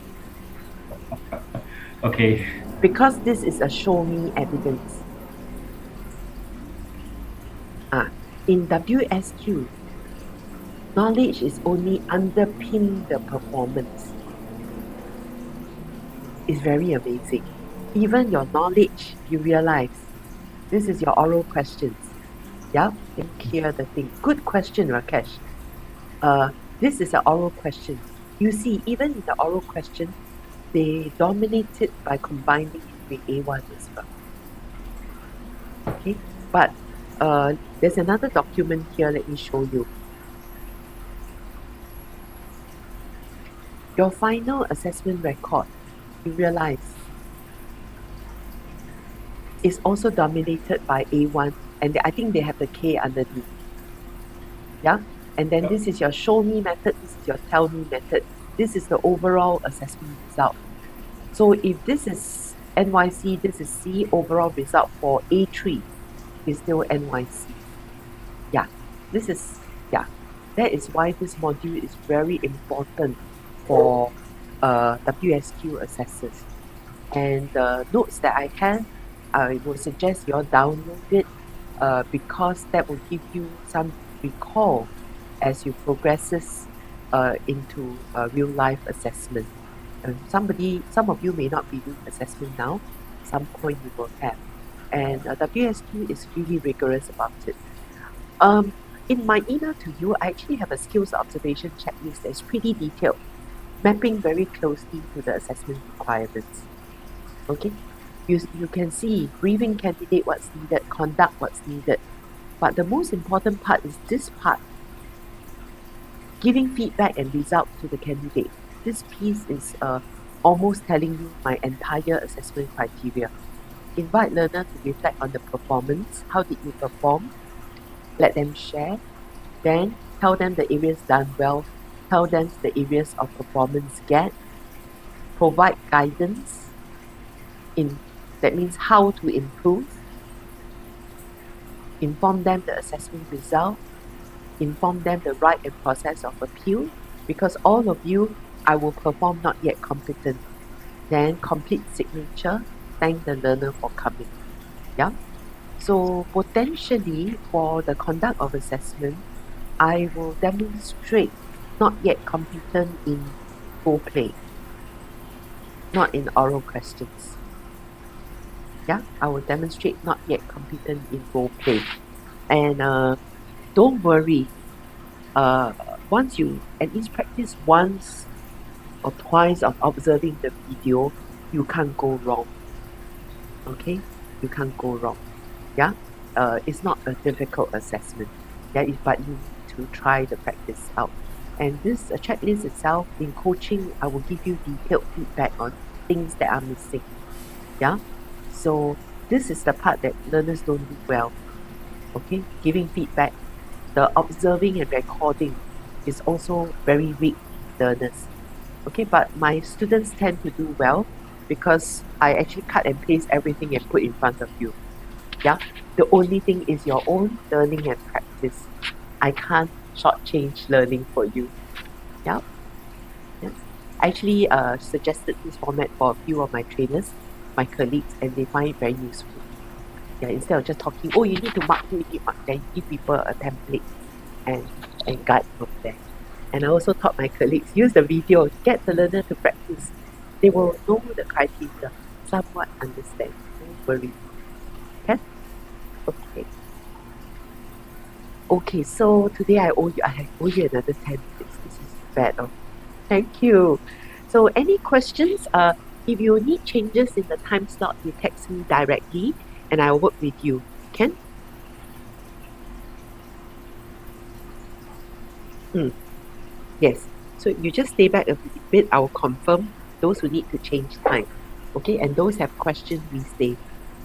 Okay. Because this is a show me evidence. In WSQ, knowledge is only underpin the performance. It's very amazing. Even your knowledge, you realize this is your oral questions. Yeah, and clear the thing. Good question, Rakesh. This is an oral question. You see, even in the oral question, they dominate it by combining it with A1 as well. Okay, but there's another document here. Let me show you. Your final assessment record, you realize, is also dominated by A1, and I think they have the K underneath. Yeah, and then this is your show me method. This is your tell me method. This is the overall assessment result. So if this is NYC, this is C, overall result for A3 is still NYC. Yeah, this is, yeah, that is why this module is very important for WSQ assessors. And the notes that I have, I would suggest you all download it because that will give you some recall as you progresses into real life assessment. Some of you may not be doing assessment now, some point you will have. And WSQ is really rigorous about it. In my email to you, I actually have a skills observation checklist that's pretty detailed, mapping very closely to the assessment requirements. Okay, you can see briefing candidate what's needed, conduct what's needed. But the most important part is this part, giving feedback and result to the candidate. This piece is almost telling you my entire assessment criteria. Invite learner to reflect on the performance. How did you perform? Let them share. Then tell them the areas done well. Tell them the areas of performance gap. Provide guidance. That means how to improve. Inform them the assessment result. Inform them the right and process of appeal. Because all of you, I will perform not yet competent. Then complete signature. Thank the learner for coming. Yeah. So potentially for the conduct of assessment, I will demonstrate not yet competent in role play, not in oral questions. Yeah, I will demonstrate not yet competent in role play. And don't worry, once you at least practice once or twice of observing the video, you can't go wrong. Okay, you can't go wrong. Yeah, it's not a difficult assessment. Yeah, but you need to try the practice out. And this checklist itself, in coaching, I will give you detailed feedback on things that are missing. Yeah, so this is the part that learners don't do well. Okay, giving feedback, the observing and recording is also very weak learners. Okay, but my students tend to do well because I actually cut and paste everything and put in front of you. Yeah, the only thing is your own learning and practice. I can't shortchange learning for you. Yeah. Yes. I actually suggested this format for a few of my trainers, my colleagues, and they find it very useful. Yeah, instead of just talking, oh, you need to mark here, you need to mark there, give people a template and guide from there. And I also taught my colleagues, use the video, get the learner to practice. They will know the criteria, somewhat understand. Don't worry. Okay? Okay. Okay, so today I owe you another 10 minutes. This is bad. Oh. Thank you. So any questions? If you need changes in the time slot, you text me directly and I'll work with you. Ken? Yes. So you just stay back a bit. I will confirm those who need to change time. Okay, and those have questions, we stay.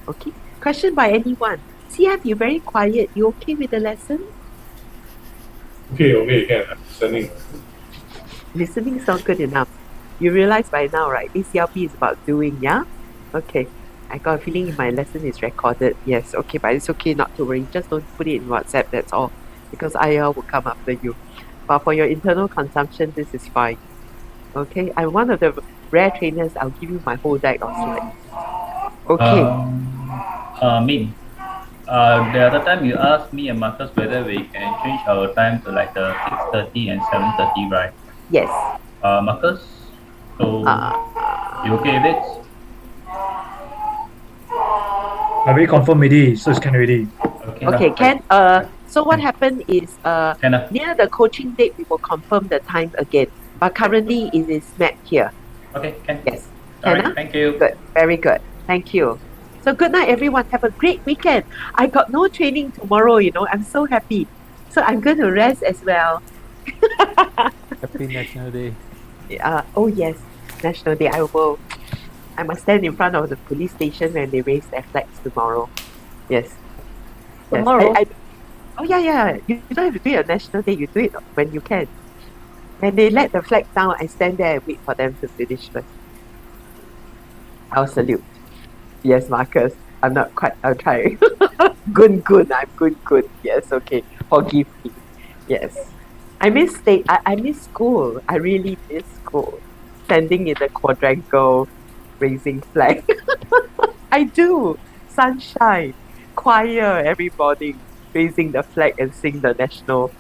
Okay. Question by anyone. CF, you're very quiet. You okay with the lesson? Okay, can. I'm listening. Listening is not good enough. You realize by now, right? ACLP is about doing, yeah? Okay. I got a feeling my lesson is recorded. Yes, okay, but it's okay, not to worry. Just don't put it in WhatsApp, that's all. Because IL will come after you. But for your internal consumption, this is fine. Okay, I'm one of the rare trainers. I'll give you my whole deck of slides. Okay. Min, the other time you asked me and Marcus whether we can change our time to like the 6:30 and 7:30, right? Yes. Marcus, so you okay with it? I already confirmed already, so it's Ken already. Okay, Ken. So what happened is near the coaching date we will confirm the time again. But currently it is met here. Okay, Ken. Yes. All Ken, right, thank you. Good. Very good. Thank you. So good night, everyone. Have a great weekend. I got no training tomorrow, you know. I'm so happy. So I'm going to rest as well. Happy National Day. Oh yes, National Day. I must stand in front of the police station when they raise their flags tomorrow. Yes. Tomorrow? Oh yeah. You don't have to do it on National Day. You do it when you can. When they let the flag down, I stand there and wait for them to finish first. I'll salute. Yes, Marcus. I'm trying. Good. I'm good. Yes, okay. Forgive me. Yes. I miss school. I really miss school. Standing in the quadrangle, raising flag. I do. Sunshine, choir every morning, raising the flag and sing the national.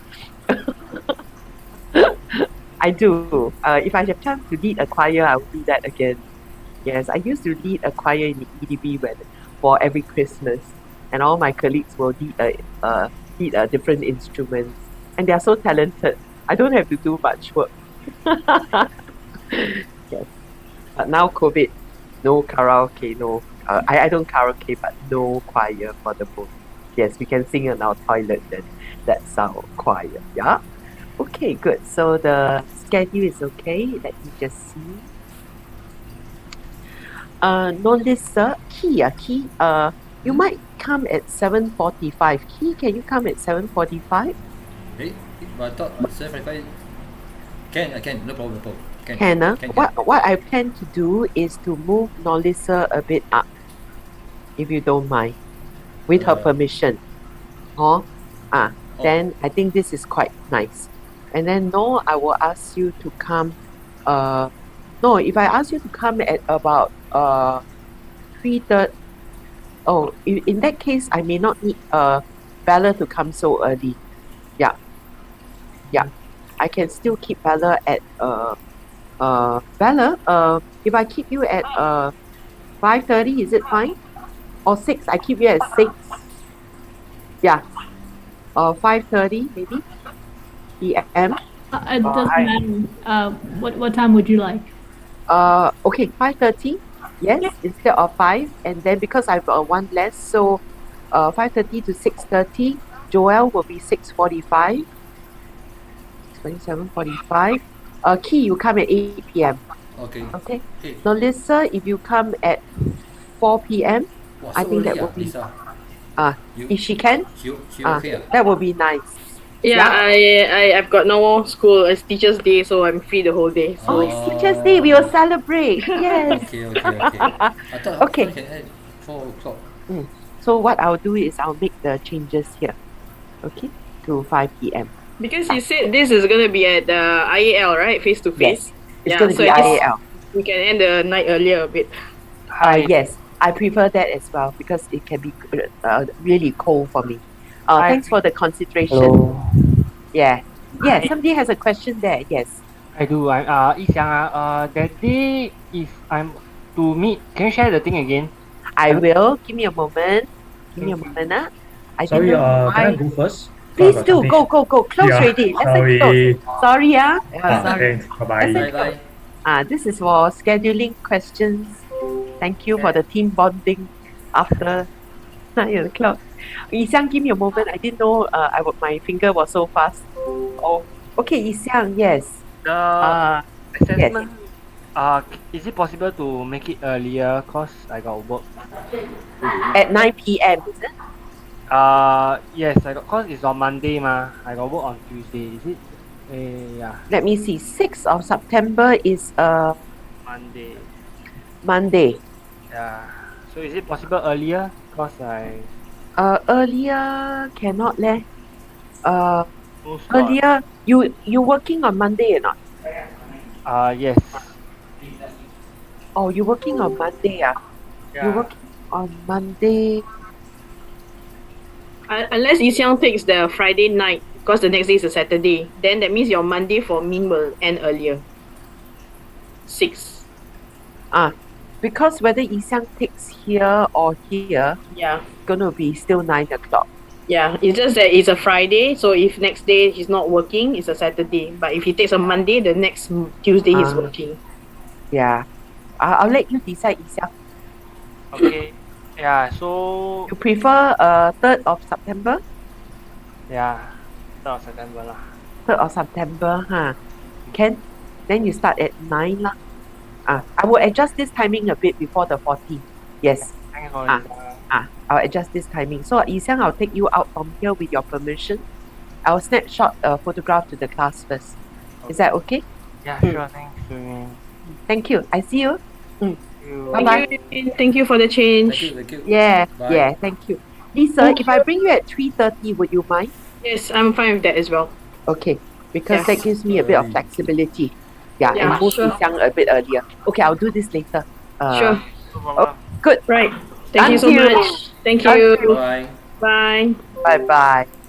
I do. If I have chance to lead a choir, I will do that again. Yes, I used to lead a choir in the EDB for every Christmas, and all my colleagues will lead a different instruments, and they are so talented. I don't have to do much work. Yes, but now COVID, no karaoke, no. I don't karaoke, but no choir for the both. Yes, we can sing in our toilet. Then that's our choir. Yeah. Okay, good. So the schedule is okay. Let me just see. Nolissa, Key, you might come at 7:45. Key, can you come at 7:45? Hey, but I thought 7:45. I can. No problem. Can. What I plan to do is to move Nolissa a bit up, if you don't mind, with her permission. Then I think this is quite nice. And then I will ask you to come. If I ask you to come at about 3:30. Oh, in that case, I may not need Bella to come so early. Yeah. I can still keep Bella at Bella. If I keep you at 5:30, is it fine? Or 6? I keep you at 6. Yeah. 5:30 maybe. PM. It doesn't matter. What time would you like? Okay, 5:30. Yes, instead of 5, and then because I've one less, so 5:30 to 6:30. Joel will be 6:45. 7:45. Key, you come at 8 p.m. Okay. Hey. Now, Lisa, if you come at 4 p.m., I think that will be. Lisa. If she can, she okay. That will be nice. Yeah, I've got no more school. It's Teachers' Day, so I'm free the whole day. So. Oh, it's Teachers' Day. We will celebrate. Yes. Okay. I can add 4 o'clock. So what I'll do is I'll make the changes here. Okay, to 5 p.m. Because you said this is gonna be at the IAL, right? Face to face. Yes, it's gonna be IAL. We can end the night earlier a bit. Yes, I prefer that as well because it can be really cold for me. Thanks for the consideration. Hello. Yeah, somebody has a question there. Yes. I do. That day, if I'm to meet, can you share the thing again? I will. Give me a moment. Sorry, can I go first? Please do. Go. Close already. Let's close. Sorry, sorry. Bye-bye. This is for scheduling questions. Thank you for the team bonding after 9 o'clock. Yi Xiang, give me a moment. I didn't know my finger was so fast. Oh, okay, Yi Xiang, yes. The Yes. assessment, is it possible to make it earlier? Cause I got work. At 9 p.m. is it? Yes, cause it's on Monday I got work on Tuesday. Is it? Yeah. Let me see. 6th of September is Monday. Monday. Yeah. So is it possible earlier? Cause Earlier cannot leh. No slot. Earlier you working on Monday or not? Yes. Oh, you working on Monday ah? Yeah. You working on Monday? Unless Yi Xiang takes the Friday night, because the next day is a Saturday, then that means your Monday for Min will end earlier. 6. Because whether Yi Xiang takes here or here, Yeah. gonna be still 9 o'clock. Yeah, it's just that it's a Friday, so if next day he's not working, it's a Saturday. But if he takes a Monday, the next Tuesday he's working. Yeah. I'll let you decide, Yi Xiang. Okay. Yeah. So. You prefer 3rd of September? Yeah. 3rd of September lah. 3rd of September, huh? Can? Then you start at 9 lah. I will adjust this timing a bit before the 14th. Yes. Thanks for I'll adjust this timing. So Yi Xiang, I'll take you out from here with your permission. I'll snapshot a photograph to the class first. Is that okay? Yeah, sure. Thanks. Thank you. I see you. Bye bye. Thank you for the change. Thank you. Yeah, Bye. yeah, thank you. Lisa, if I bring you at 3:30, would you mind? Yes, I'm fine with that as well. Okay, because Yes. that gives me a bit of flexibility. Yeah, Yeah, and move sure. Yi Xiang a bit earlier. Okay, I'll do this later. Sure. Oh, good. Right. Thank you so much. Thank you. Bye. Bye. Bye bye.